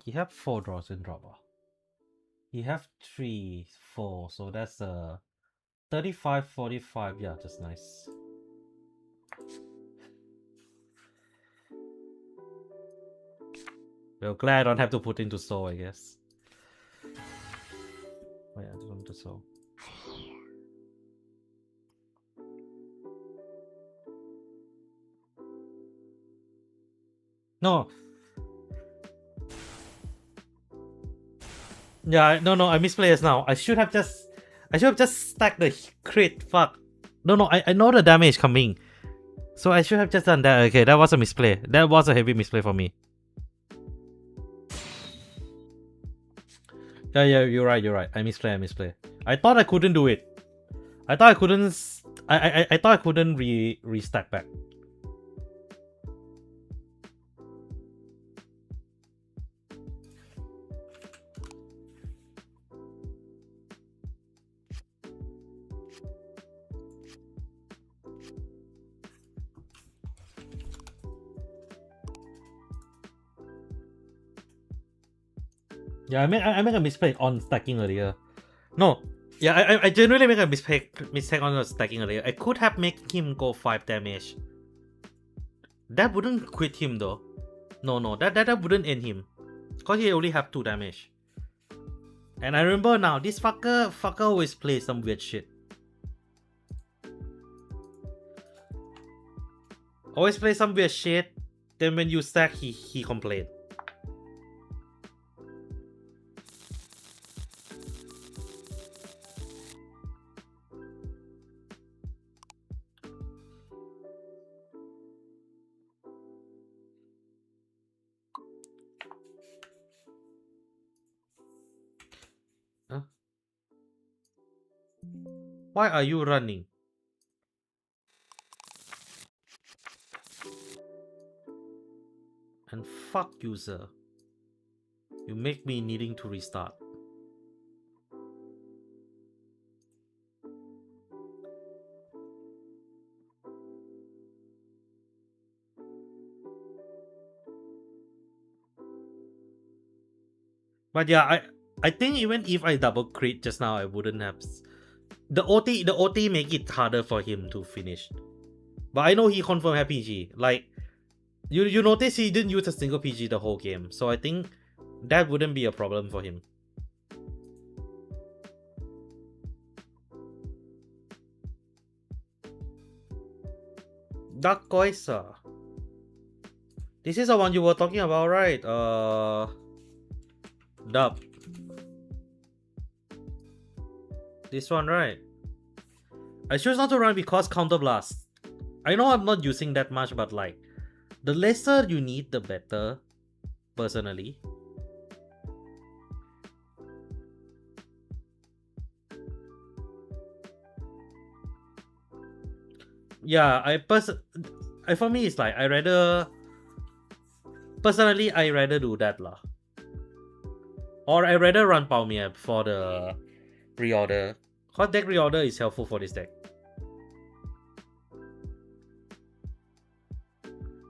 He have 4 draws in dropper. He have 3, 4, so that's 35, 45. Yeah, just nice. Well, glad I don't have to put into soul, I guess. Oh yeah, I don't do soul. No. Yeah, no, I misplay as now. I should have just stacked the crit. Fuck. No, I know the damage coming. So I should have just done that. Okay, that was a misplay. That was a heavy misplay for me. Yeah, you're right. I misplay. I thought I couldn't do it. I thought I couldn't. I thought I couldn't restack back. Yeah, I make a mistake on stacking earlier. No, yeah, I genuinely make a mistake on stacking earlier. I could have made him go 5 damage. That wouldn't quit him though. No, that wouldn't end him. Cause he only have 2 damage. And I remember now, this fucker always plays some weird shit. Always play some weird shit. Then when you stack, he complain. Huh? Why are you running? Fuck you, sir. You make me needing to restart. But yeah, I think even if I double crit just now, I wouldn't have. The OT make it harder for him to finish. But I know he confirmed had PG. Like, you notice he didn't use a single PG the whole game. So I think that wouldn't be a problem for him. Dark Koisa. This is the one you were talking about, right? Dub. This one, right? I choose not to run because Counter Blast. I know I'm not using that much, but like, the lesser you need, the better, personally. Yeah, for me, it's like, personally, I rather do that lah. Or I rather run Palmia for the reorder. Hot deck reorder is helpful for this deck.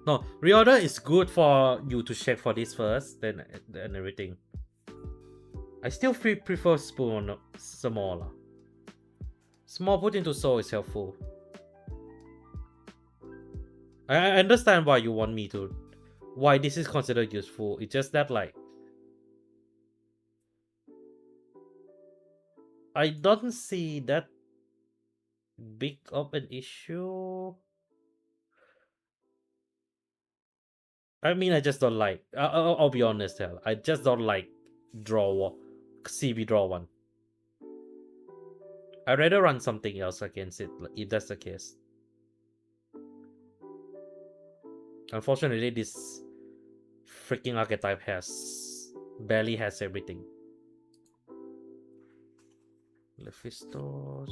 No, reorder is good for you to check for this first, then everything. I still prefer Spoon small. Small put into Soul is helpful. I understand why you want me to, why this is considered useful. It's just that like, I don't see that big of an issue. I mean, I just don't like. I'll be honest, hell. I just don't like CB draw one. I'd rather run something else against it if that's the case. Unfortunately, this freaking archetype barely has everything. Lephistos.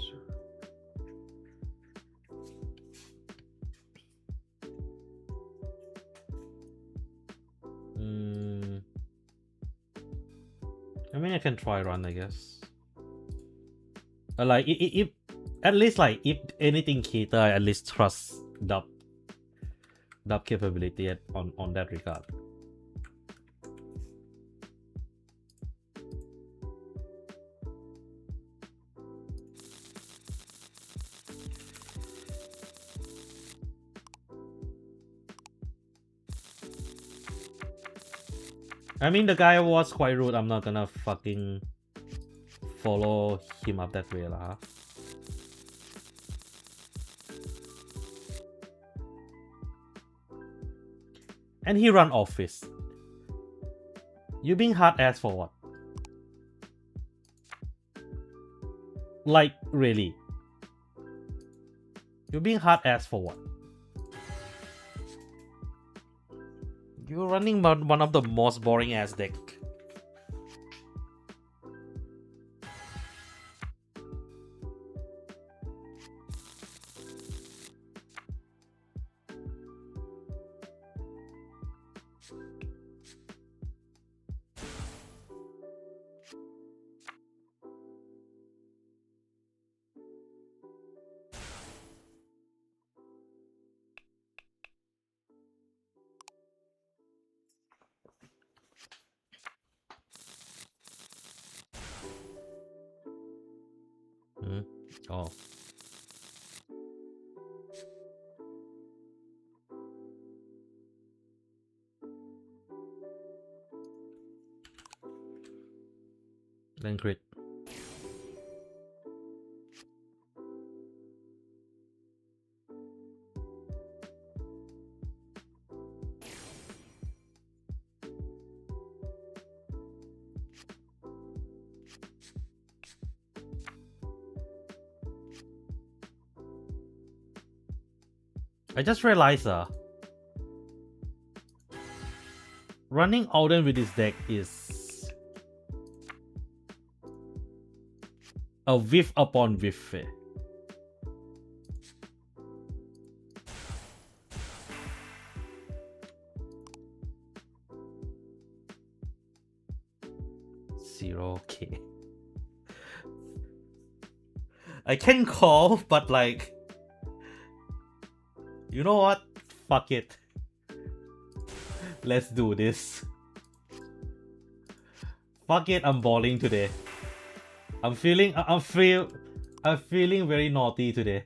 I mean, I can try run, I guess. Like, if at least like if anything cater, I at least trust dub capability on that regard. I mean, the guy was quite rude. I'm not gonna fucking follow him up that way lah. And he run office. You being hard ass for what? Like, really? You being hard ass for what? You're running one of the most boring ass deck. Oh. Then crit. I just realized running Alden with this deck is a whiff upon whiff. I can call, but like, you know what? Fuck it. Let's do this. Fuck it, I'm balling today. I'm feeling very naughty today.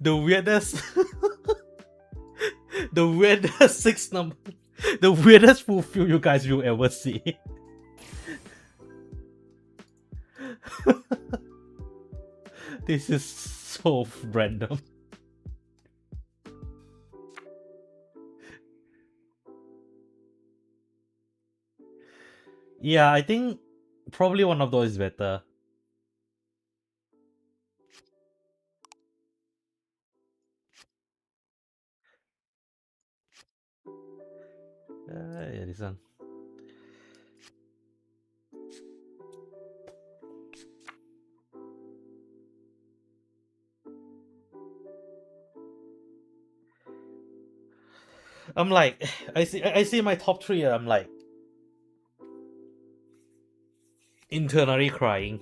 The weirdest the weirdest six number, the weirdest full fill you guys will ever see. This is so random. Yeah, I think probably one of those is better. Yeah, this one. I'm like, I see my top three. I'm like internally crying.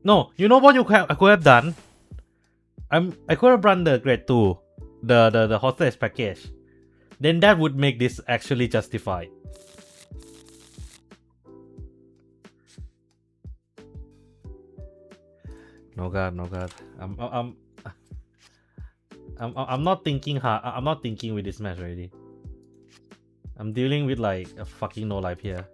No, you know what I could have done? I could have run the grade 2, the hostage package. Then that would make this actually justified. No god, no god. I'm not thinking hard. I'm not thinking with this match already. I'm dealing with like a fucking no life here.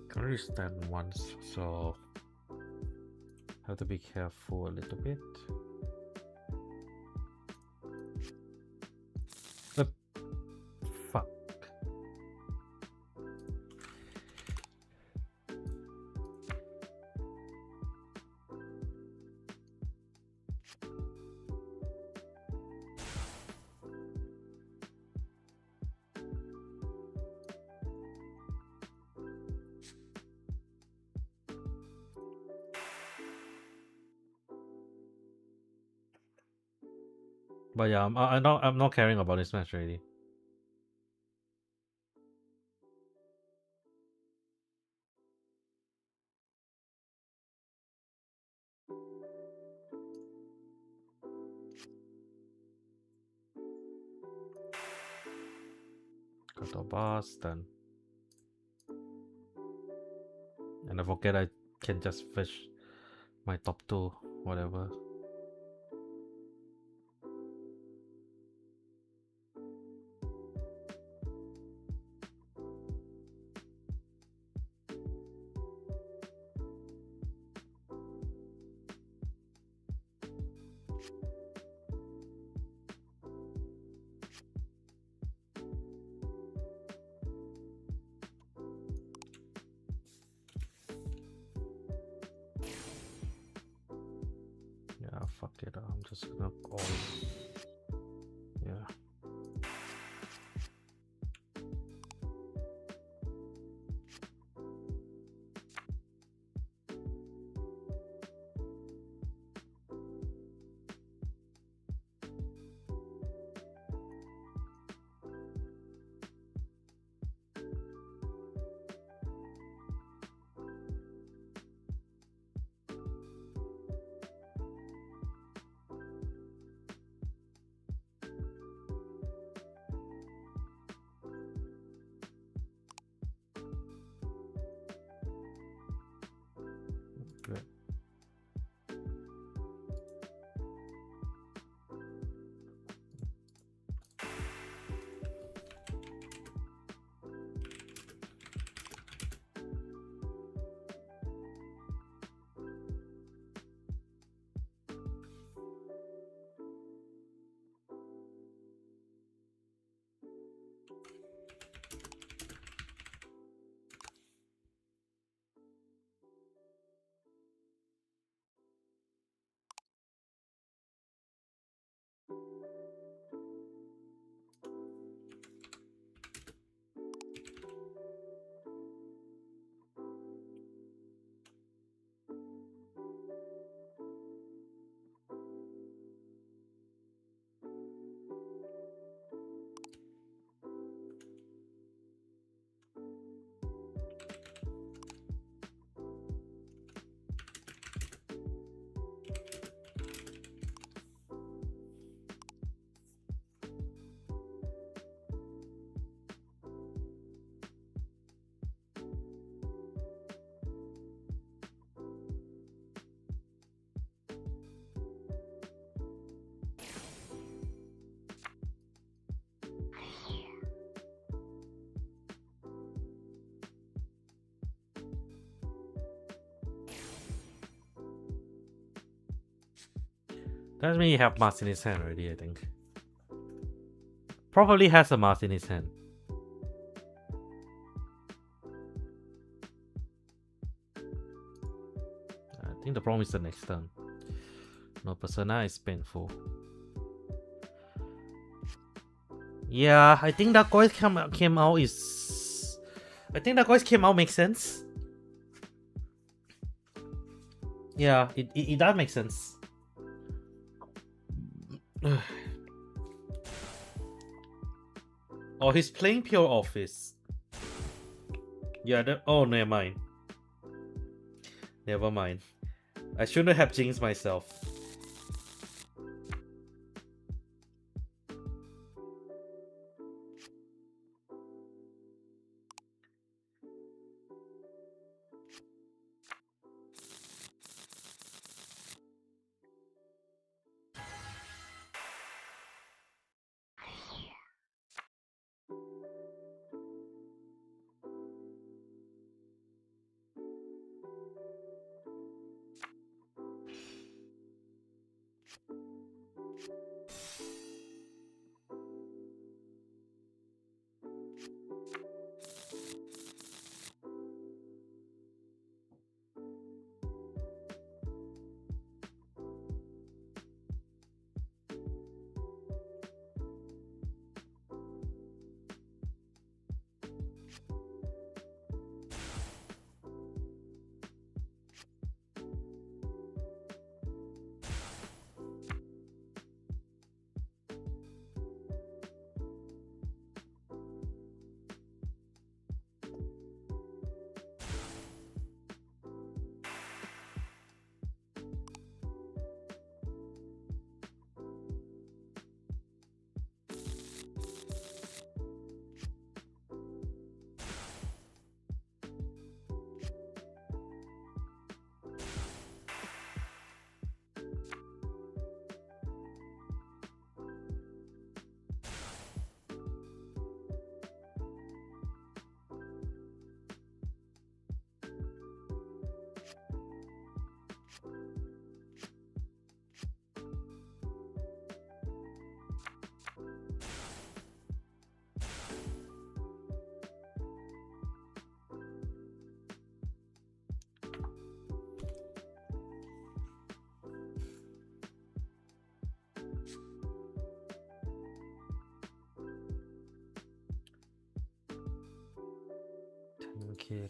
Can only stand once, so have to be careful a little bit. Fuck. But yeah, I'm not caring about this match already. Got the boss done. And I forget I can just fish my top 2, whatever. Yeah, fuck it. I'm just gonna call. Yeah. Good. That means he have mask in his hand already, I think. Probably has a mask in his hand. I think the problem is the next turn. No persona is painful. Yeah, I think that voice came out is... I think that voice came out makes sense. Yeah, it does make sense. Oh, he's playing pure office. Yeah, oh, never mind. Never mind. I shouldn't have jinxed myself. Okay,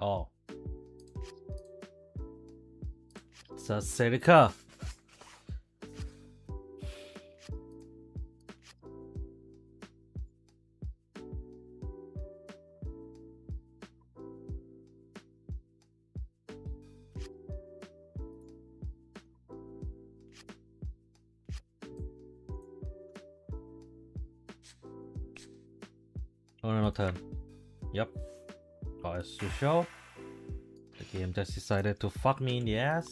Oh. It's a Serica. Oh, no turn. Yep. Oh, as usual. The game just decided to fuck me in the ass.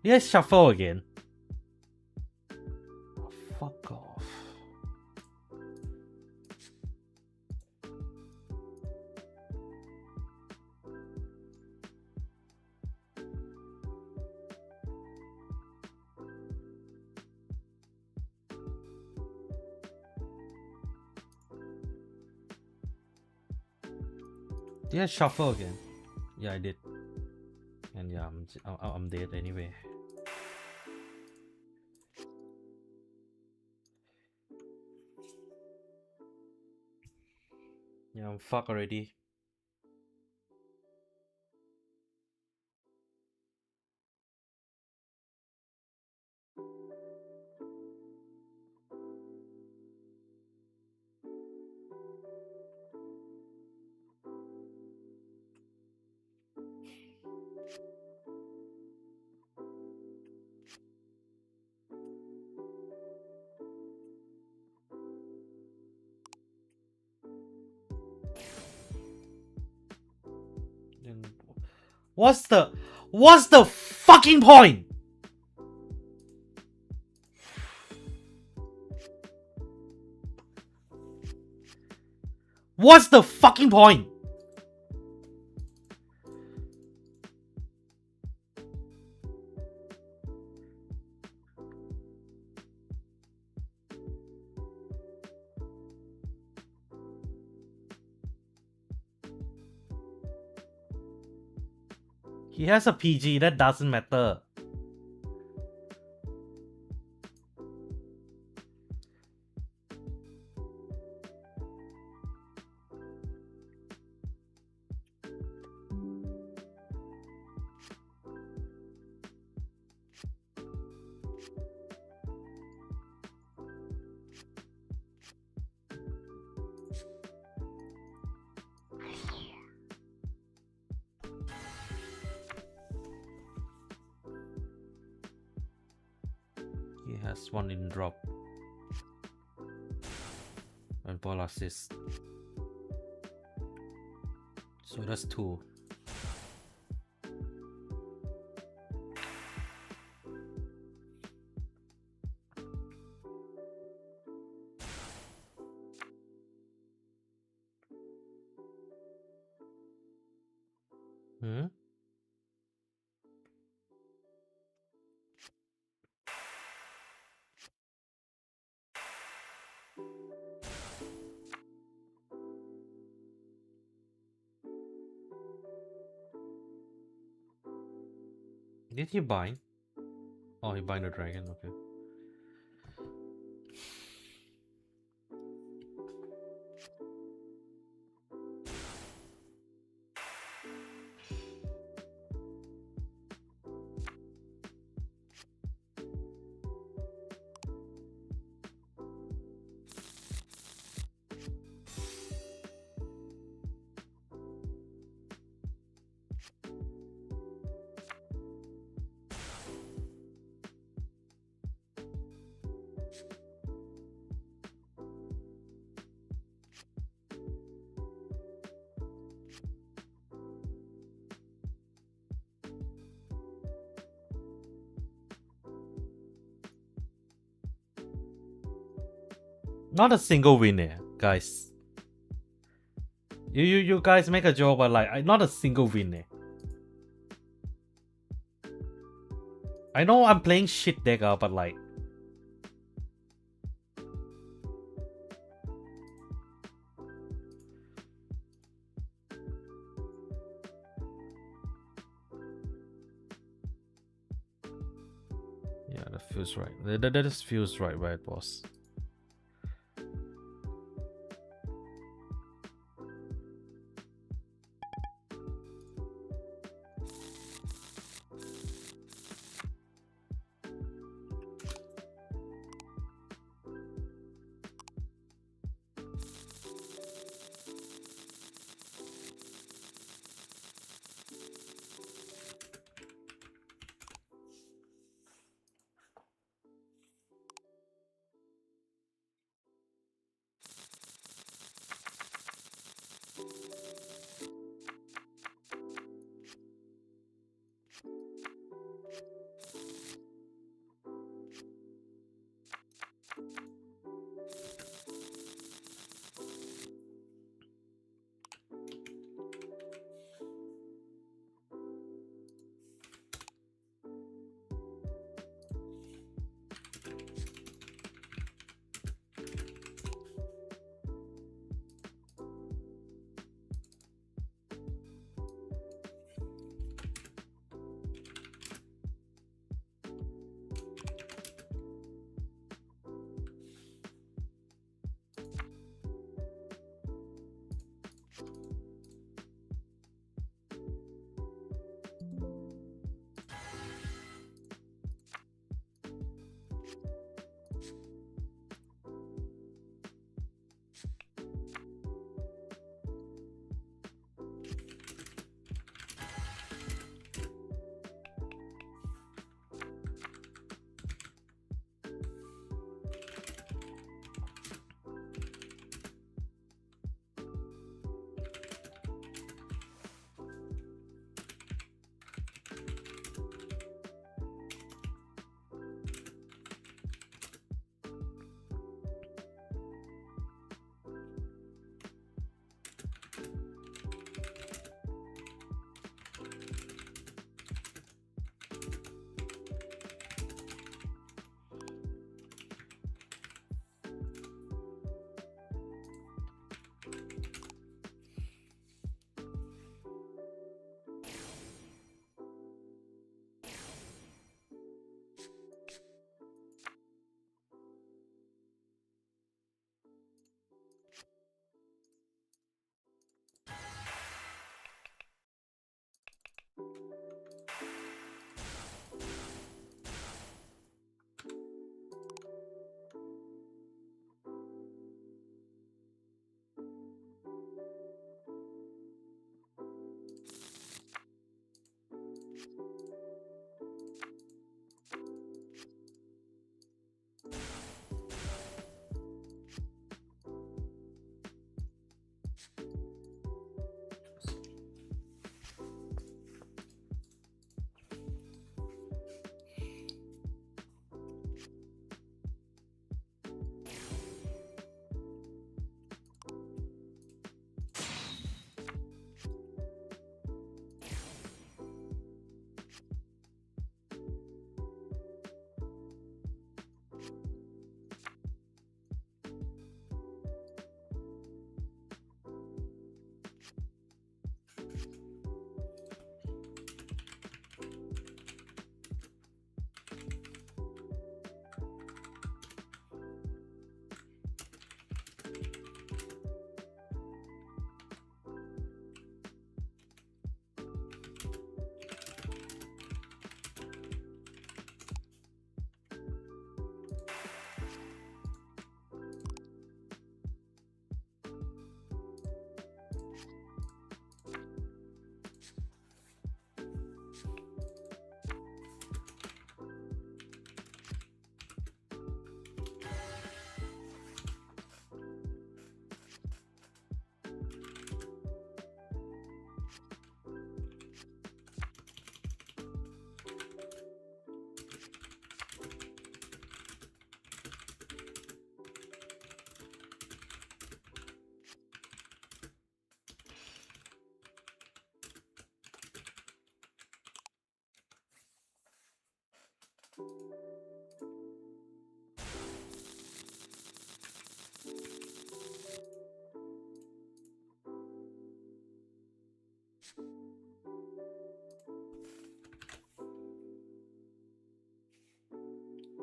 Yes, shuffle again. Oh, fuck off. Did I shuffle again? Yeah, I did. And yeah, I'm dead anyway. Yeah, I'm fucked already. What's the fucking point? What's the fucking point? He has a PG, that doesn't matter. He has one in drop. And ball assist. So that's 2. Hmm? Did he bind? Oh, he bind the dragon, okay. Not a single win there, guys. You guys make a joke, but like, not a single win there. I know I'm playing shit deck, but like, yeah, that feels right. That just feels right where it was.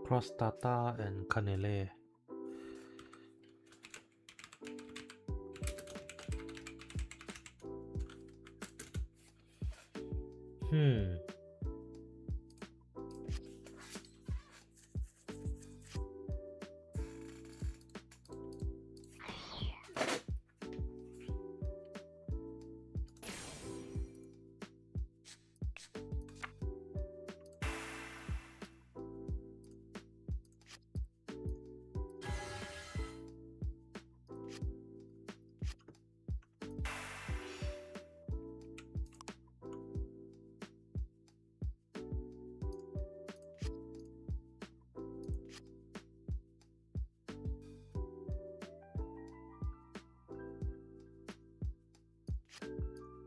Prostata and Canele.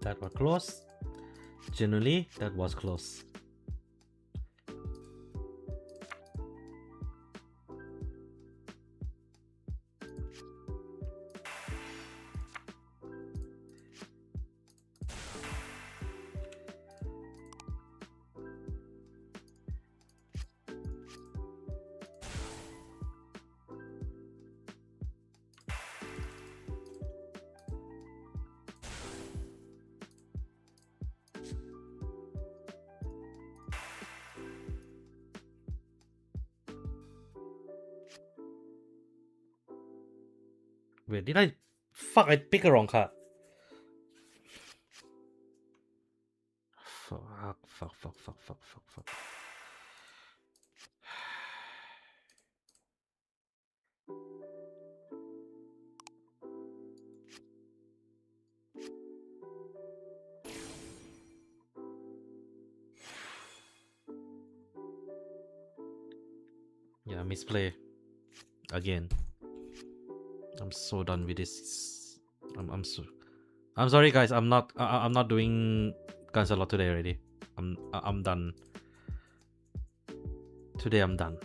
That was close. Generally, that was close. Wait, did I? Fuck, I picked a wrong card. Fuck. Yeah, misplay. Again. I'm so done with this. I'm sorry guys, I'm not doing guns a lot today already. I'm done. Today I'm done.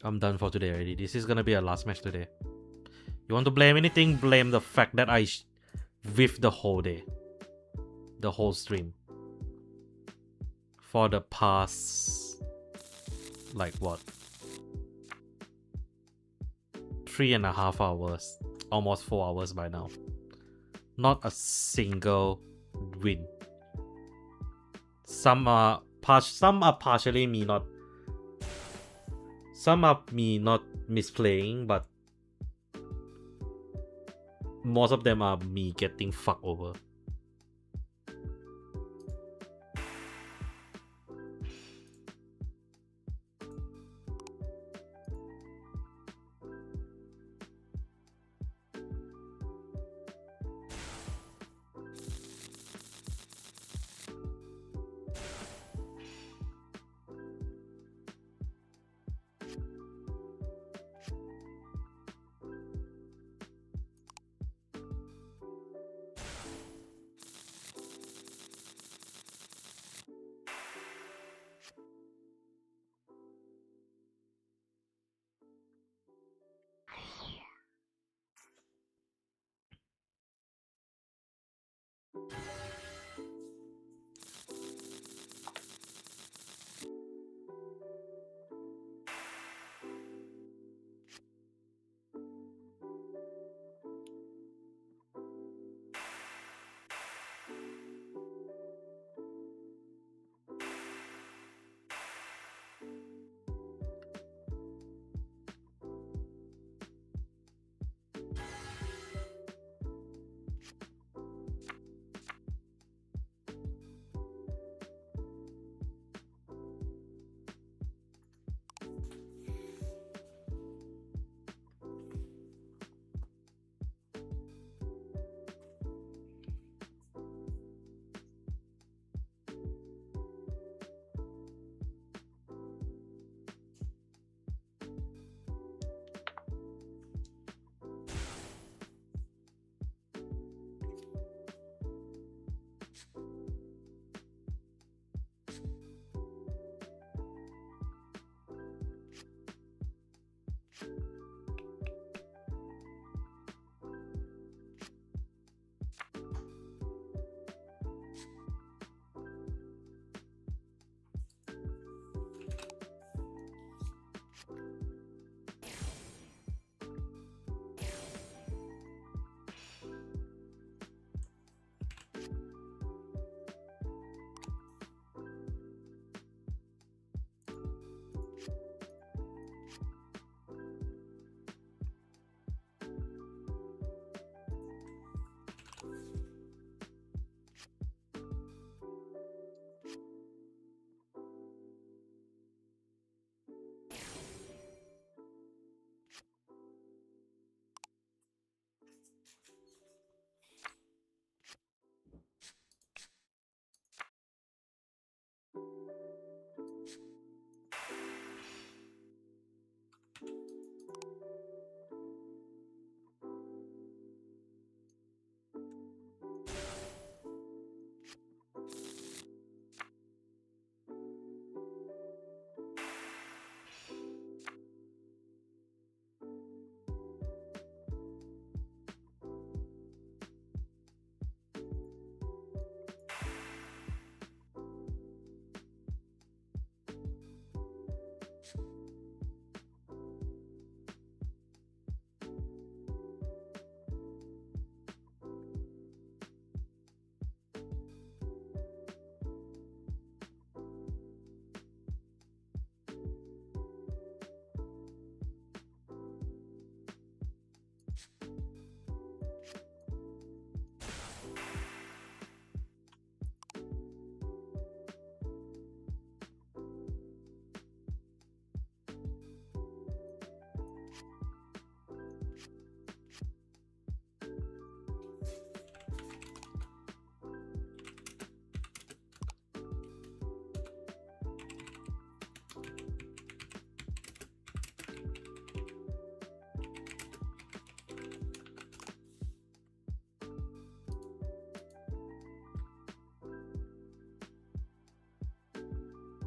I'm done for today already. This is gonna be our last match today. You want to blame anything? Blame the fact that I whiffed the whole day. The whole stream. For the past... like what? 3.5 hours. Almost 4 hours by now. Not a single win. Some are partially me not... Some are me not misplaying, but most of them are me getting fucked over.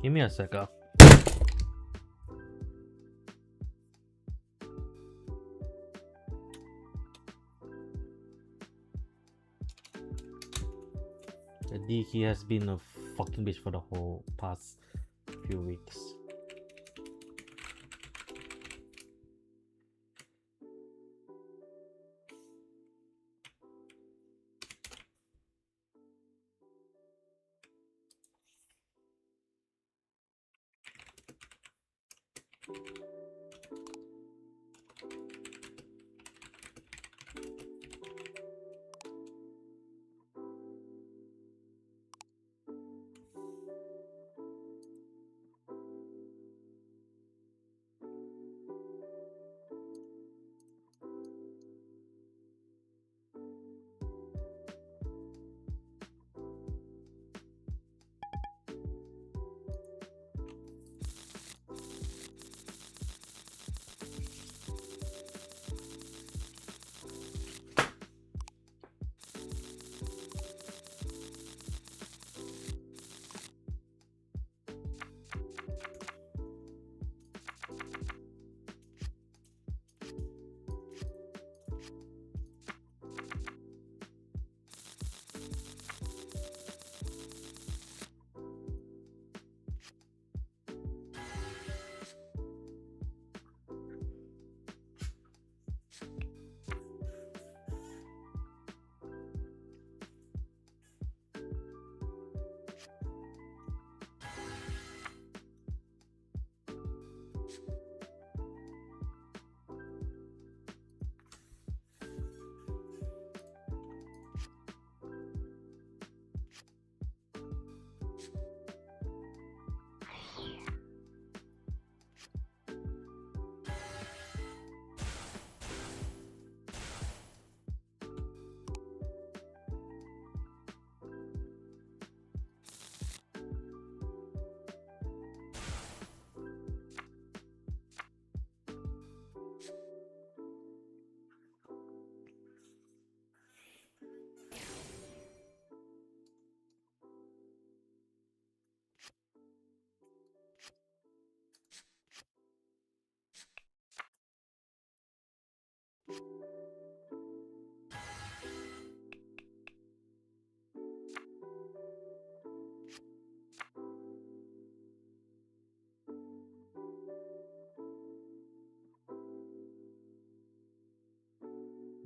Give me a second. The D key has been a fucking bitch for the whole past few weeks.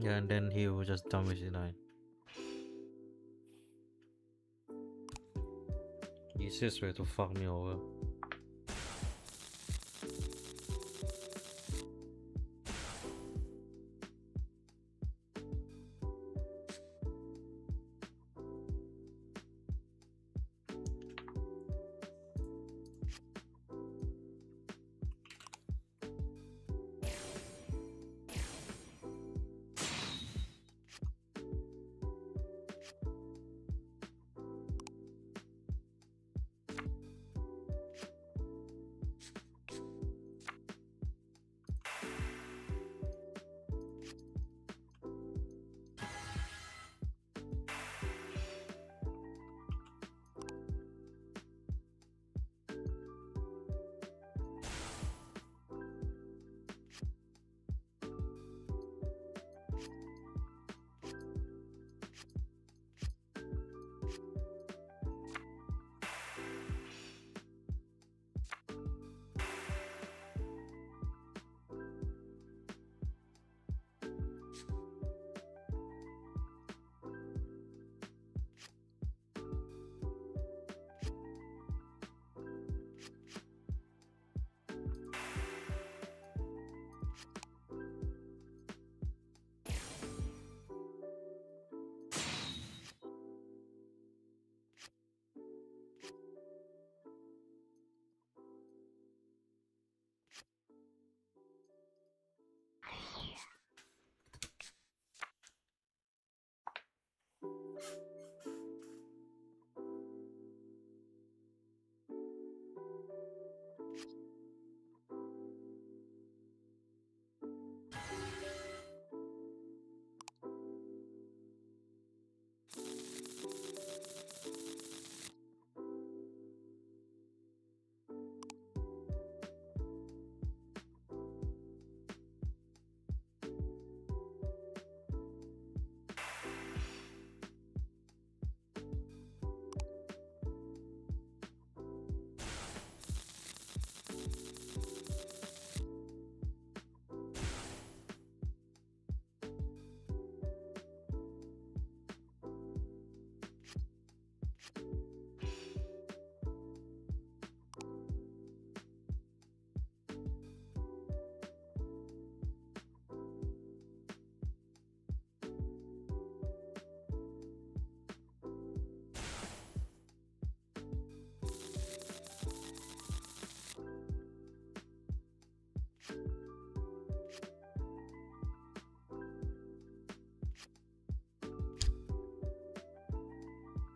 Yeah, and then he will just dump his C9. Easiest way to fuck me over.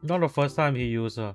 Not the first time he used her.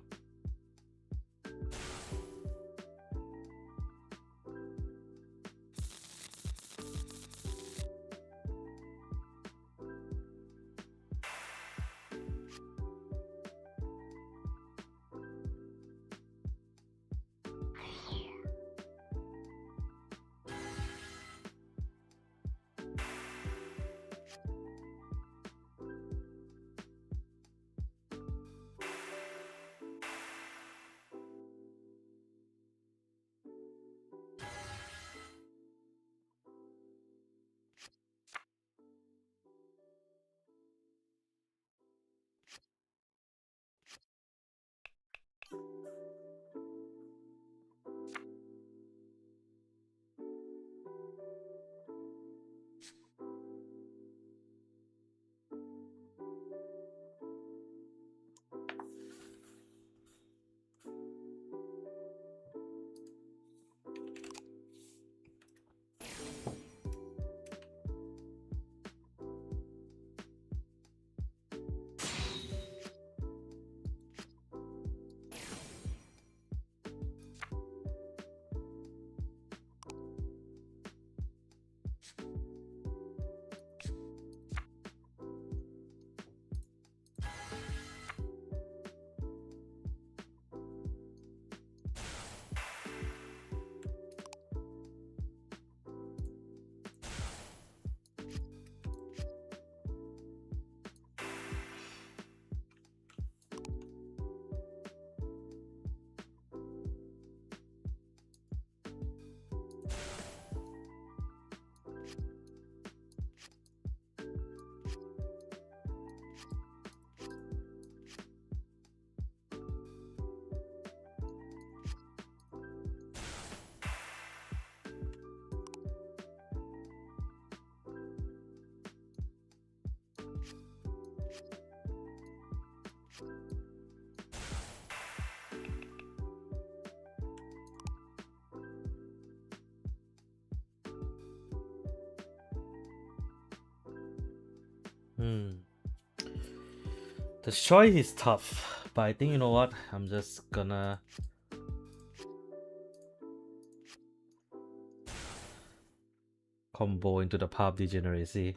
The choice is tough, but I think you know what? I'm just gonna combo into the pub degeneracy.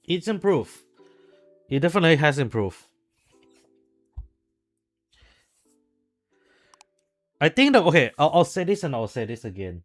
It's improved. It definitely has improved. I think that okay, I'll say this and I'll say this again.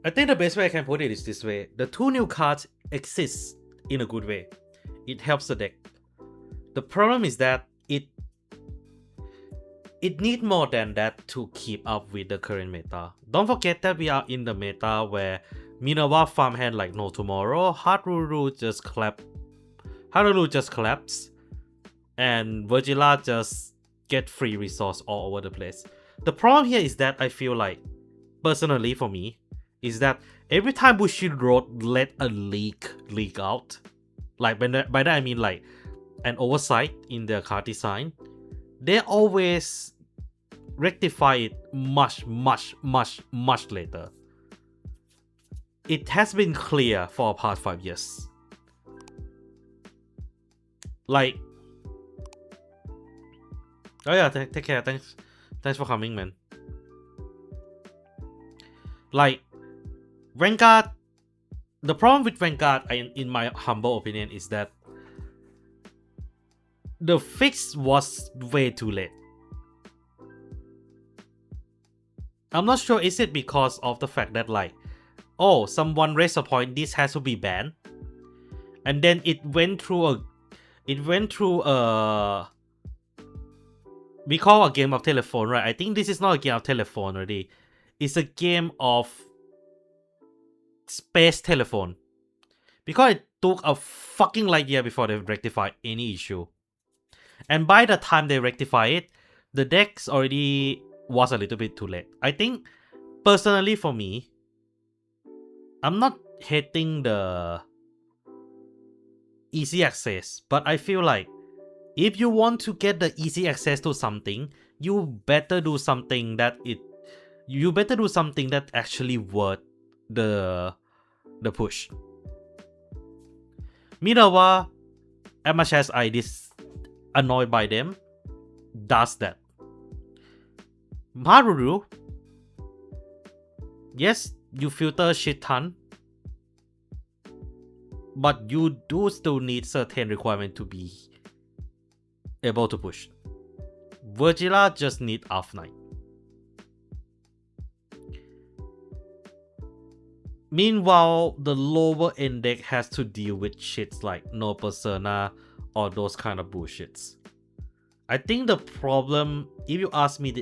I think the best way I can put it is this way. The 2 new cards exist in a good way. It helps the deck. The problem is that it needs more than that to keep up with the current meta. Don't forget that we are in the meta where Minerva farmhand like no tomorrow, Haruru just collapse, and Virgila just get free resource all over the place. The problem here is that I feel like, personally for me, is that every time Bushido Road let a leak out, like by that I mean like an oversight in their card design, they always rectify it much later. It has been clear for the past 5 years. Like, oh yeah, take care. Thanks for coming, man. Like, Vanguard, the problem with Vanguard, in my humble opinion, is that the fix was way too late. I'm not sure, is it because of the fact that like, oh, someone raised a point, this has to be banned, and then it went through a we call a game of telephone, right? I think this is not a game of telephone already. It's a game of space telephone, because it took a fucking light year before they rectified any issue, and by the time they rectify it, the decks already was a little bit too late. I think personally for me, I'm not hating the easy access, but I feel like if you want to get the easy access to something, you better do something that actually worth the push. Minerva, as much as I is annoyed by them, does that. Maruru, yes, you filter shit ton, but you do still need certain requirement to be able to push. Virgila just need Half Knight. Meanwhile, the lower end deck has to deal with shits like no persona or those kind of bullshits. I think the problem, if you ask me,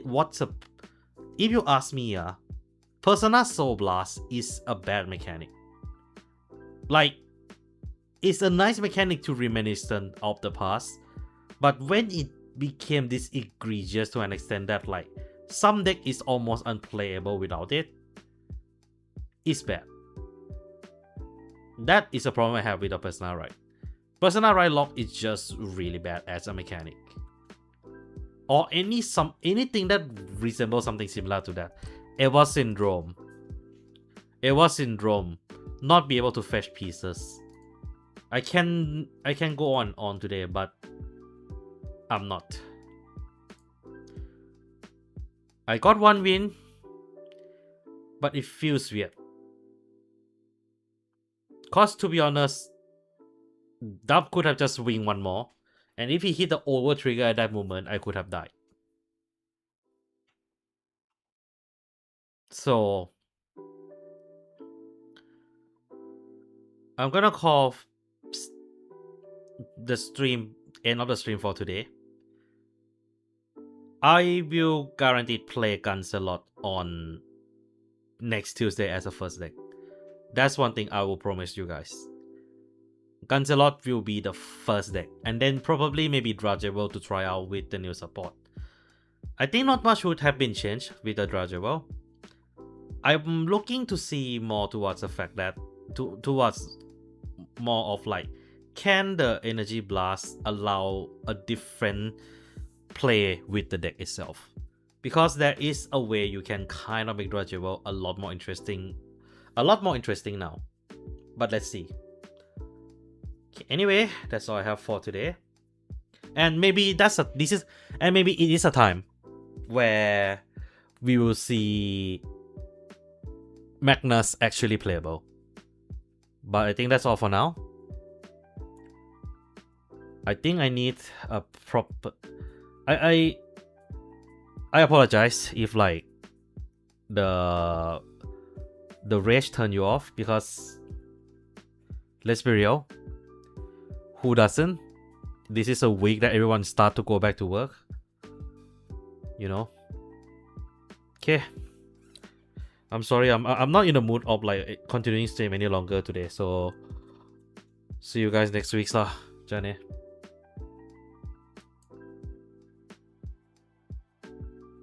Persona Soul Blast is a bad mechanic. Like, it's a nice mechanic to reminiscent of the past, but when it became this egregious to an extent that like some deck is almost unplayable without it, it's bad. That is a problem I have with the Persona Ride. Persona Ride Lock is just really bad as a mechanic. Or anything that resembles something similar to that. Eva Syndrome. Not be able to fetch pieces. I can go on today, but I'm not. I got 1 win, but it feels weird. Cause to be honest, Dub could have just win 1 more, and if he hit the over trigger at that moment, I could have died. So I'm gonna call the end of the stream for today. I will guaranteed play Gunselot on next Tuesday as a first deck. That's one thing I will promise you guys. Gunselot will be the first deck, and then probably maybe Drudgeable to try out with the new support. I think not much would have been changed with the Drudgeable. I'm looking to see more towards the fact that towards more of like, can the Energy Blast allow a different play with the deck itself? Because there is a way you can kind of make Drudgeable a lot more interesting now. But let's see. Okay, anyway, that's all I have for today. And maybe it is a time where we will see Magnus actually playable. But I think that's all for now. I think I need a proper... I apologize if like the the rage turn you off, because let's be real, who doesn't? This is a week that everyone start to go back to work, you know. Okay, I'm sorry, I'm not in the mood of like continuing stream any longer today, so see you guys next week lah. Jangan eh.